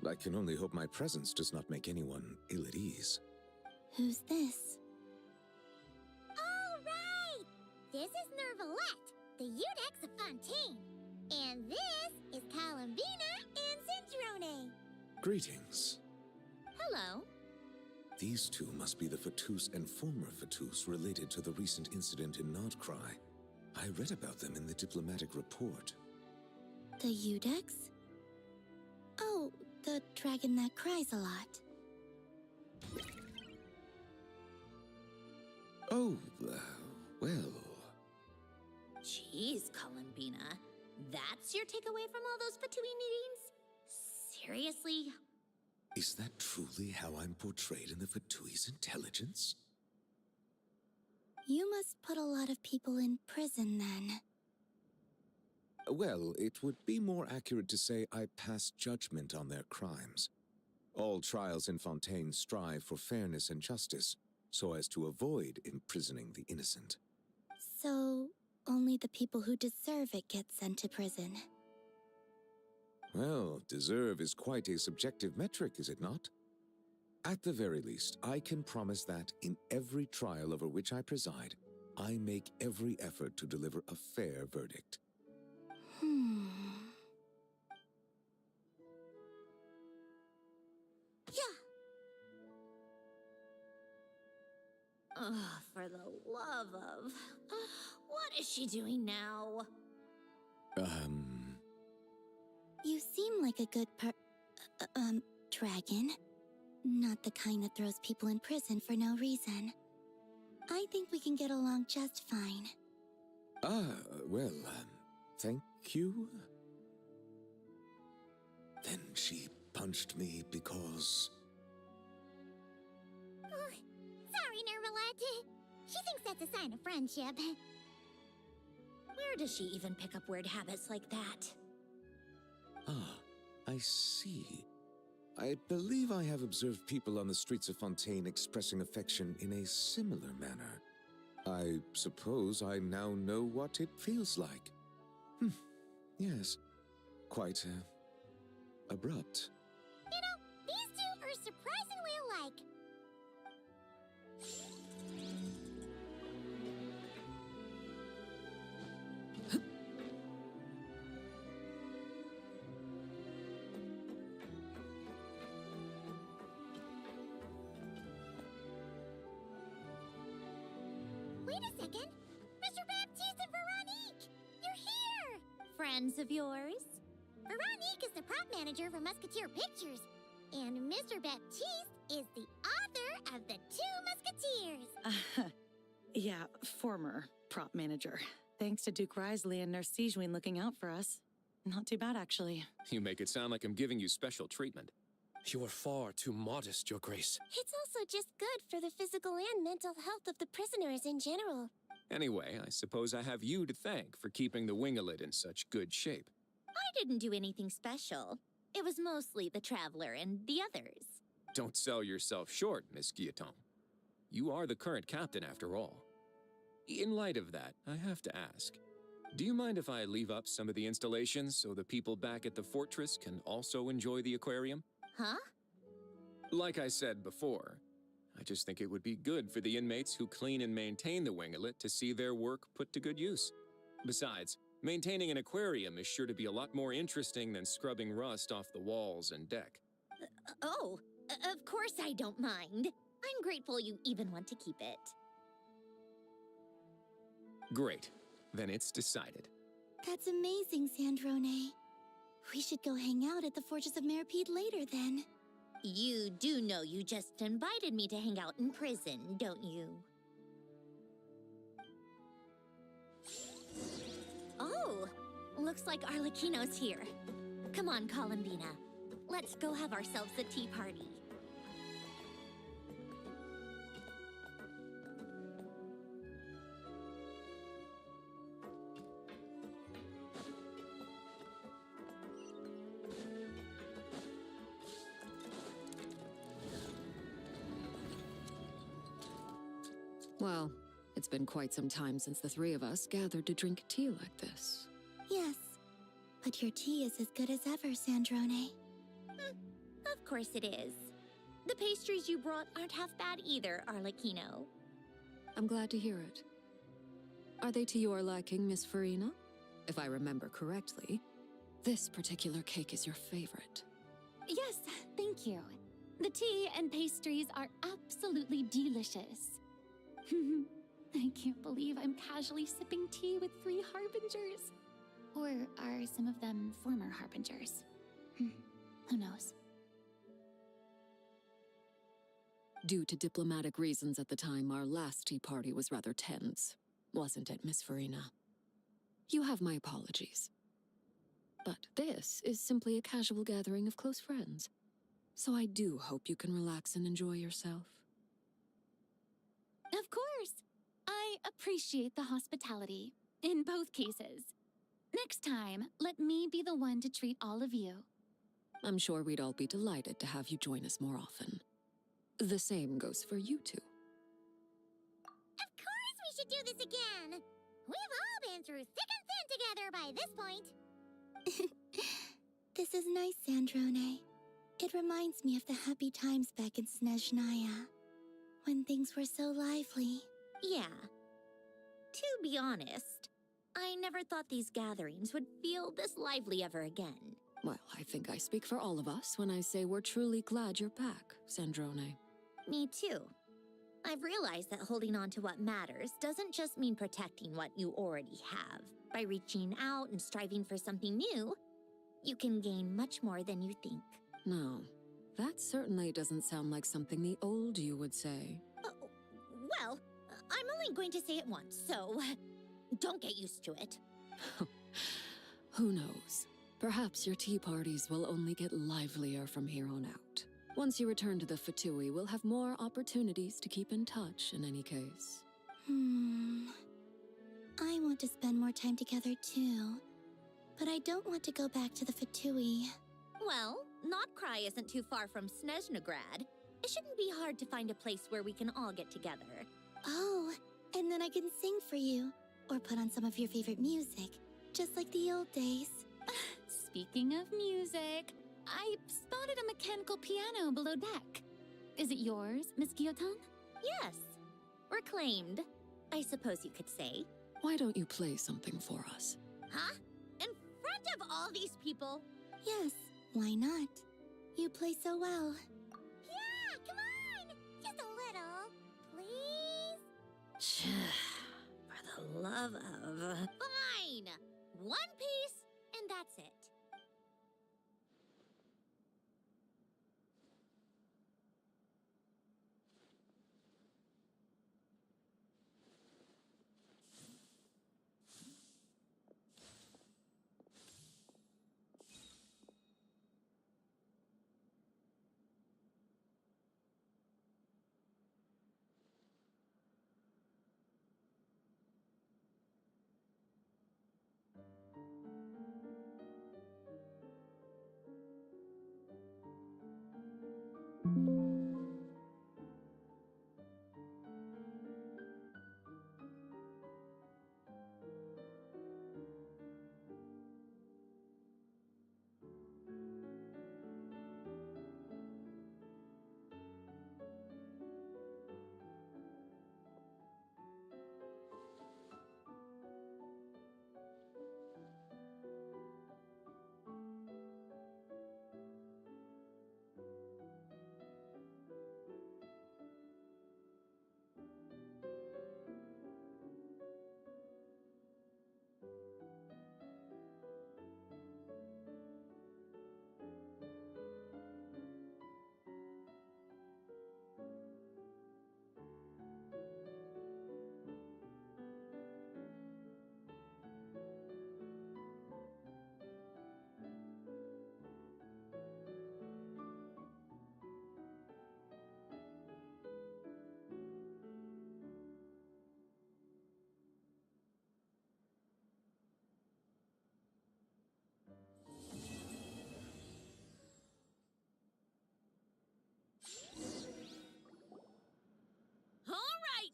I can only hope my presence does not make anyone ill at ease. Who's this? All right! This is Nervalette, the Eudex of Fontaine. And this is Columbina and Centrone. Greetings. Hello. These two must be the Fatus and former Fatus related to the recent incident in Nodcry. I read about them in the diplomatic report. The Eudex? Oh, the dragon that cries a lot. Oh, well... Jeez, Columbina. That's your takeaway from all those Fatui meetings? Seriously? Is that truly how I'm portrayed in the Fatui's intelligence? You must put a lot of people in prison, then. Well, it would be more accurate to say I pass judgment on their crimes. All trials in Fontaine strive for fairness and justice, so as to avoid imprisoning the innocent. So, only the people who deserve it get sent to prison. Well, deserve is quite a subjective metric, is it not? At the very least, I can promise that in every trial over which I preside, I make every effort to deliver a fair verdict. Yeah. Oh, for the love of... what is she doing now? You seem like a good dragon. Not the kind that throws people in prison for no reason. I think we can get along just fine. Thank you? Then she punched me because... Sorry, Nermalette. She thinks that's a sign of friendship. Where does she even pick up weird habits like that? Ah, I see. I believe I have observed people on the streets of Fontaine expressing affection in a similar manner. I suppose I now know what it feels like. Yes, quite, abrupt. You know, these two are surprisingly alike. Wait a second. Mr. Baptiste and Veronique! You're here! Friends of yours? Veronique is the prop manager for Musketeer Pictures, and Mr. Baptiste is the author of The Two Musketeers. Yeah, former prop manager. Thanks to Duke Risley and Nurse Sejuin looking out for us. Not too bad, actually. You make it sound like I'm giving you special treatment. You are far too modest, Your Grace. It's also just good for the physical and mental health of the prisoners in general. Anyway, I suppose I have you to thank for keeping the Winglet in such good shape. I didn't do anything special. It was mostly the Traveler and the others. Don't sell yourself short, Miss Guillotin. You are the current captain, after all. In light of that, I have to ask, do you mind if I leave up some of the installations so the people back at the fortress can also enjoy the aquarium? Huh? Like I said before, I just think it would be good for the inmates who clean and maintain the Winglet to see their work put to good use. Besides, maintaining an aquarium is sure to be a lot more interesting than scrubbing rust off the walls and deck. Of course I don't mind. I'm grateful you even want to keep it. Great. Then it's decided. That's amazing, Sandrone. We should go hang out at the Fortress of Meripede later, then. You do know you just invited me to hang out in prison, don't you? Oh, looks like Arlecchino's here. Come on, Columbina. Let's go have ourselves a tea party. Well, it's been quite some time since the three of us gathered to drink tea like this. Yes, but your tea is as good as ever, Sandrone. Of course it is. The pastries you brought aren't half bad either, Arlecchino. I'm glad to hear it. Are they to your liking, Miss Farina? If I remember correctly, this particular cake is your favorite. Yes, thank you. The tea and pastries are absolutely delicious. I can't believe I'm casually sipping tea with 3 harbingers. Or are some of them former harbingers? Who knows? Due to diplomatic reasons at the time, our last tea party was rather tense. Wasn't it, Miss Farina? You have my apologies. But this is simply a casual gathering of close friends. So I do hope you can relax and enjoy yourself. Of course! I appreciate the hospitality, in both cases. Next time, let me be the one to treat all of you. I'm sure we'd all be delighted to have you join us more often. The same goes for you two. Of course we should do this again! We've all been through thick and thin together by this point. This is nice, Sandrone. It reminds me of the happy times back in Snezhnaya, when things were so lively. Yeah. To be honest, I never thought these gatherings would feel this lively ever again. Well, I think I speak for all of us when I say we're truly glad you're back, Sandrone. Me too. I've realized that holding on to what matters doesn't just mean protecting what you already have. By reaching out and striving for something new, you can gain much more than you think. No, that certainly doesn't sound like something the old you would say. Well, I'm only going to say it once, so don't get used to it. Who knows? Perhaps your tea parties will only get livelier from here on out. Once you return to the Fatui, we'll have more opportunities to keep in touch in any case. I want to spend more time together too, but I don't want to go back to the Fatui. Well, Notcry isn't too far from Snezhnograd. It shouldn't be hard to find a place where we can all get together. Oh, and then I can sing for you, or put on some of your favorite music, just like the old days. Speaking of music, I spotted a mechanical piano below deck. Is it yours, Miss Gyotan? Yes. Reclaimed, I suppose you could say. Why don't you play something for us? Huh? In front of all these people? Yes, why not? You play so well. Yeah, come on! Just a little, please? For the love of... Fine! One piece, and that's it.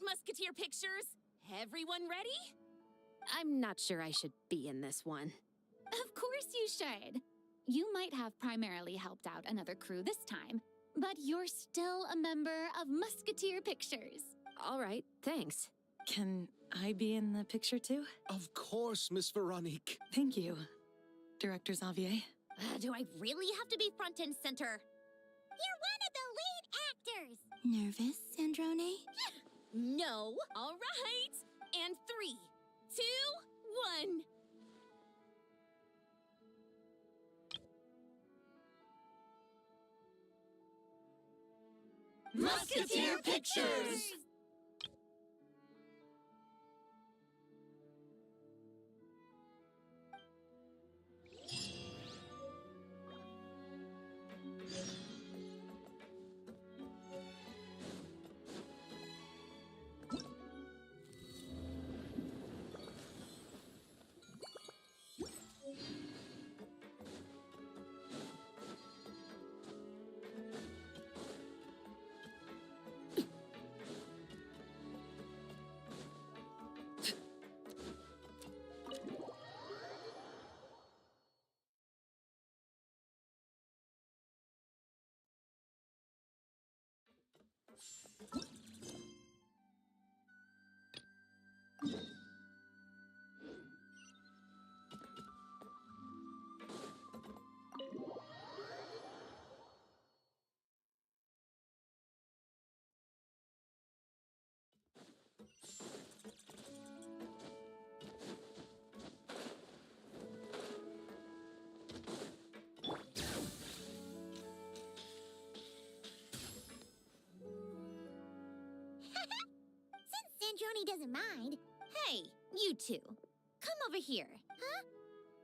Musketeer pictures. Everyone ready? I'm not sure I should be in this one. Of course you should. You might have primarily helped out another crew this time, but you're still a member of Musketeer Pictures. All right, thanks. Can I be in the picture too? Of course, Miss Veronique. Thank you, Director Xavier. Do I really have to be front and center? You're one of the lead actors! Nervous, Sandrone? No. All right. And 3, 2, 1. Musketeer Pictures! Sandrone doesn't mind. Hey, you two. Come over here. Huh?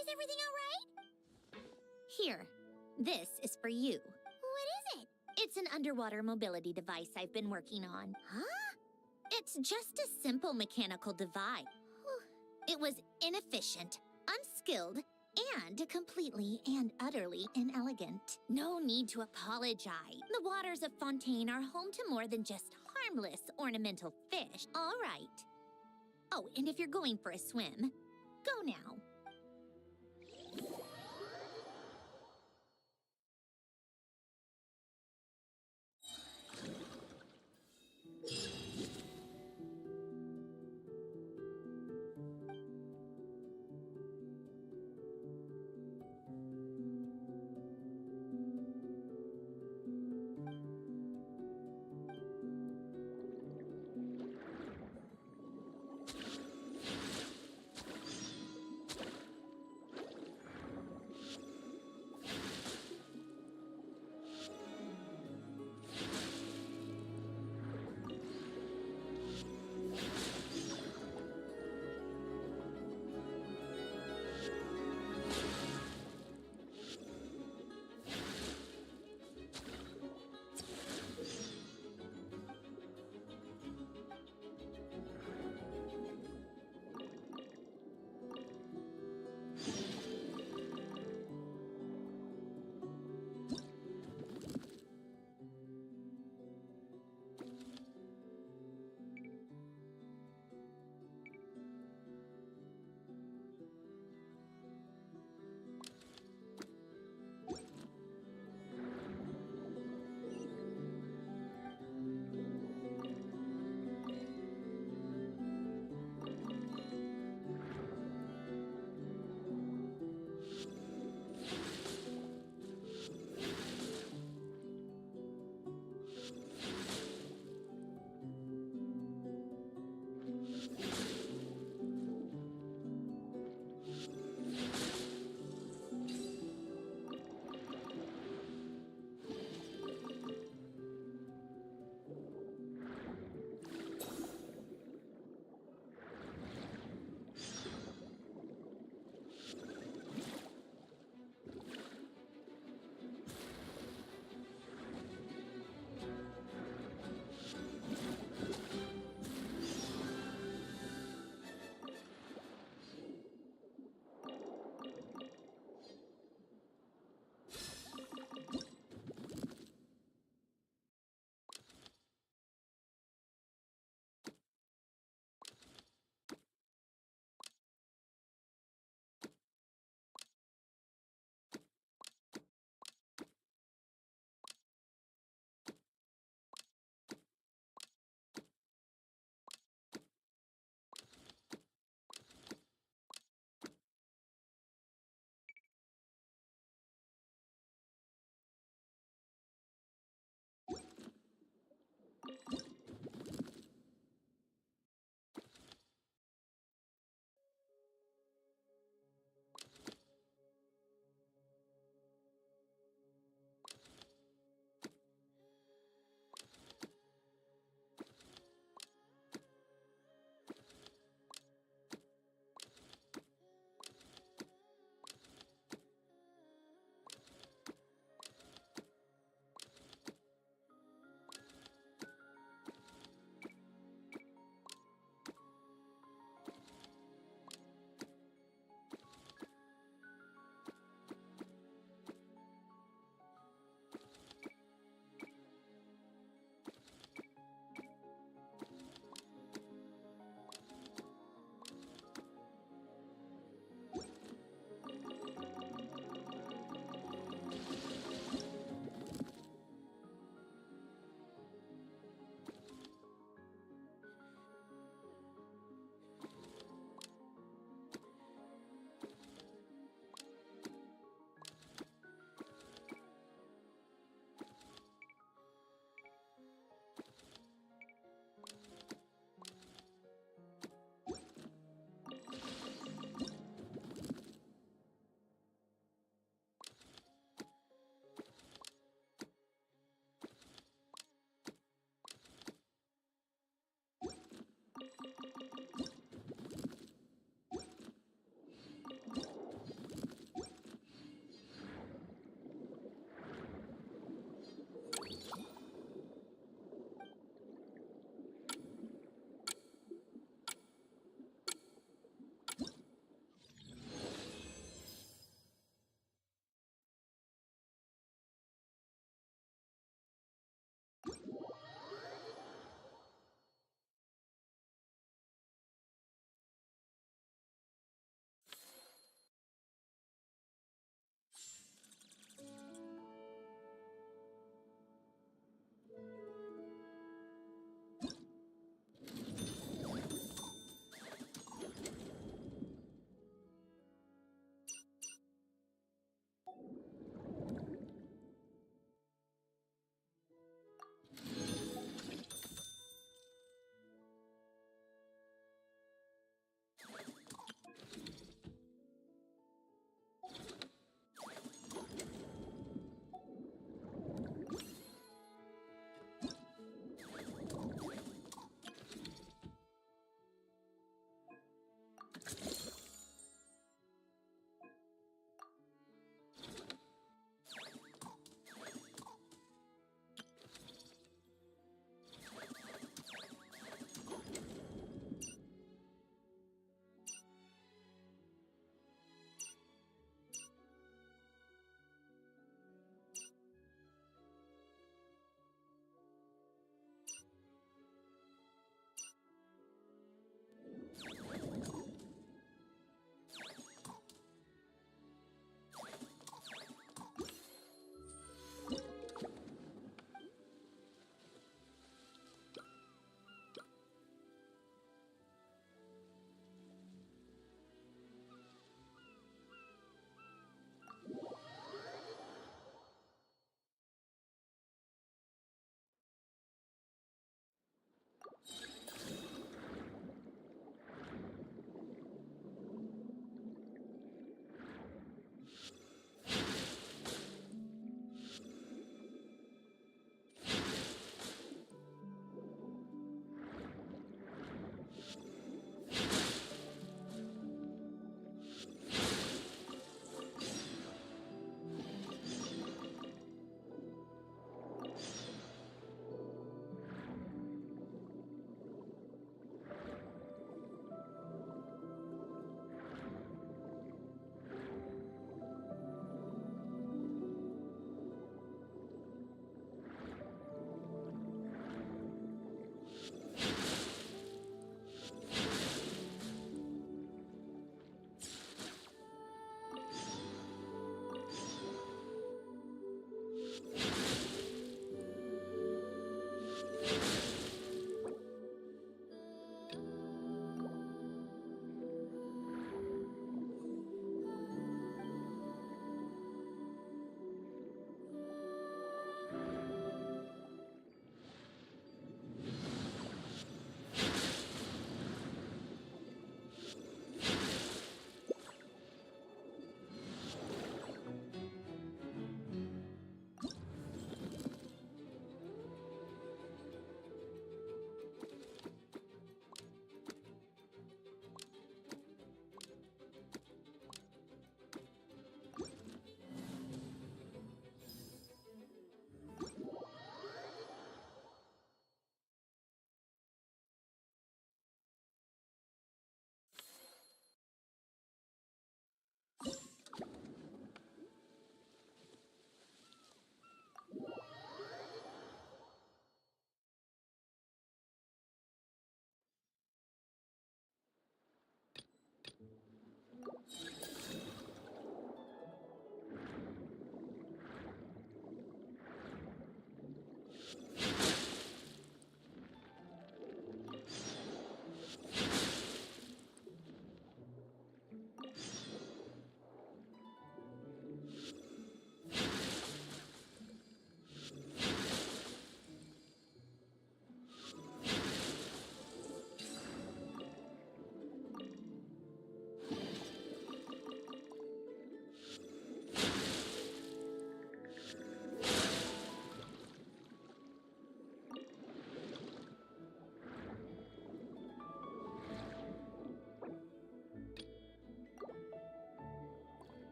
Is everything all right? Here. This is for you. What is it? It's an underwater mobility device I've been working on. Huh? It's just a simple mechanical device. It was inefficient, unskilled, and completely and utterly inelegant. No need to apologize. The waters of Fontaine are home to more than just harmless ornamental fish. All right. Oh, and if you're going for a swim, go now.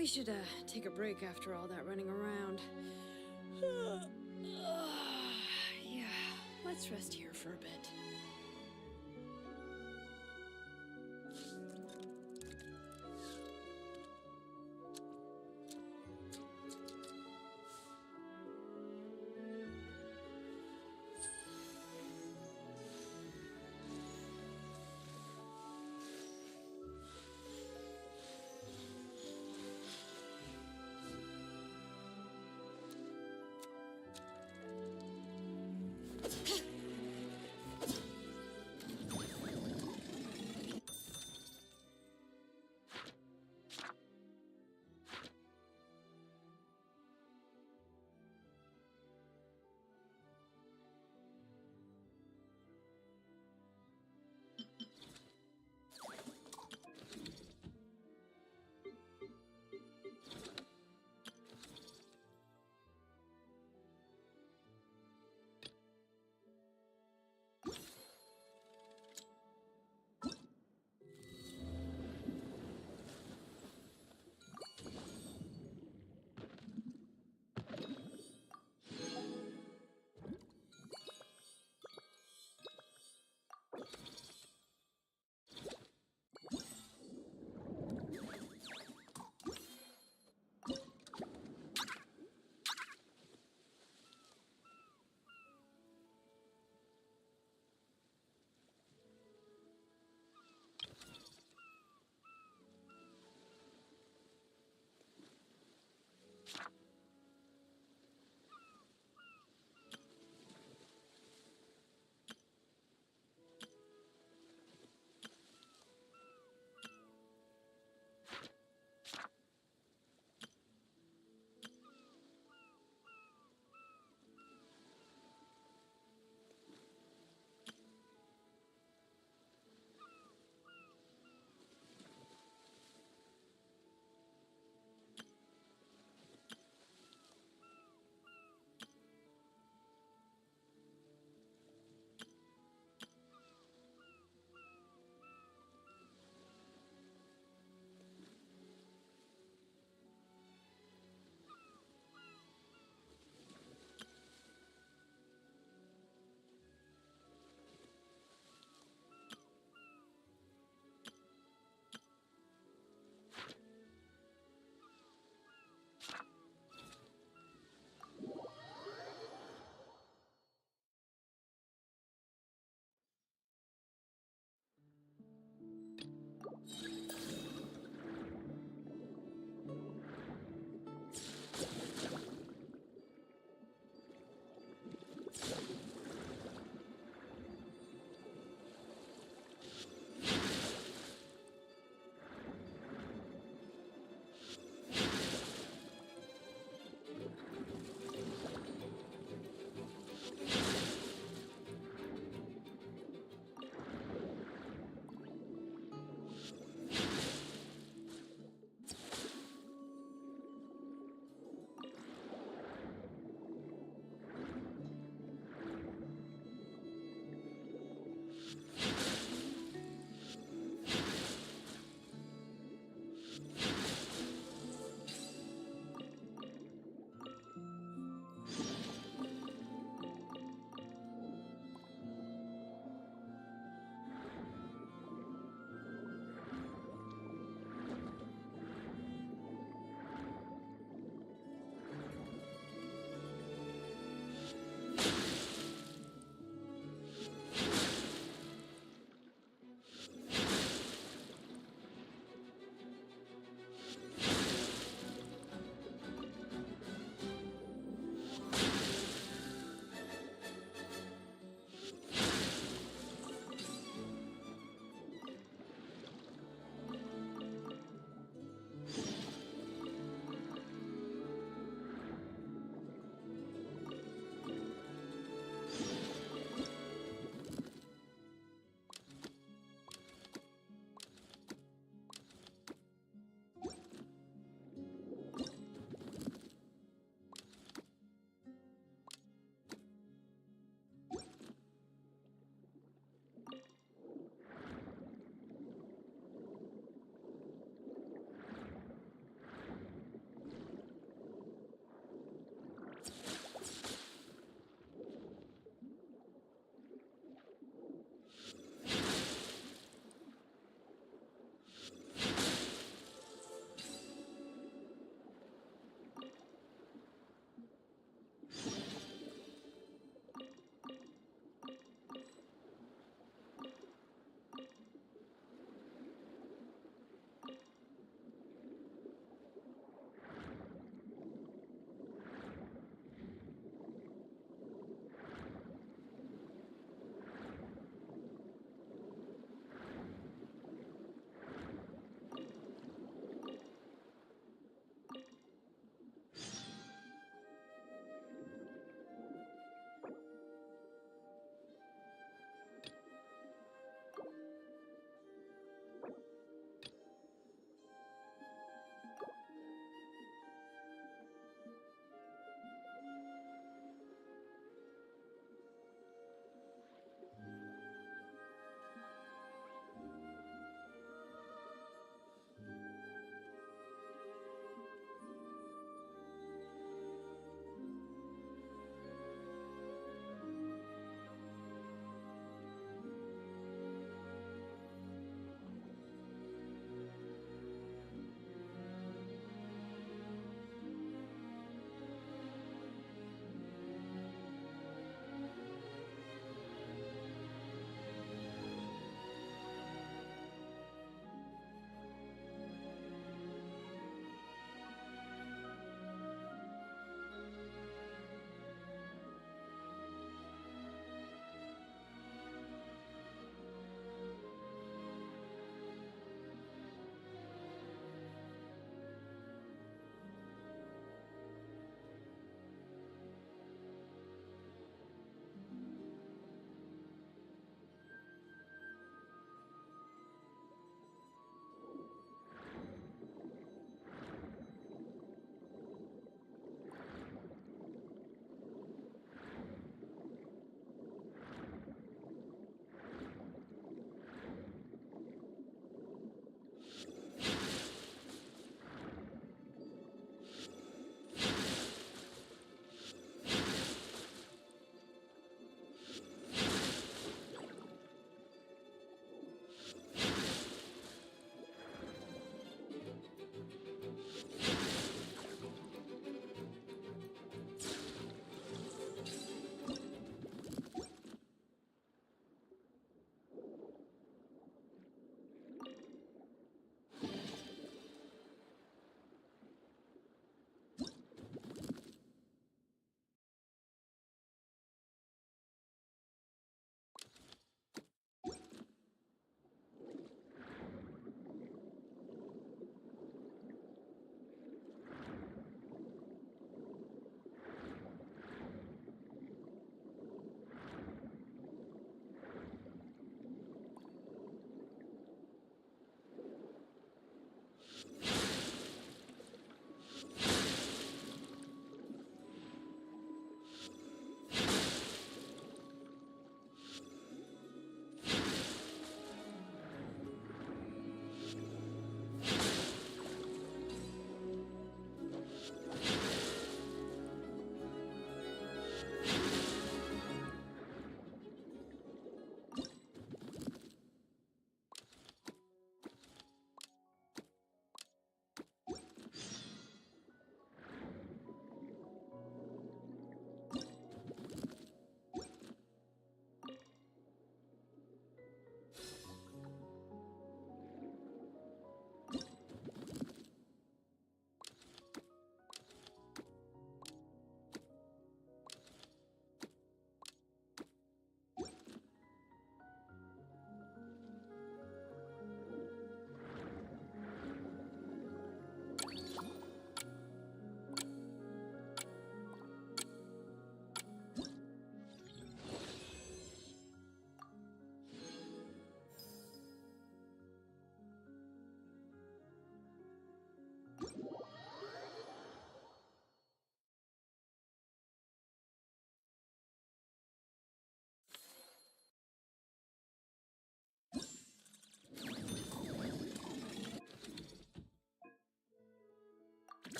We should, take a break after all that running around. Yeah, let's rest here for a bit.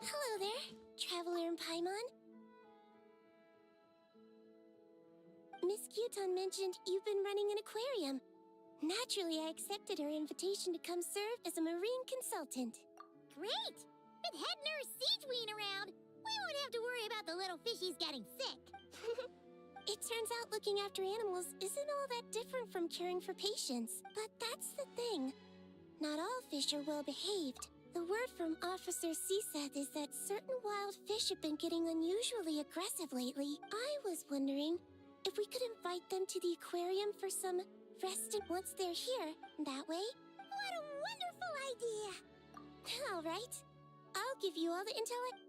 Hello there, Traveler and Paimon. Miss Kyuton mentioned you've been running an aquarium. Naturally, I accepted her invitation to come serve as a marine consultant. Great! With head nurse Siegeween around, we won't have to worry about the little fishies getting sick. It turns out looking after animals isn't all that different from caring for patients. But that's the thing. Not all fish are well behaved. The word from Officer Seth is that certain wild fish have been getting unusually aggressive lately. I was wondering if we could invite them to the aquarium for some rest once they're here. That way. What a wonderful idea! All right. I'll give you all the intel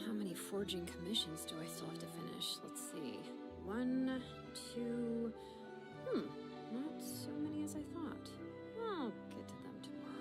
How many forging commissions do I still have to finish? Let's see. 1, 2... not so many as I thought. I'll get to them tomorrow.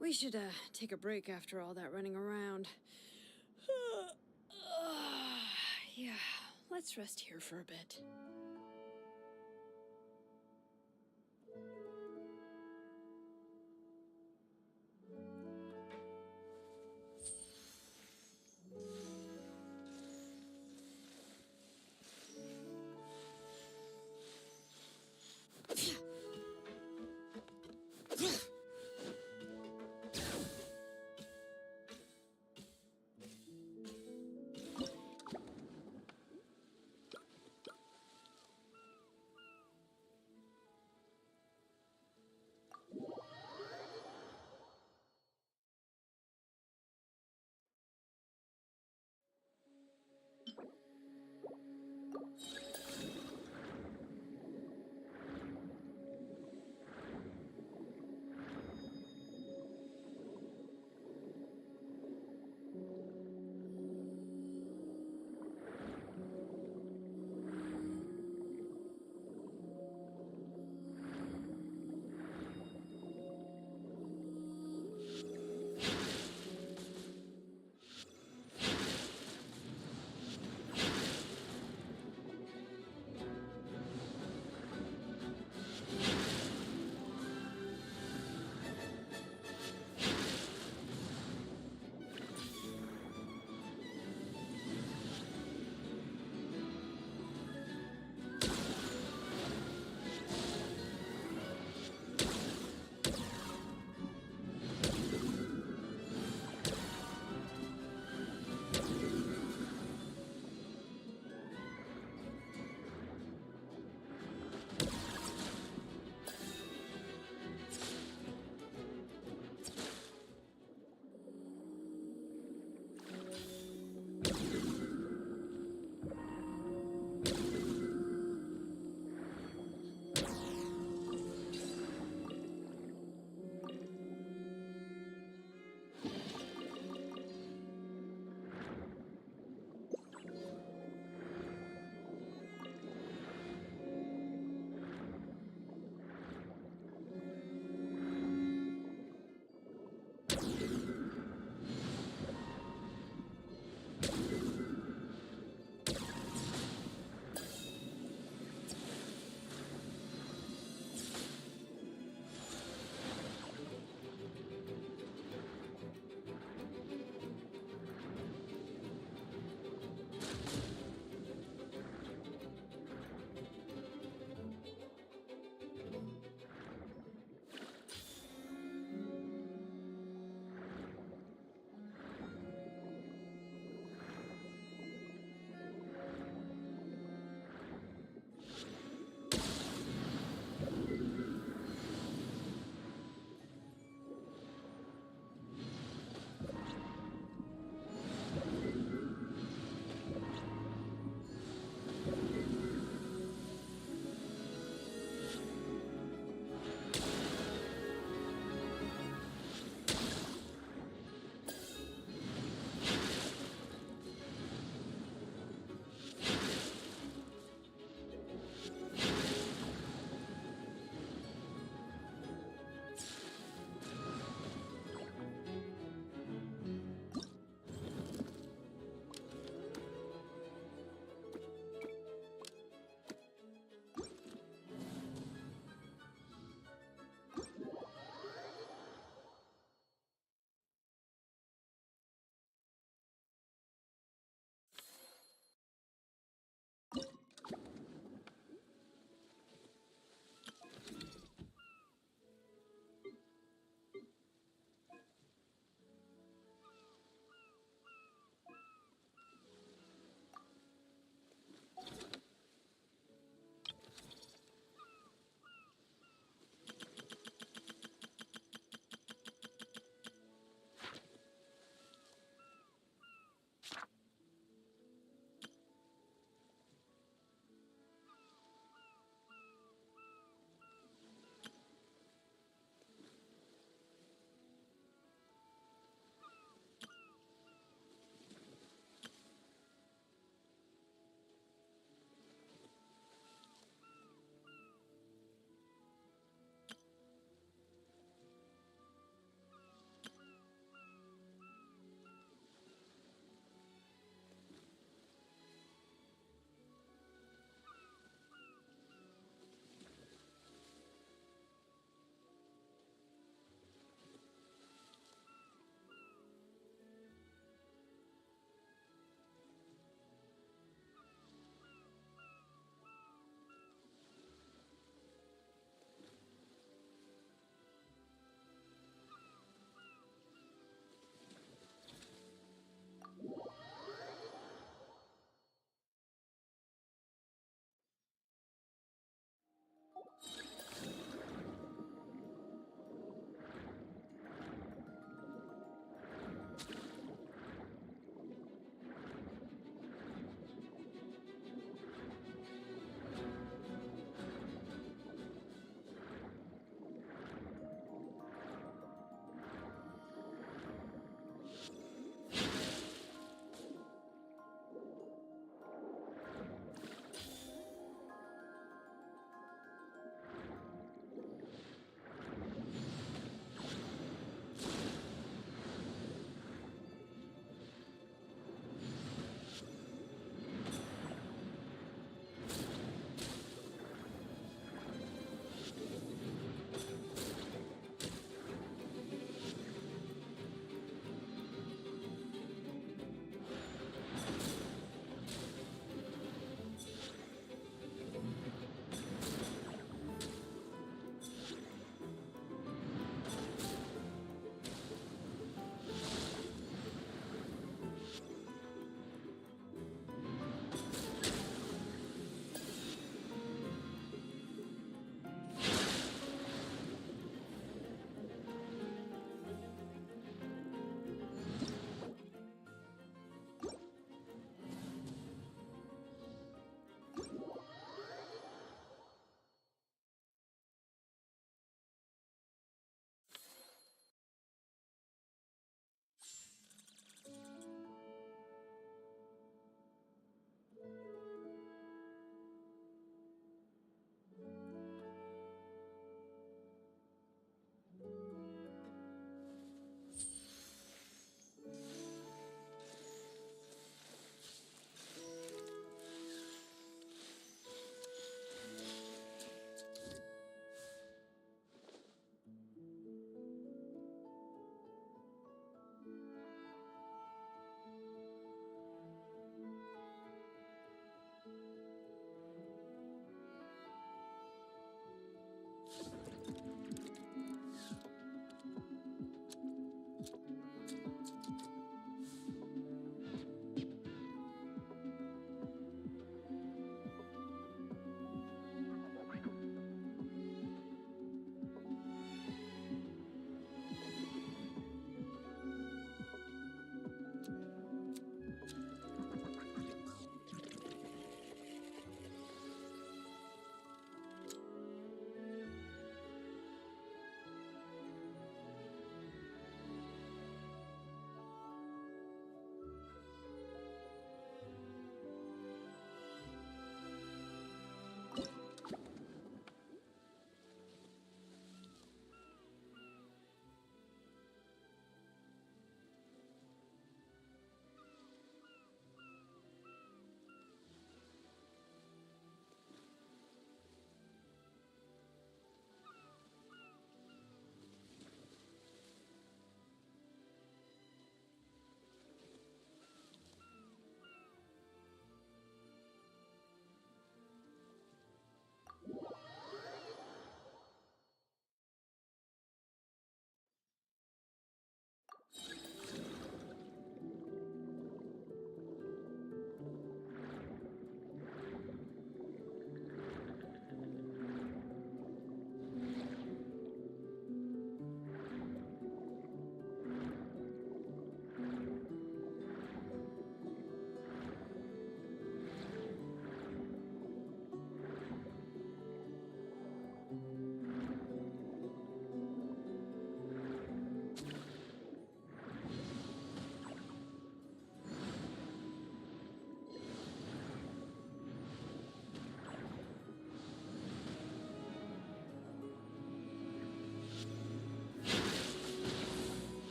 We should, take a break after all that running around. Yeah, let's rest here for a bit.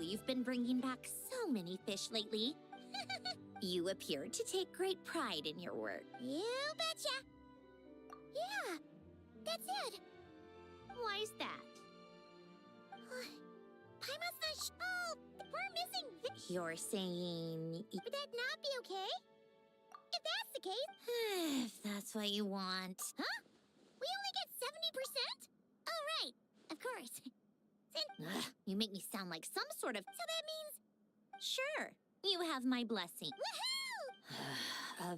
you've been bringing back so many fish lately. You appear to take great pride in your work. You betcha. Yeah, that's it. Why's that? Paimon's not oh, we're missing You're saying... Would that not be okay? If that's the case... if that's what you want. Huh? We only get 70%? Oh, right. Of course. Ugh, you make me sound like some sort of... So that means... Sure, you have my blessing. Woohoo!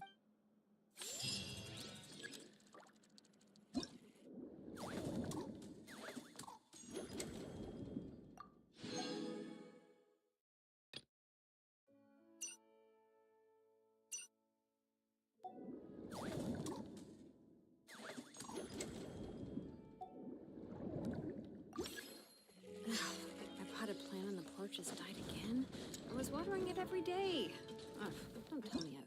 My potted plant on the porch has died again. I was watering it every day. Ugh, don't tell me I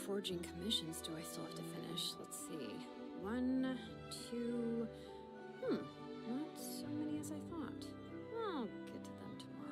forging commissions do I still have to finish? Let's see. 1, 2... not so many as I thought. I'll get to them tomorrow.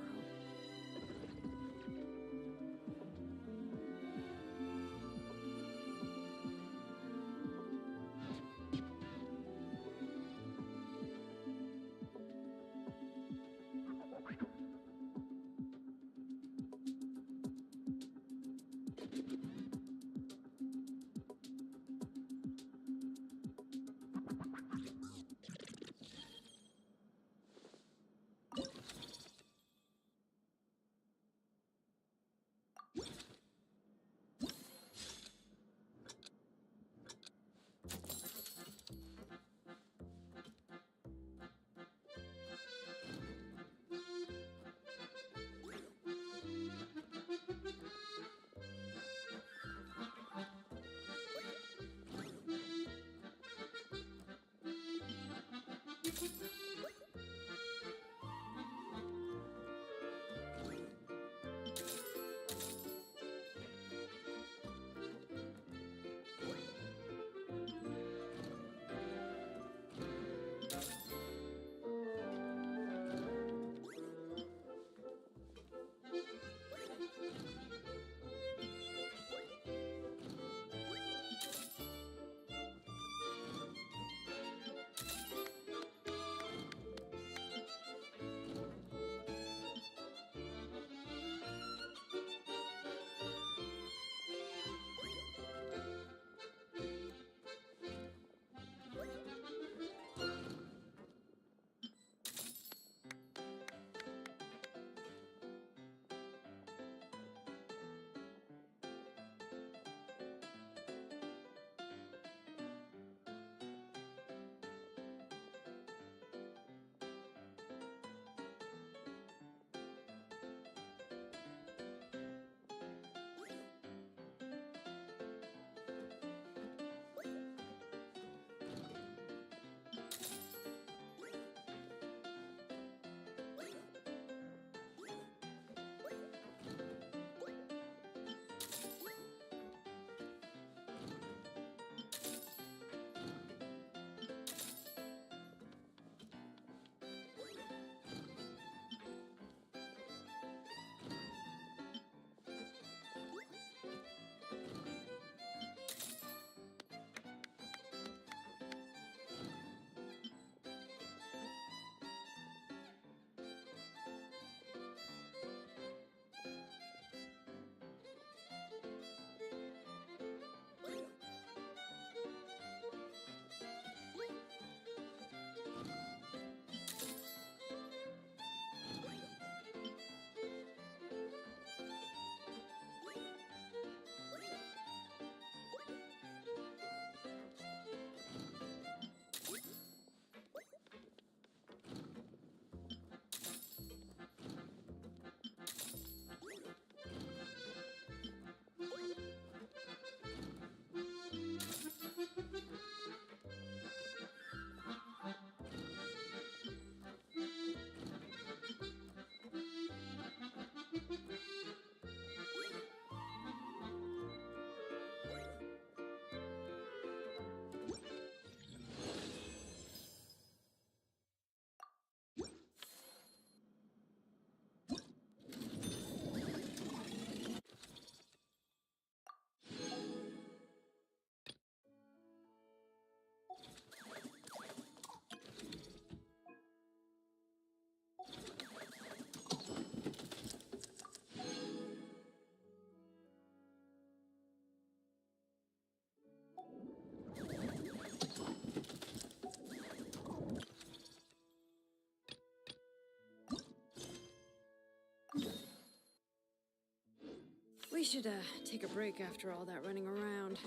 We should, take a break after all that running around.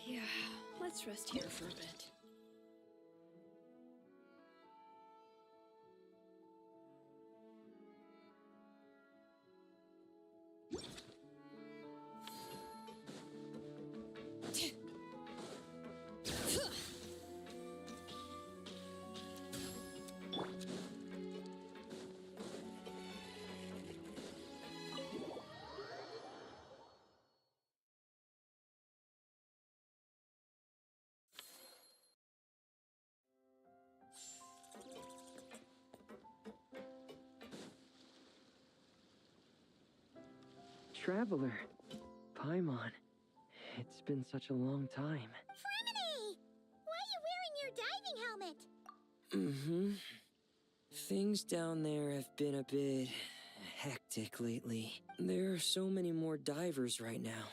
Yeah, let's rest here for a bit. Traveler. Paimon. It's been such a long time. Fremini! Why are you wearing your diving helmet? Mm-hmm. Things down there have been a bit hectic lately. There are so many more divers right now,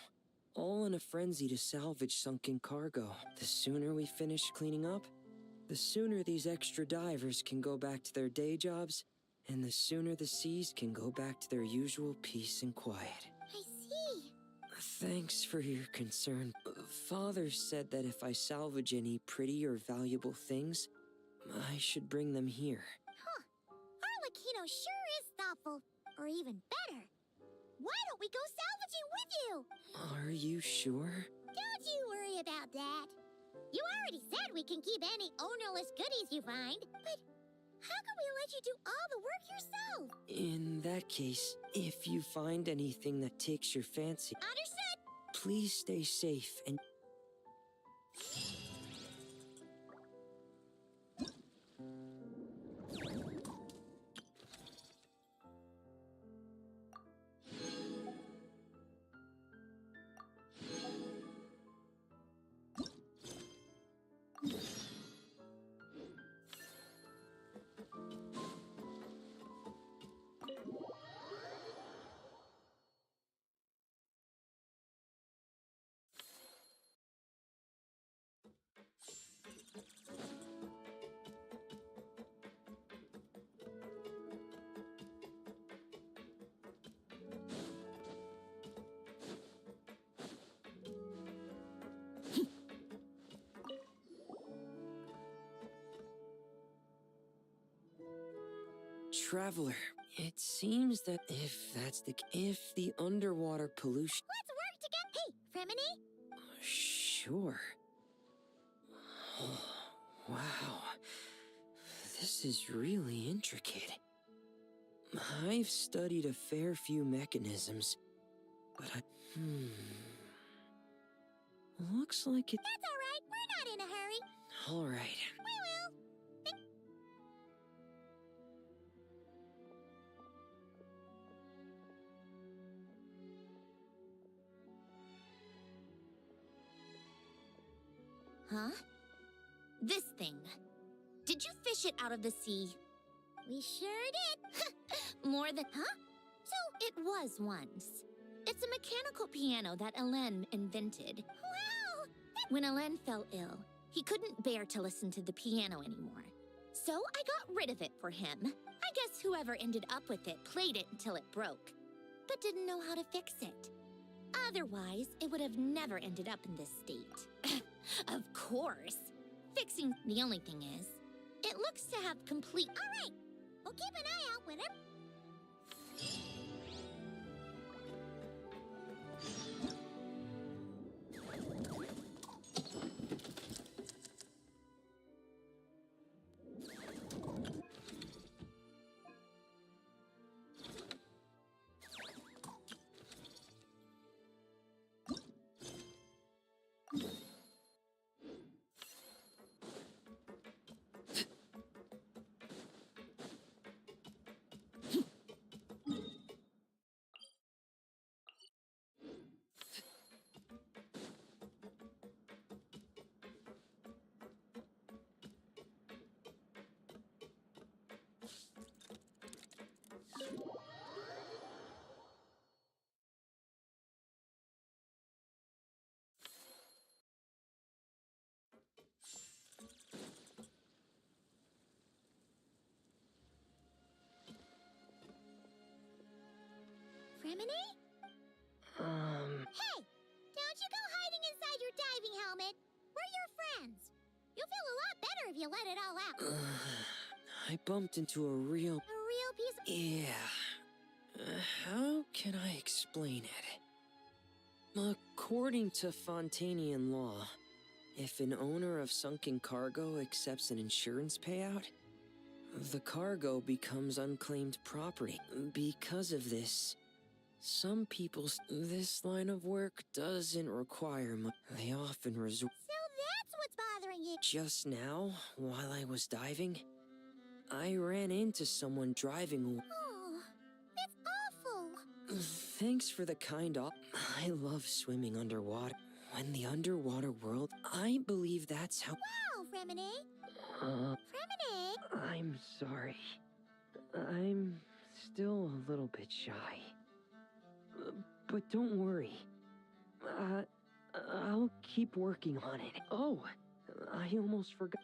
all in a frenzy to salvage sunken cargo. The sooner we finish cleaning up, the sooner these extra divers can go back to their day jobs, and the sooner the seas can go back to their usual peace and quiet. I see. Thanks for your concern. Father said that if I salvage any pretty or valuable things, I should bring them here. Huh. Arlecchino sure is thoughtful. Or even better. Why don't we go salvaging with you? Are you sure? Don't you worry about that. You already said we can keep any ownerless goodies you find. But how can we let you do all the work yourself? In that case, if you find anything that takes your fancy, Understood. please stay safe and... Traveler, it seems that if the underwater pollution... Let's work together. Hey, Fremini? Sure. Oh, wow. This is really intricate. I've studied a fair few mechanisms, but looks like it... That's all right. We're not in a hurry. All right. We will. Huh? This thing. Did you fish it out of the sea? We sure did. More than... Huh? So it was once. It's a mechanical piano that Elen invented. Wow! When Elen fell ill, he couldn't bear to listen to the piano anymore. So I got rid of it for him. I guess whoever ended up with it played it until it broke, but didn't know how to fix it. Otherwise, it would have never ended up in this state. Of course. Fixing the only thing is, it looks to have complete... All right. We'll keep an eye out whenever... Fremini? Hey! Don't you go hiding inside your diving helmet. We're your friends. You'll feel a lot better if you let it all out. I bumped into a real... A real piece of... Yeah. How can I explain it? According to Fontanian law, if an owner of sunken cargo accepts an insurance payout, the cargo becomes unclaimed property. Because of this, some this line of work doesn't require much. They often resort... So that's what's bothering you. Just now, while I was diving, I ran into someone driving... Oh, it's awful. Thanks for the kind offer. I love swimming underwater. When the underwater world, I believe that's how. Wow, Fremine! Fremine! I'm sorry. I'm still a little bit shy. But don't worry. I'll keep working on it. Oh, I almost forgot.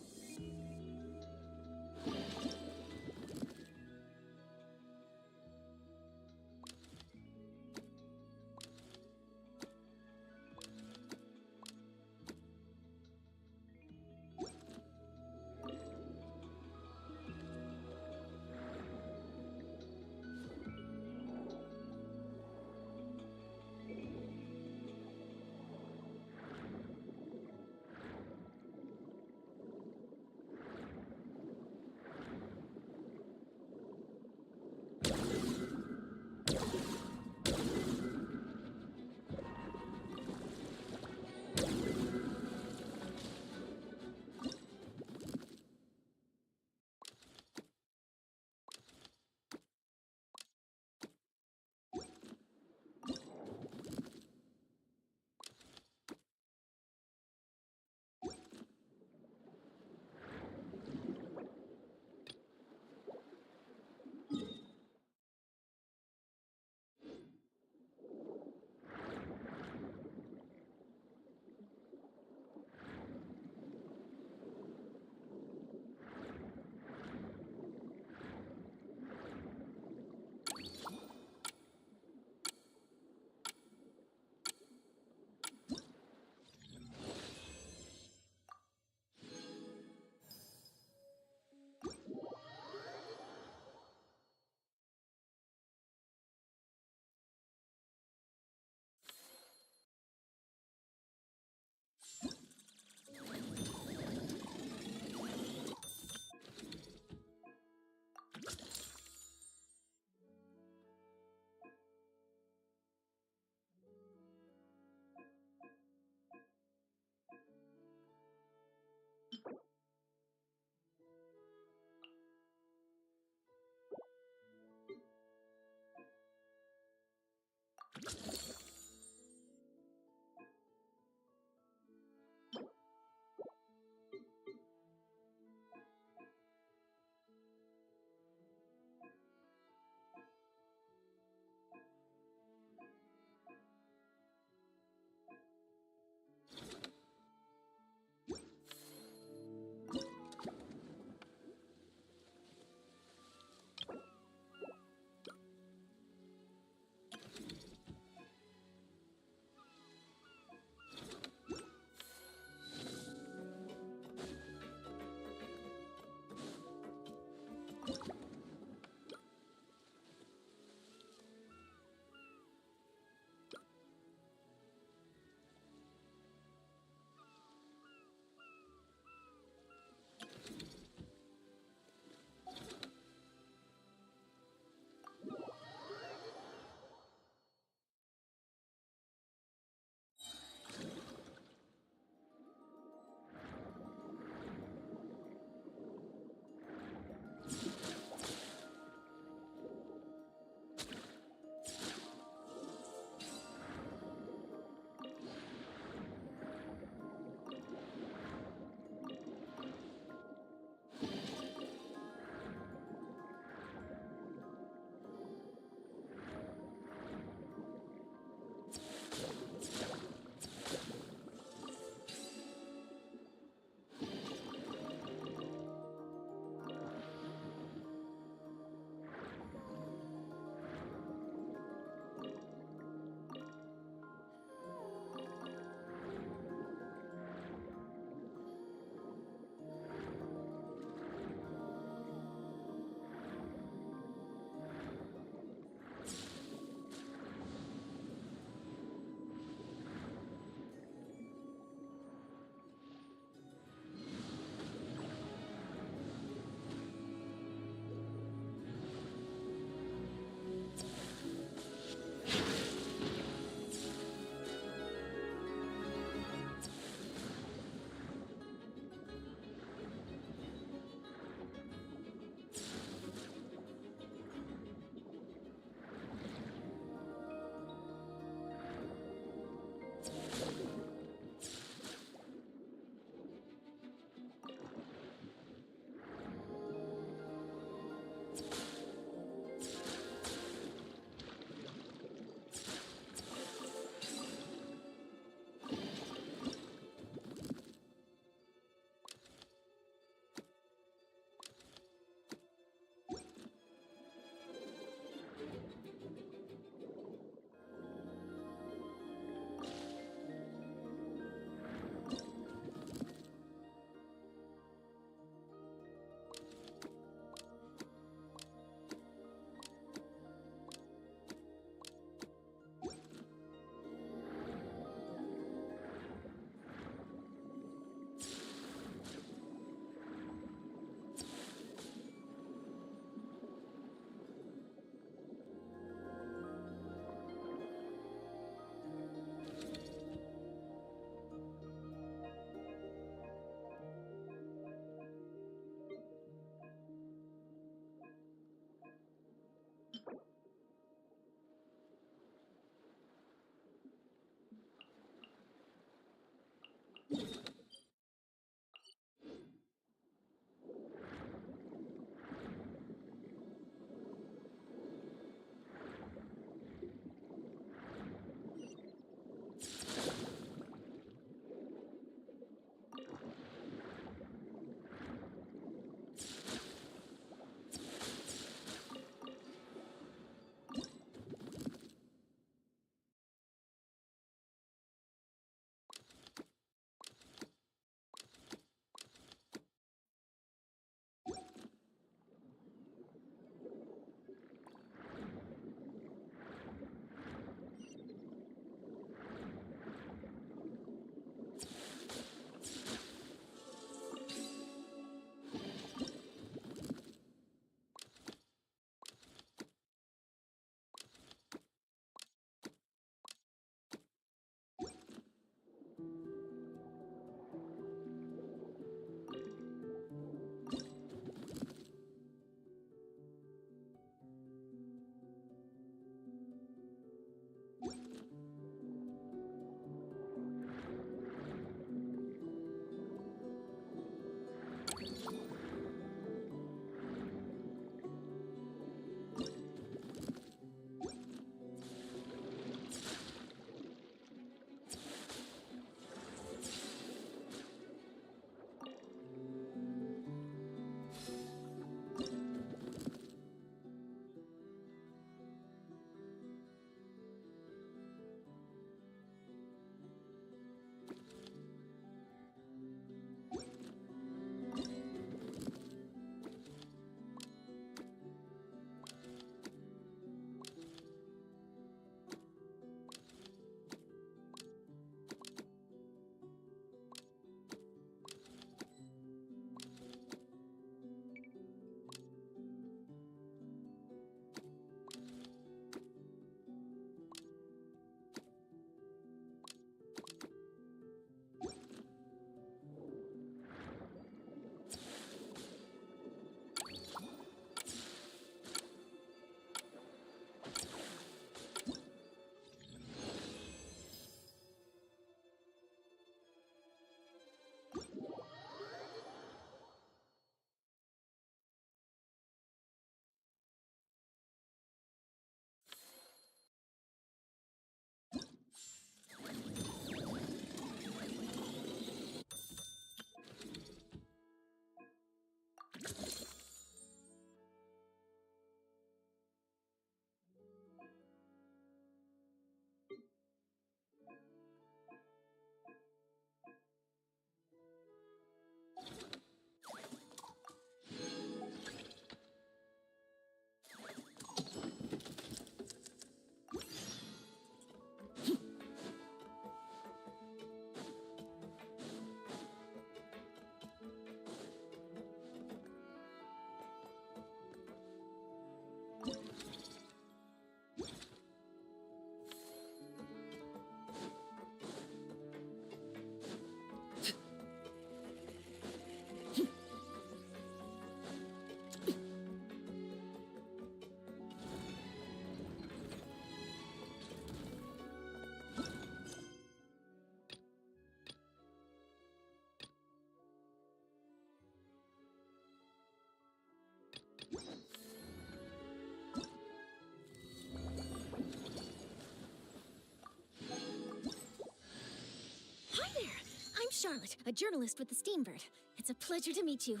I'm Charlotte, a journalist with the Steambird. It's a pleasure to meet you.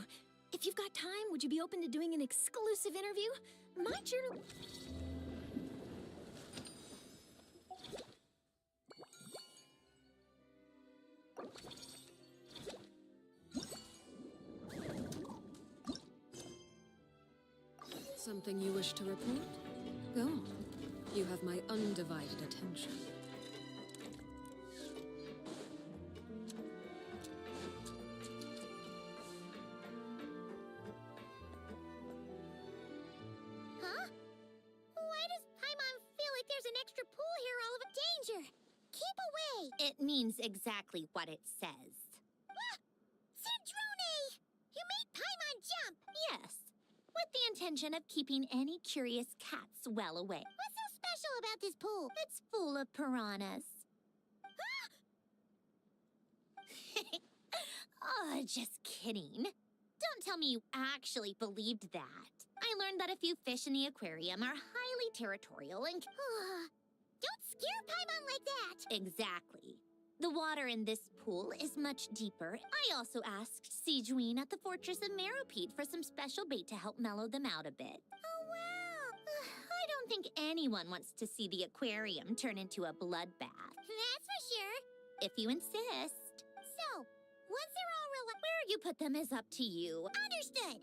If you've got time, would you be open to doing an exclusive interview? My journal... Something you wish to report? Go on. You have my undivided attention. Huh? Why does Paimon feel like there's an extra pool here all of a danger? Keep away! It means exactly what it says. Ah! Cendrone! You made Paimon jump! Yes, with the intention of keeping any curious cats well away. What's so special about this pool? It's full of piranhas. Oh, just kidding. Don't tell me you actually believed that. I learned that a few fish in the aquarium are highly territorial and... Don't scare Paimon like that! Exactly. The water in this pool is much deeper. I also asked Sijuin at the Fortress of Meropide for some special bait to help mellow them out a bit. Oh, wow! I don't think anyone wants to see the aquarium turn into a bloodbath. That's for sure. If you insist. So, once they're all where you put them is up to you. Understood.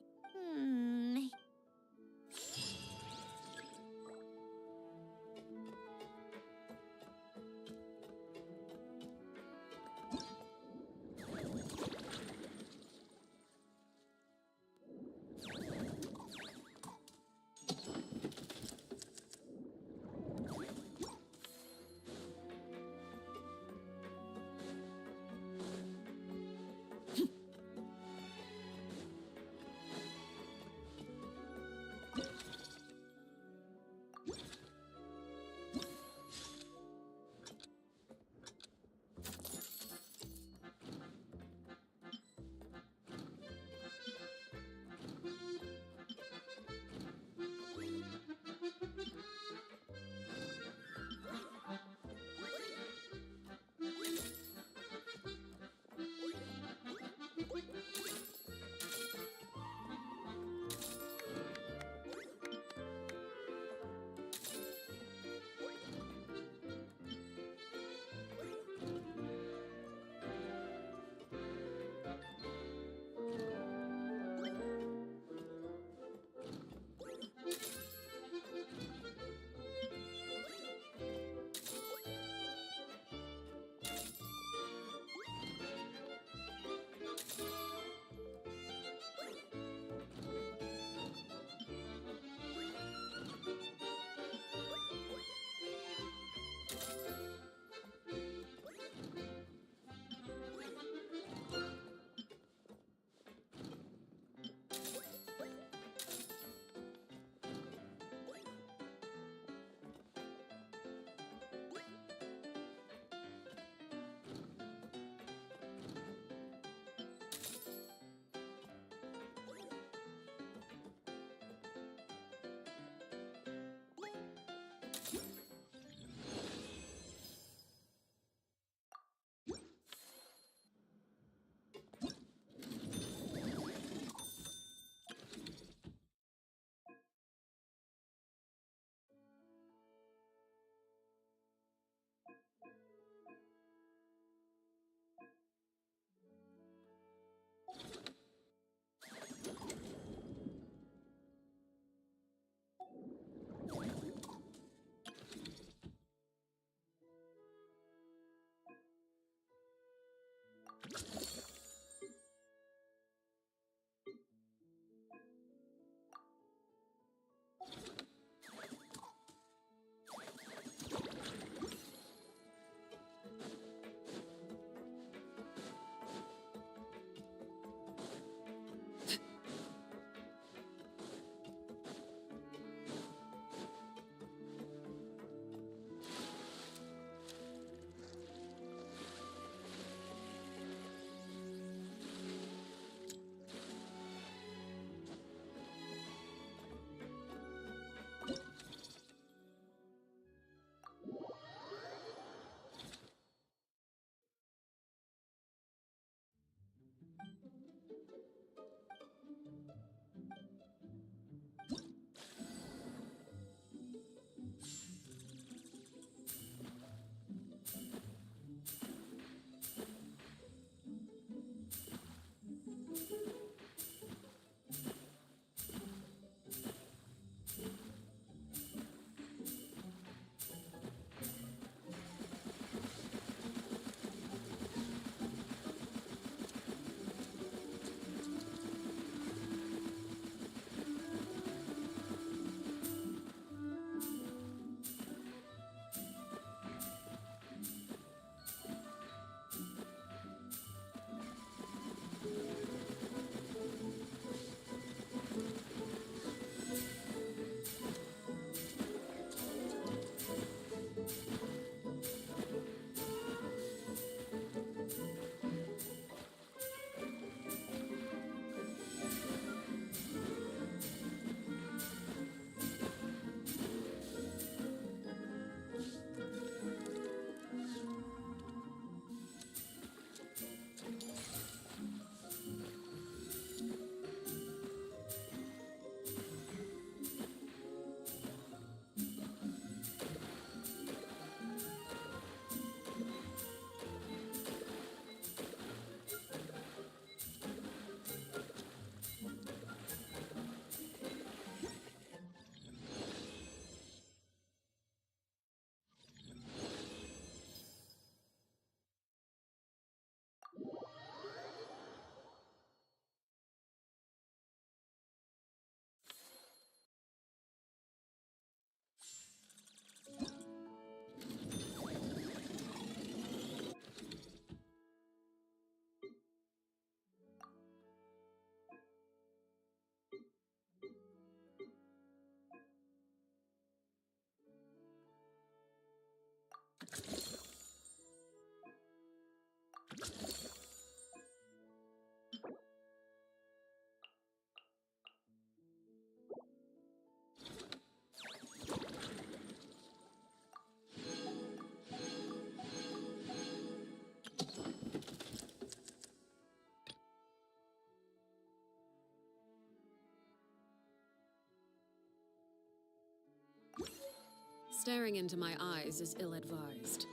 Staring into my eyes is ill-advised.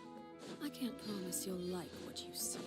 I can't promise you'll like what you see.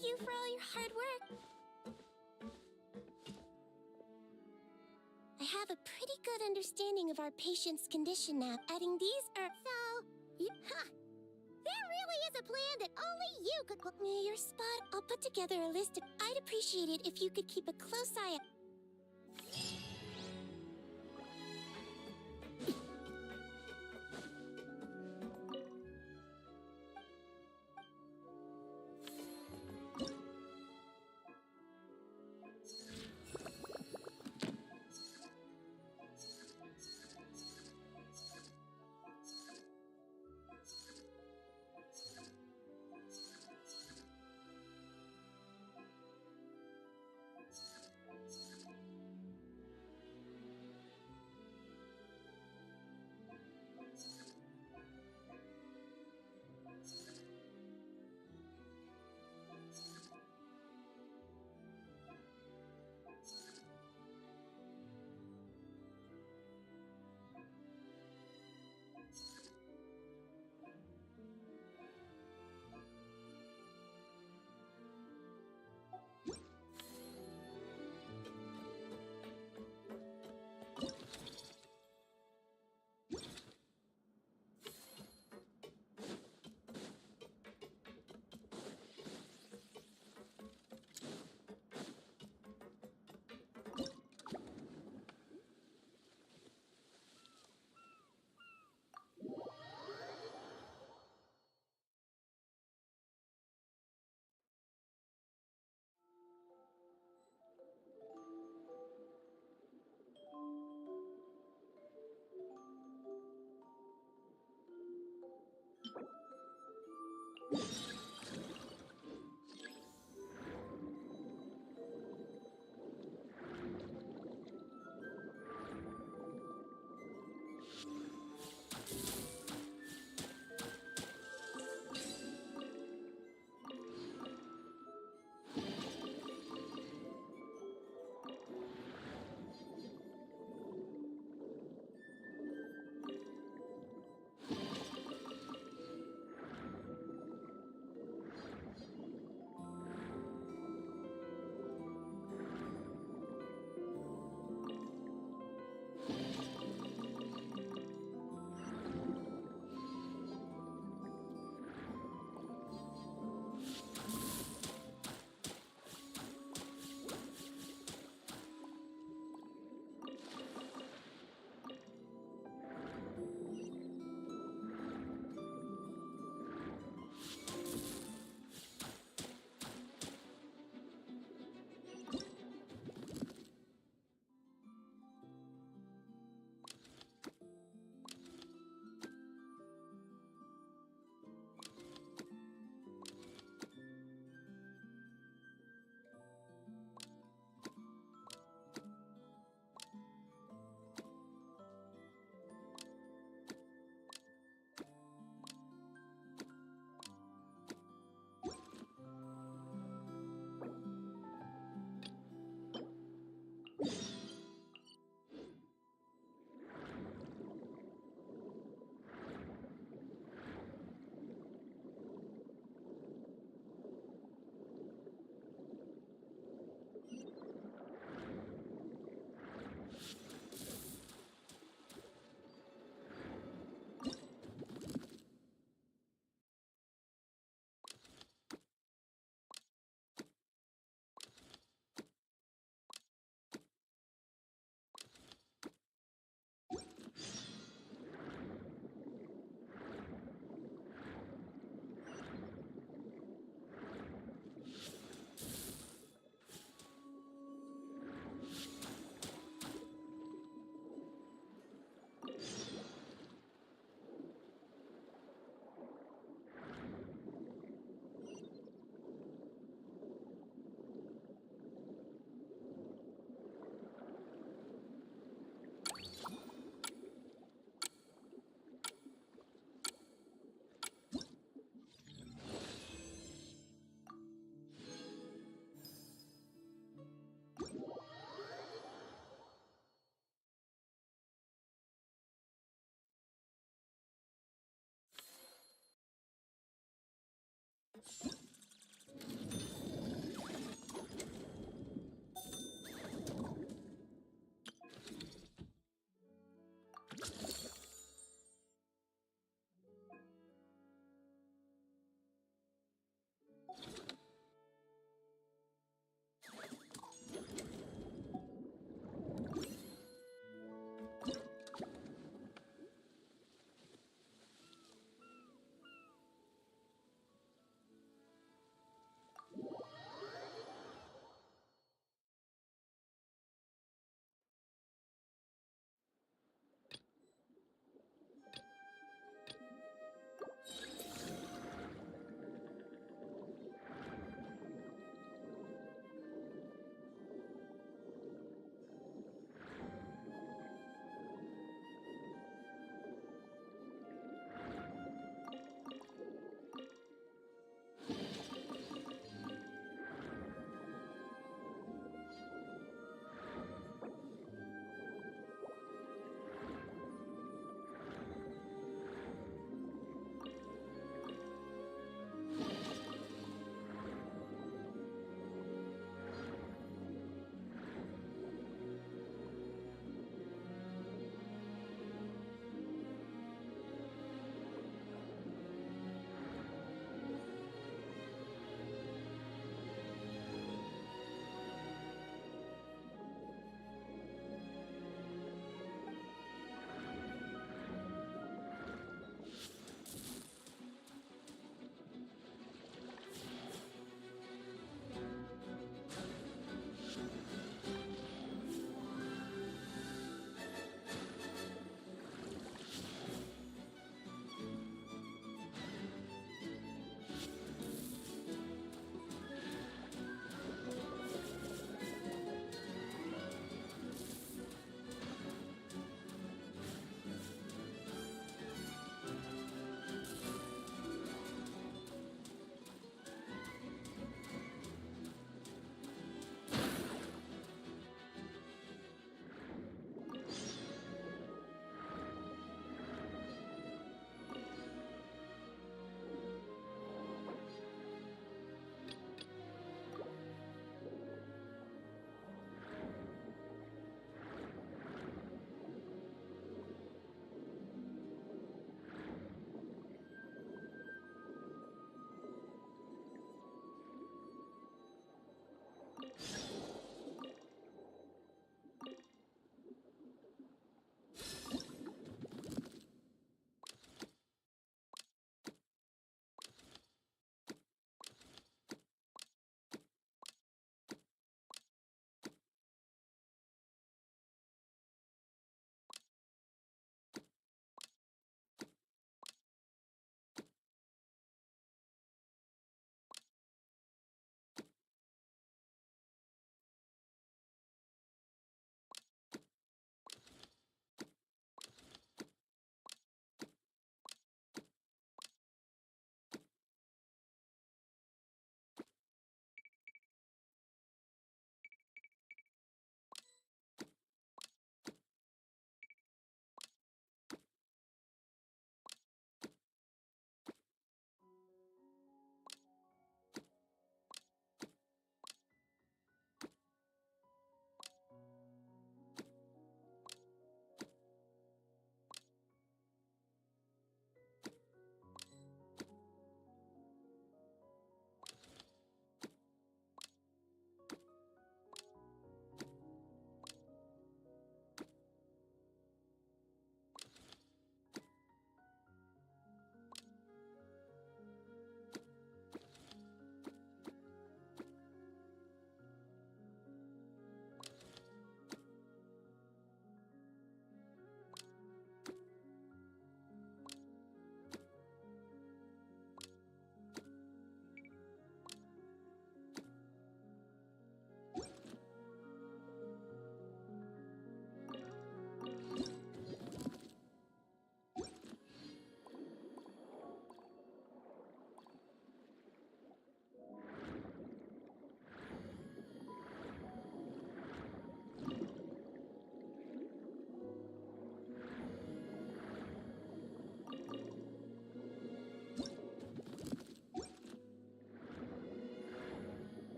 Thank you for all your hard work. I have a pretty good understanding of our patient's condition now. Adding these are... There really is a plan that only you could... You're spot. I'll put together a list of... I'd appreciate it if you could keep a close eye out.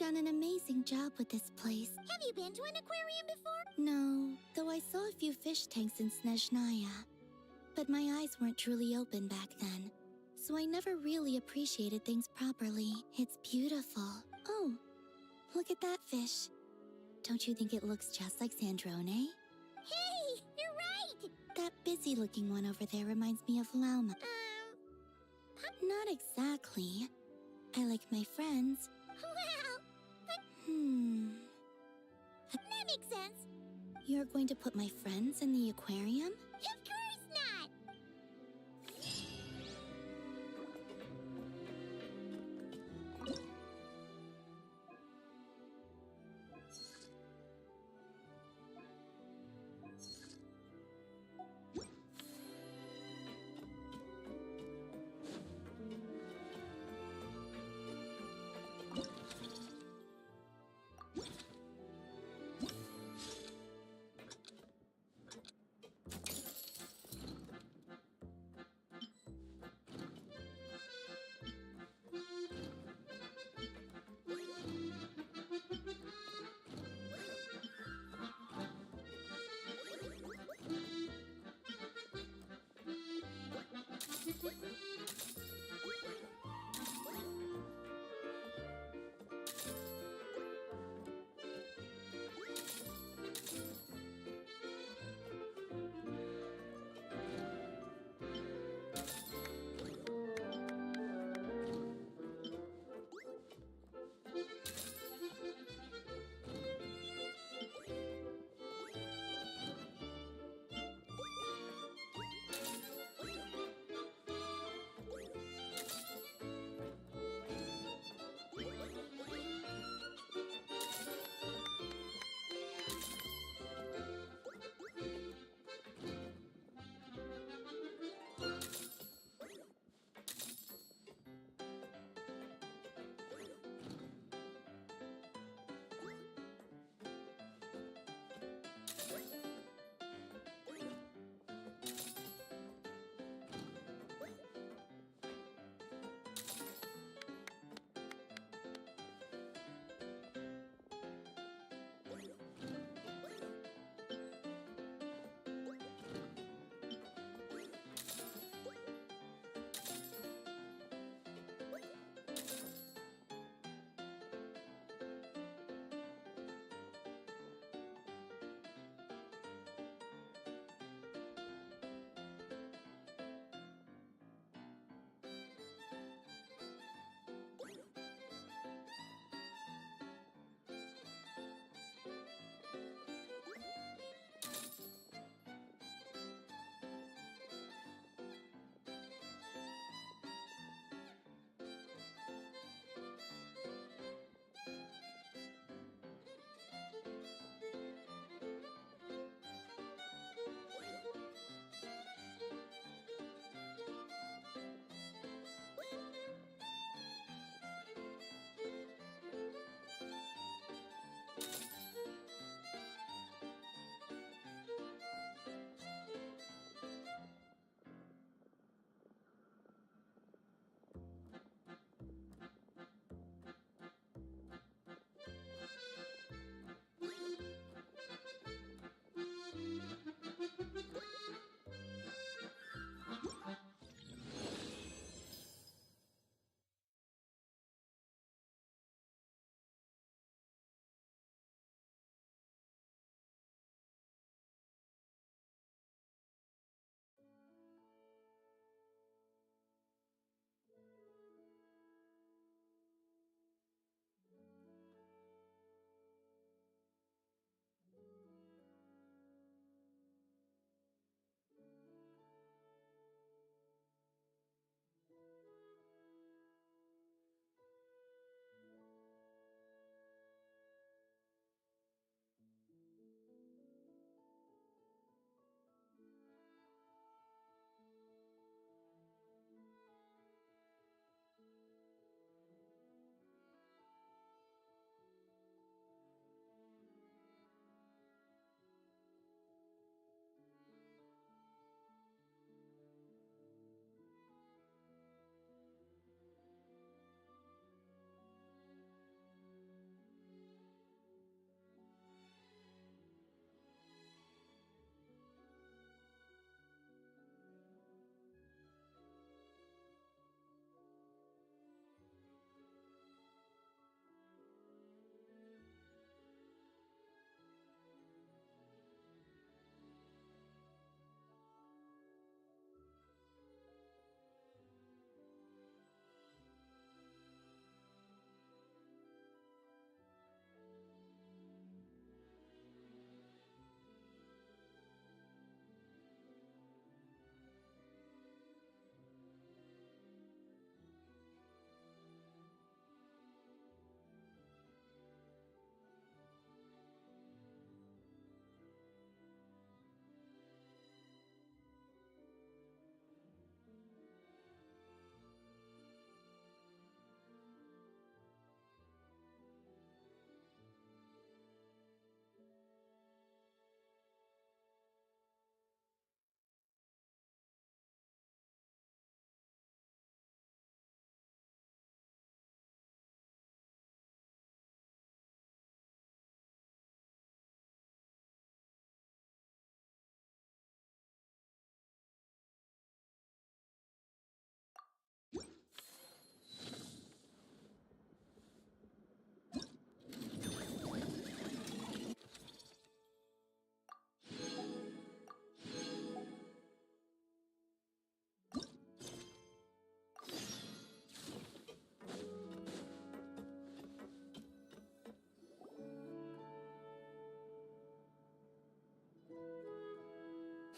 done an amazing job with this place. Have you been to an aquarium before? No, though I saw a few fish tanks in Snezhnaya. But my eyes weren't truly open back then, so I never really appreciated things properly. It's beautiful. Oh, look at that fish. Don't you think it looks just like Sandrone? Hey, you're right! That busy-looking one over there reminds me of Lauma. Not exactly. I like my friends. Well, that makes sense. You're going to put my friends in the aquarium? Of course not!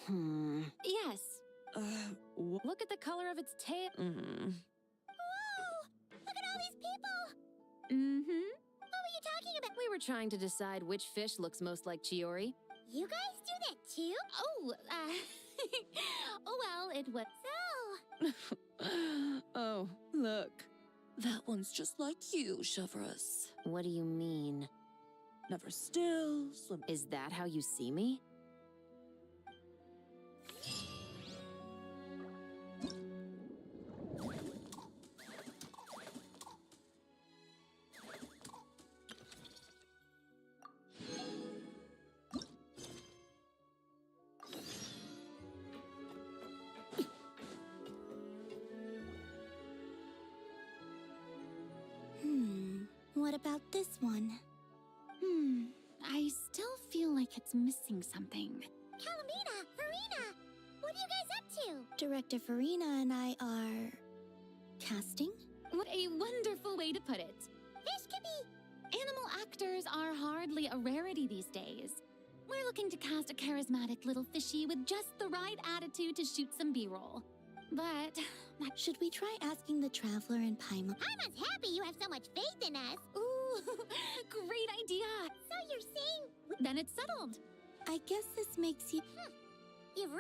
Yes. Look at the color of its tail. Whoa! Look at all these people! Mm-hmm. What were you talking about? We were trying to decide which fish looks most like Chiori. You guys do that too? Oh, oh well, it was. So, Oh, look. That one's just like you, Chevreuse. What do you mean? Never still, swim. Is that how you see me? What about this one? I still feel like it's missing something. Calamina, Farina, what are you guys up to? Director Farina and I are... casting? What a wonderful way to put it. Fish could be... Animal actors are hardly a rarity these days. We're looking to cast a charismatic little fishy with just the right attitude to shoot some B-roll. But... Should we try asking the Traveler and Paimon? Paimon's happy you have so much faith in us. Ooh, great idea. So you're saying... Then it's settled. I guess this makes you... You've...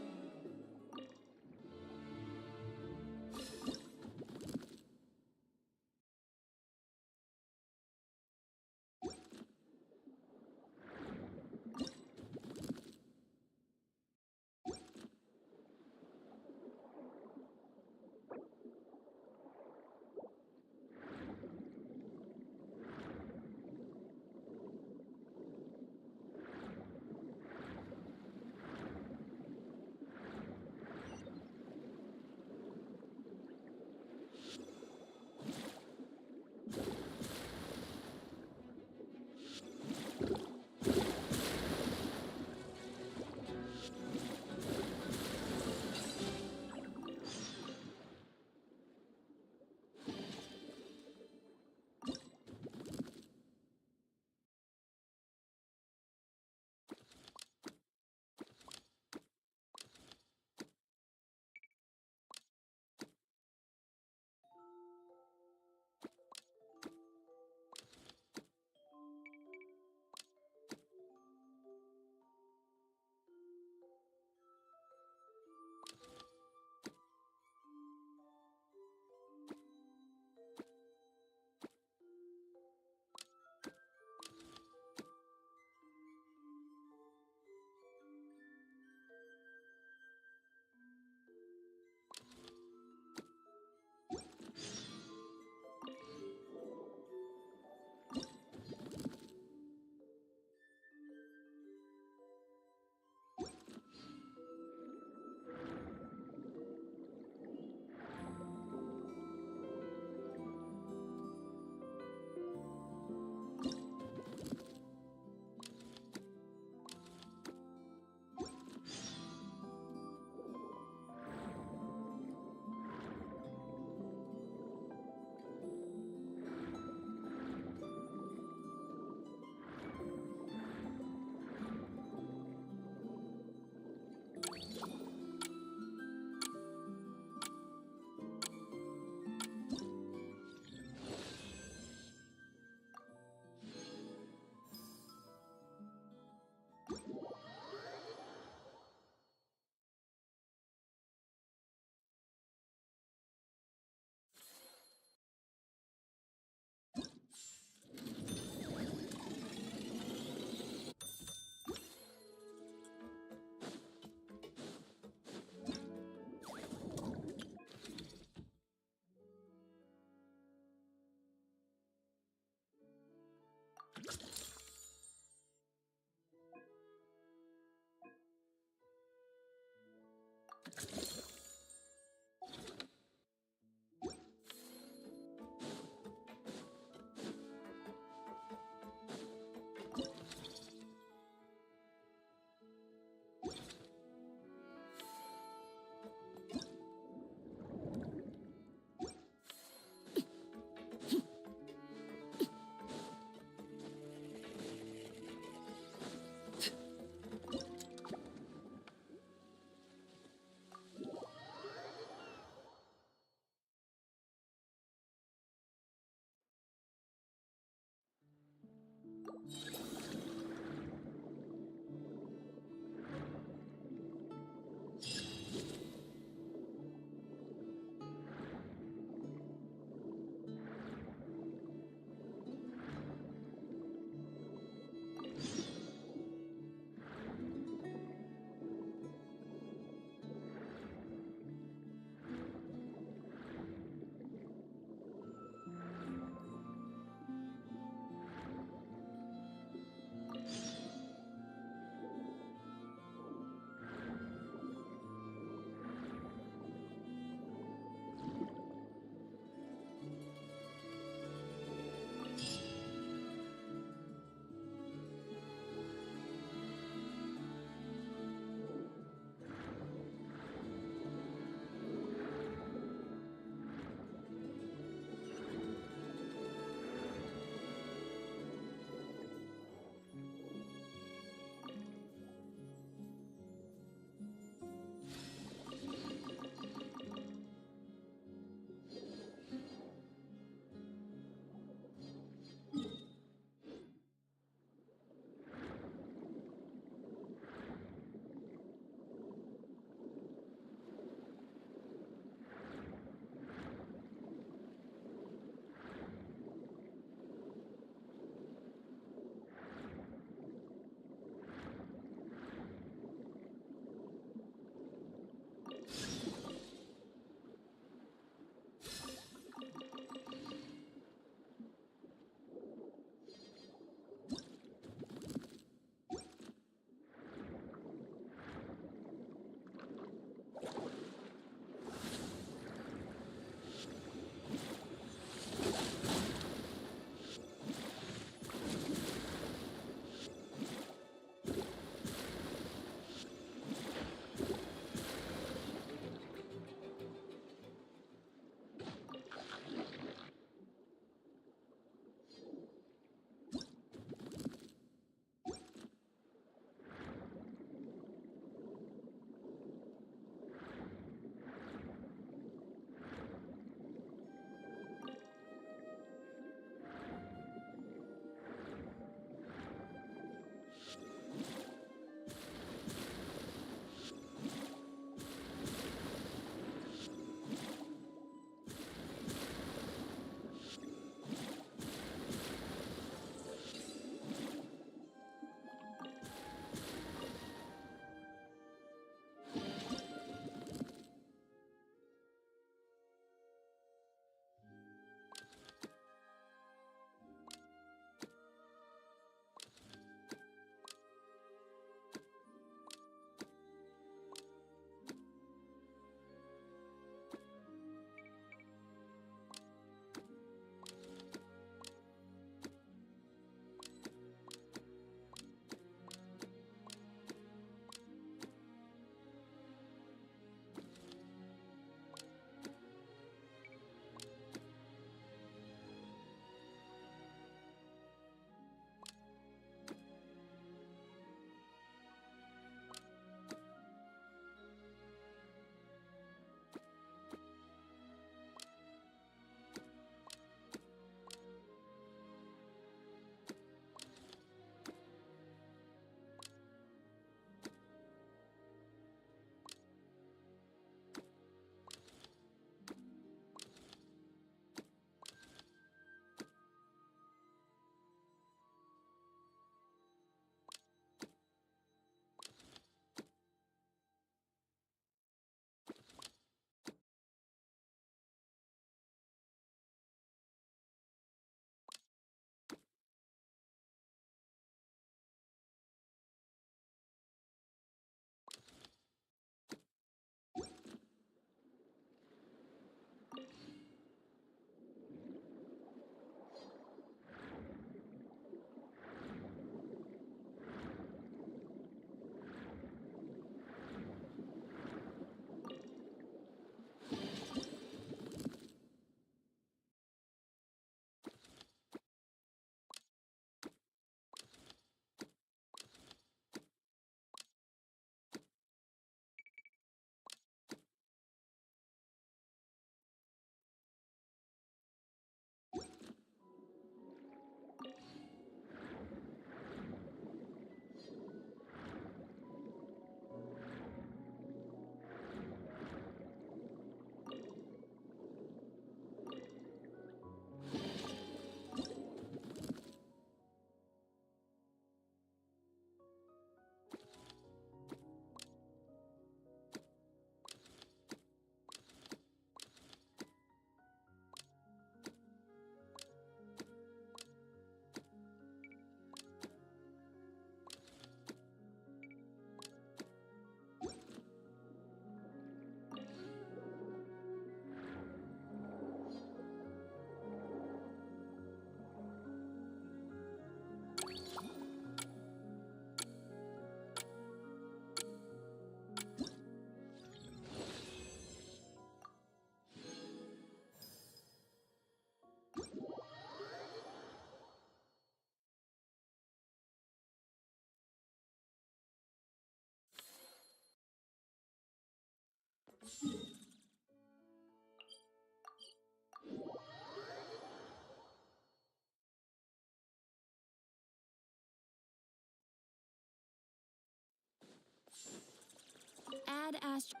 Add Astro.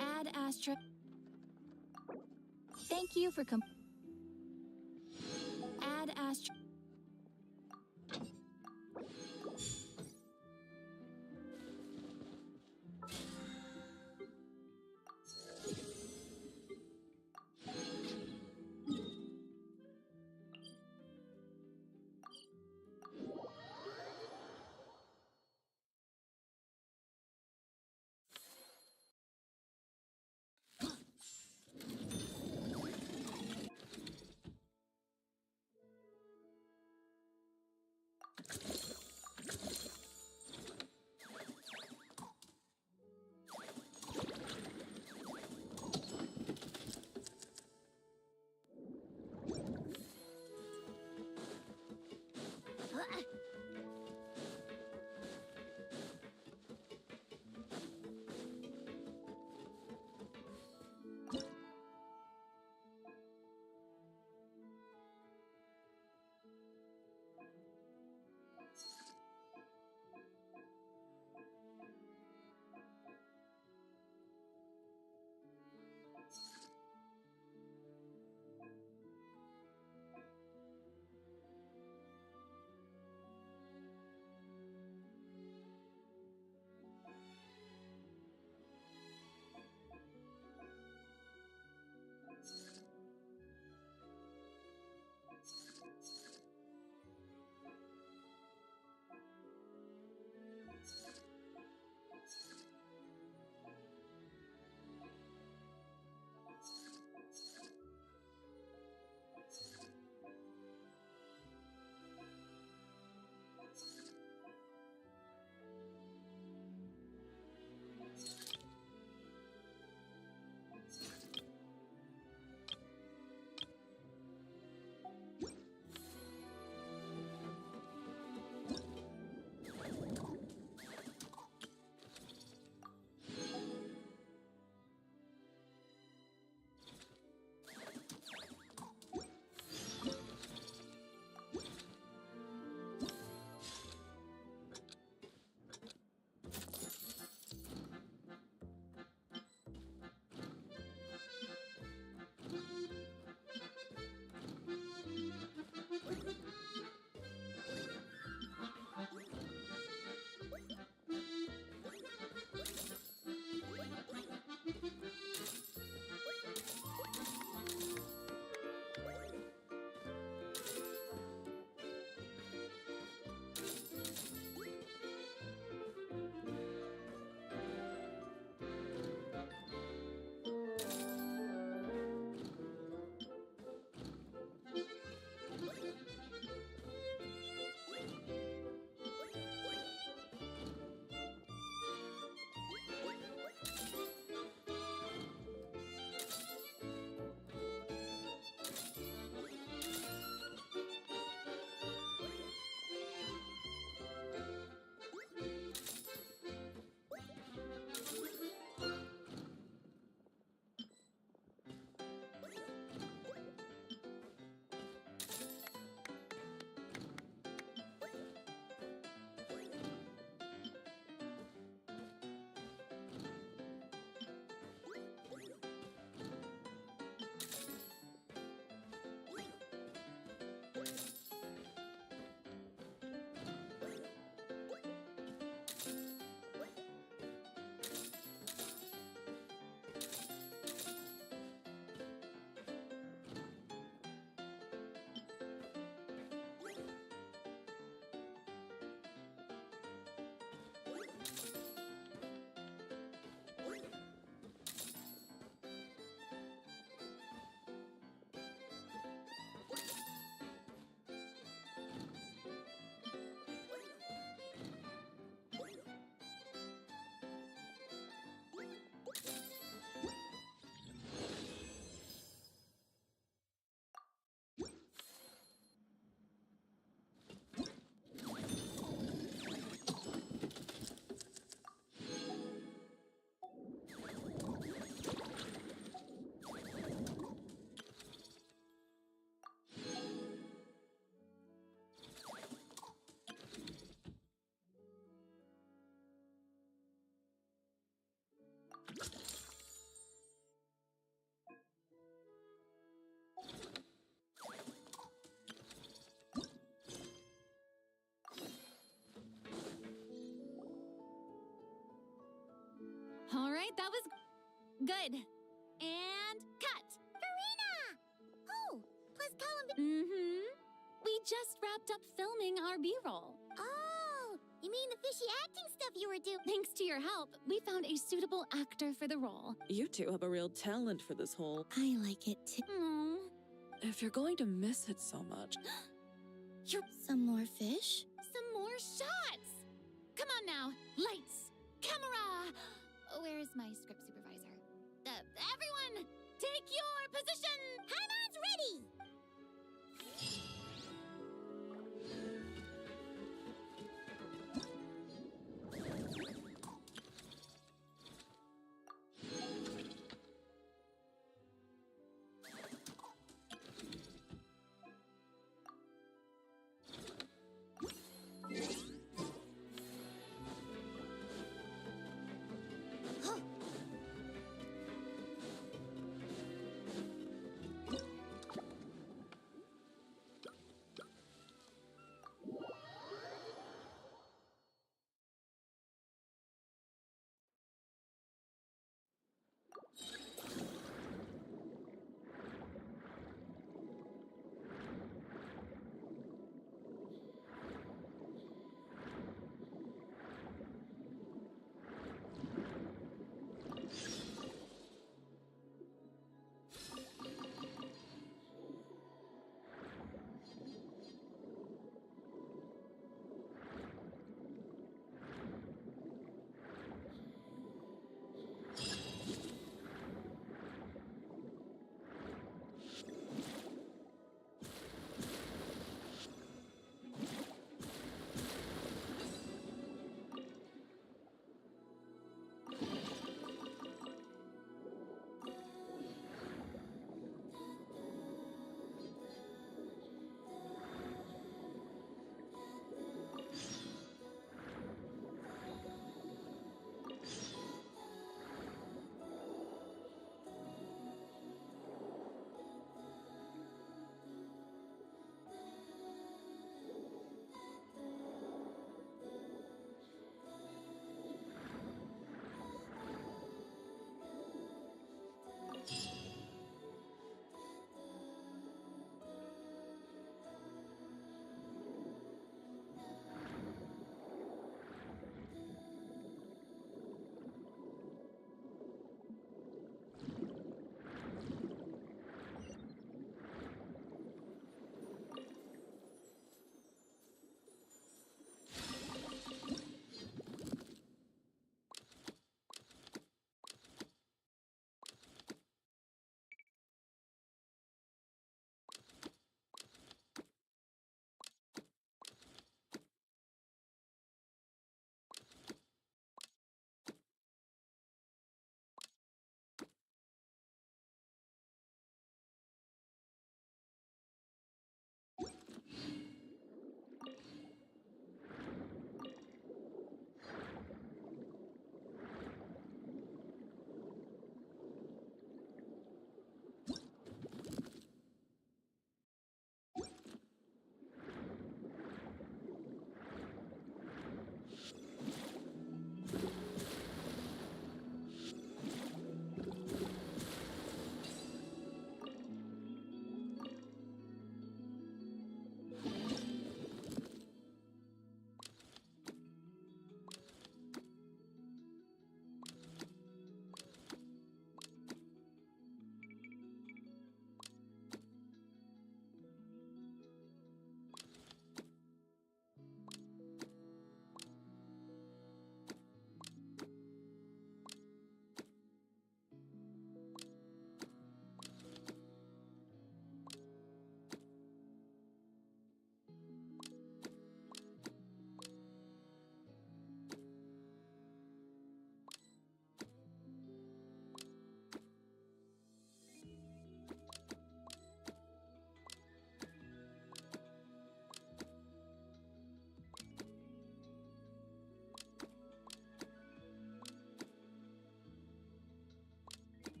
Add Astro. Thank you for Add Astro. Good. And cut. Farina! Oh, plus column. Mm-hmm. We just wrapped up filming our B-roll. Oh, you mean the fishy acting stuff you were doing? Thanks to your help, we found a suitable actor for the role. You two have a real talent for this whole. I like it too. Aww. If you're going to miss it so much. Some more fish? Some more shots! Come on now. Lights. Camera. Where is my script supervisor? Everyone, take your position! Haimon's ready!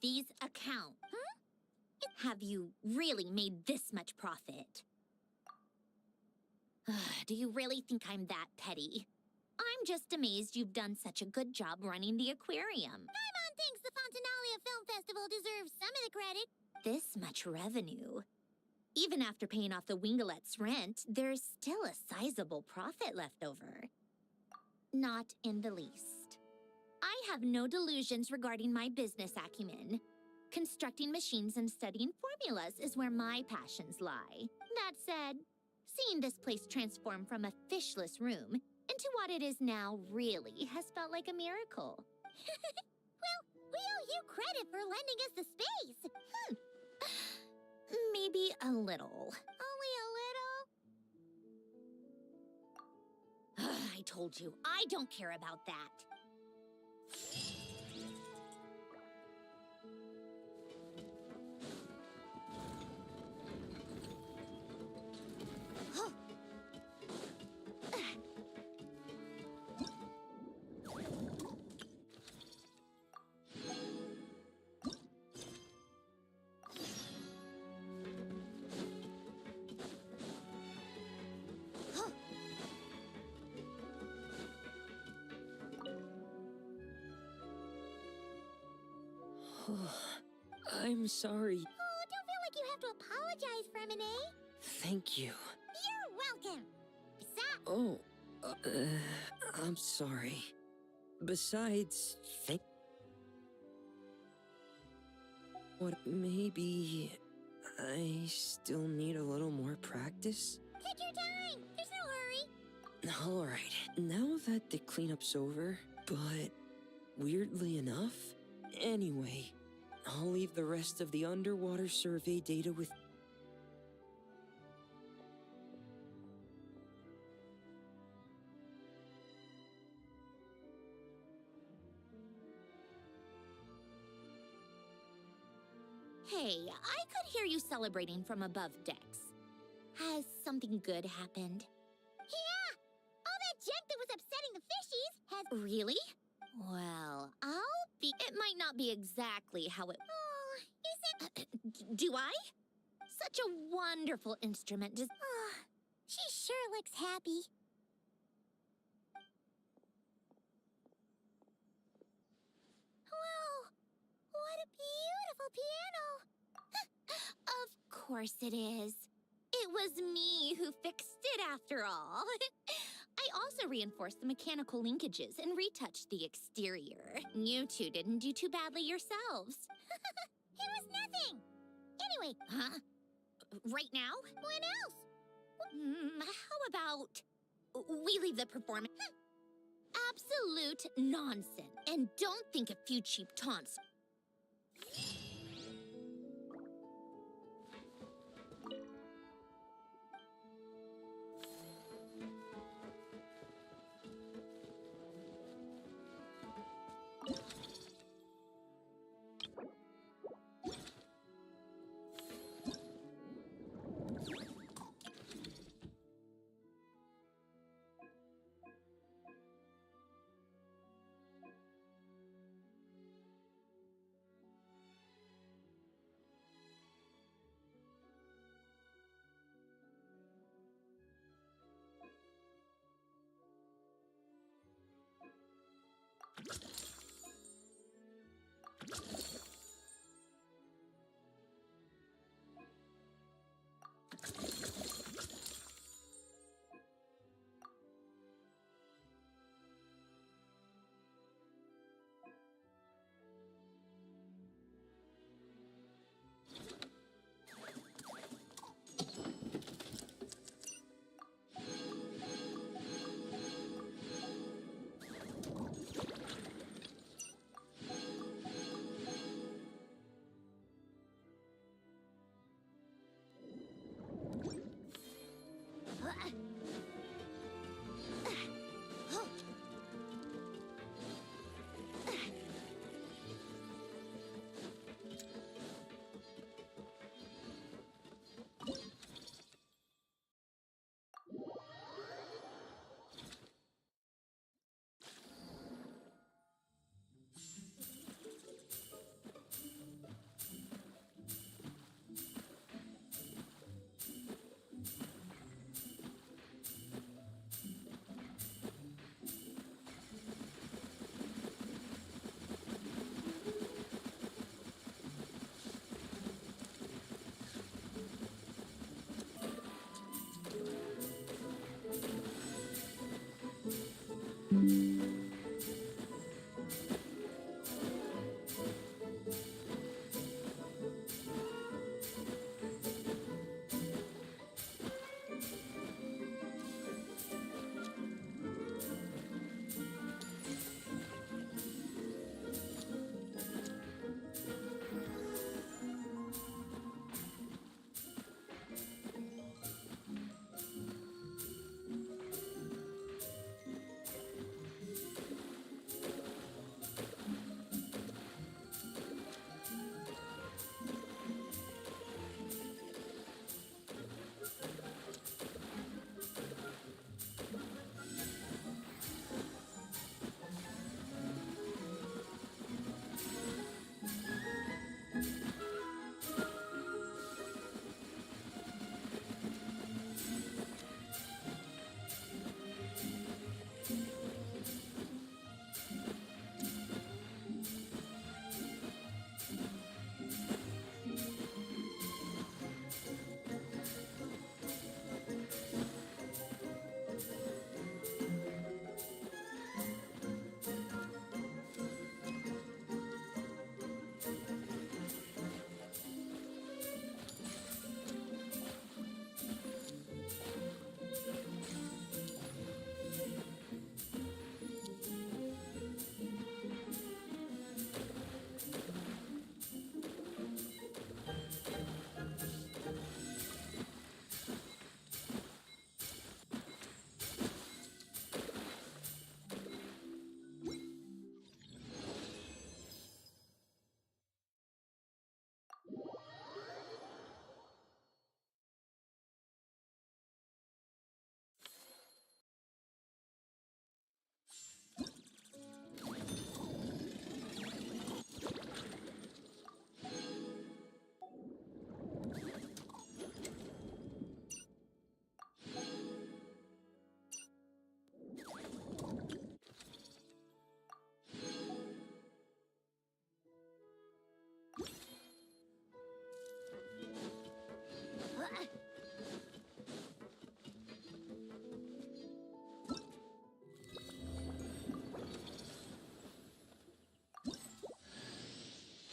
these account? Have you really made this much profit? Do you really think I'm that petty? I'm just amazed you've done such a good job running the aquarium. Paimon thinks the Fontinalia Film Festival deserves some of the credit. This much revenue. Even after paying off the Wingelet's rent, there's still a sizable profit left over. Not in the least. I have no delusions regarding my business acumen. Constructing machines and studying formulas is where my passions lie. That said, seeing this place transform from a fishless room into what it is now really has felt like a miracle. Well, we owe you credit for lending us the space. Maybe a little. Only a little? I told you, I don't care about that. I'm sorry. Oh, don't feel like you have to apologize, Fremine. Thank you. You're welcome. Besides, Oh, I'm sorry. Besides, what, maybe I still need a little more practice? take your time. There's no hurry. Alright, now that the cleanup's over, but weirdly enough, anyway, I'll leave the rest of the underwater survey data with... Hey, I could hear you celebrating from above decks. Has something good happened? Yeah! All that junk that was upsetting the fishies has... Really? Well, I'll be... It might not be exactly how it... Oh, you said... Do I? Such a wonderful instrument. Just... Oh, she sure looks happy. Whoa! What a beautiful piano! Of course it is. It was me who fixed it after all. I also reinforced the mechanical linkages and retouched the exterior. You two didn't do too badly yourselves. It was nothing. Anyway. Huh? Right now? When else? How about we leave the performance? Absolute nonsense. And don't think a few cheap taunts.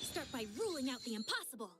Start by ruling out the impossible.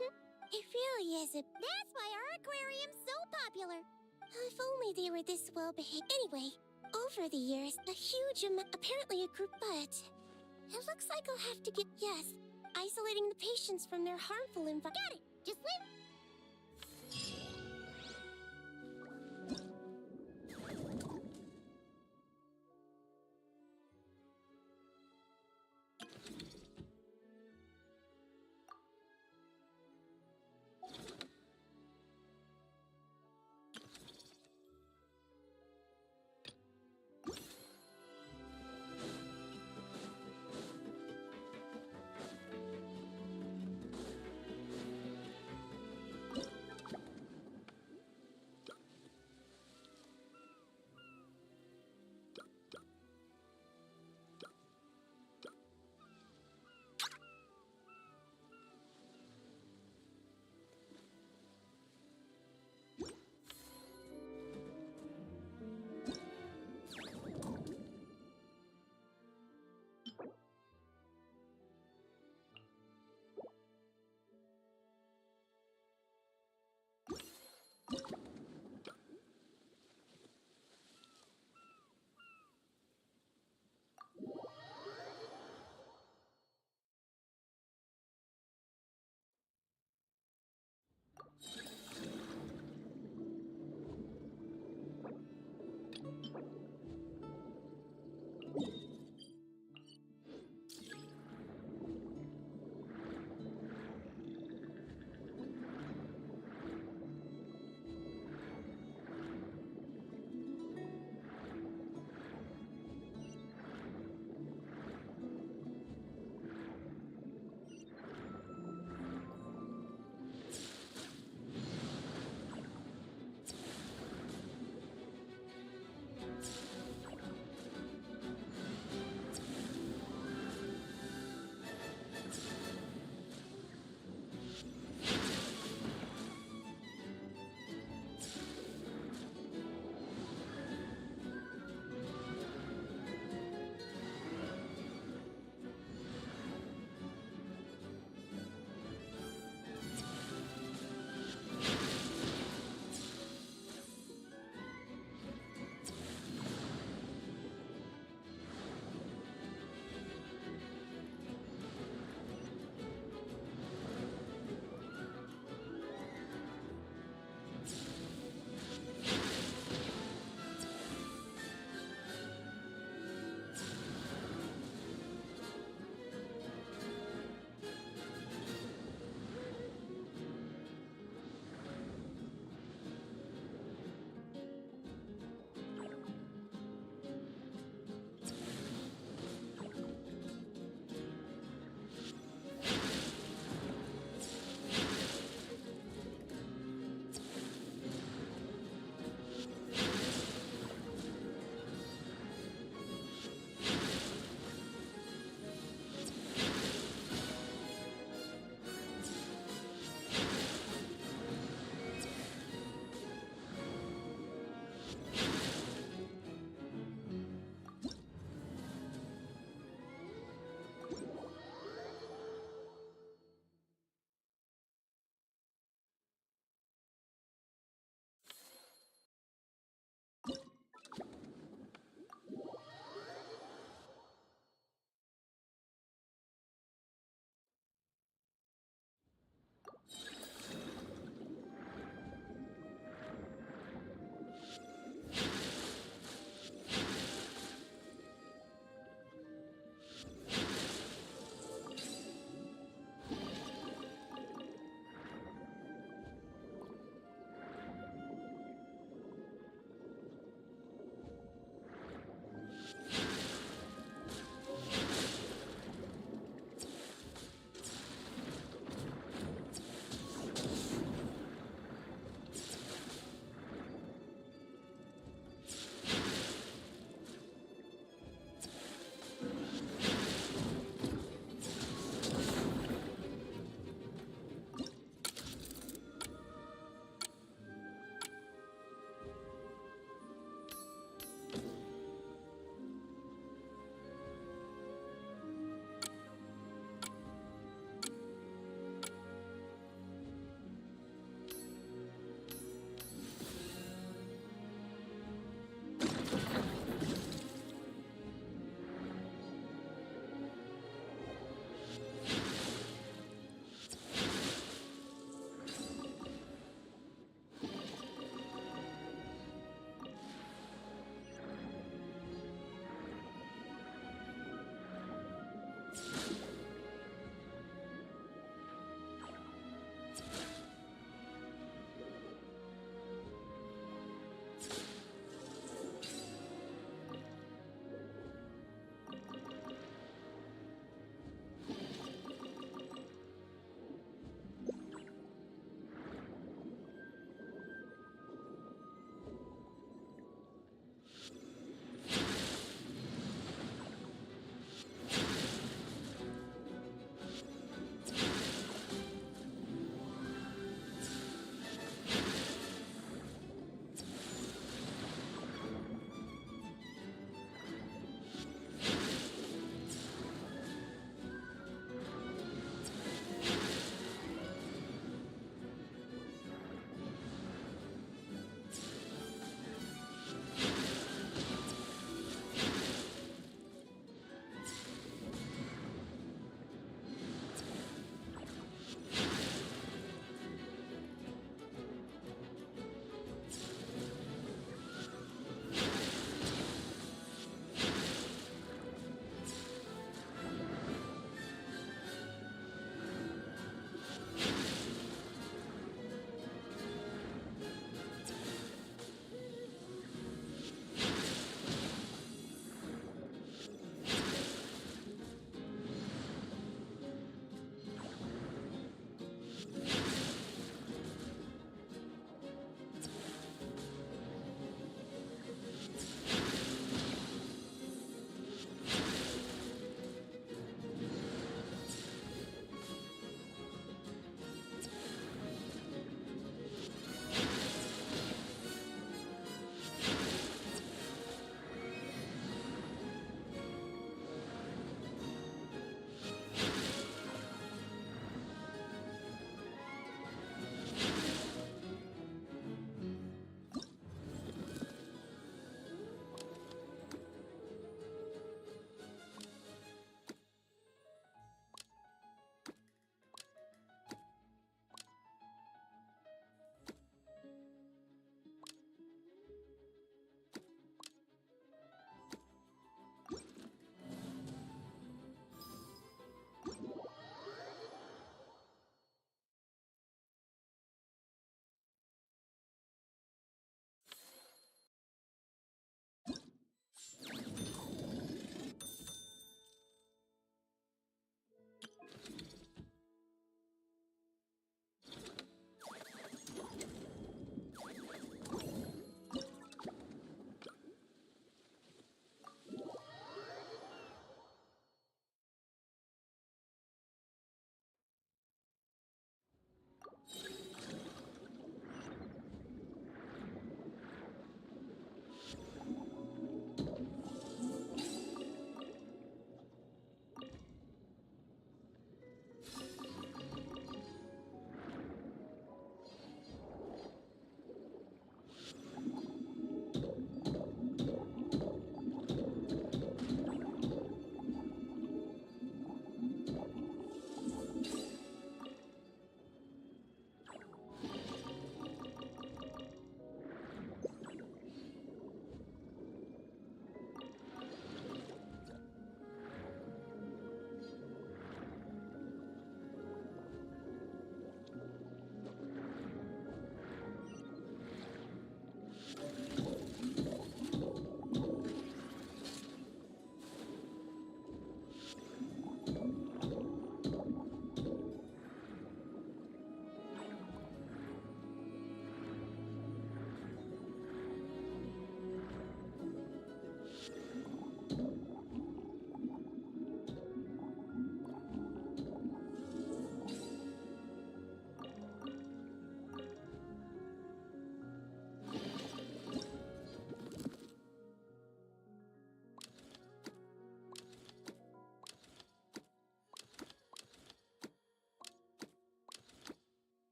It really is. That's why our aquarium's so popular. If only they were this well behaved. Anyway, over the years, a huge amount. Apparently, a group. But it looks like I'll have to get. Yes, isolating the patients from their harmful environment. Got it. Just live.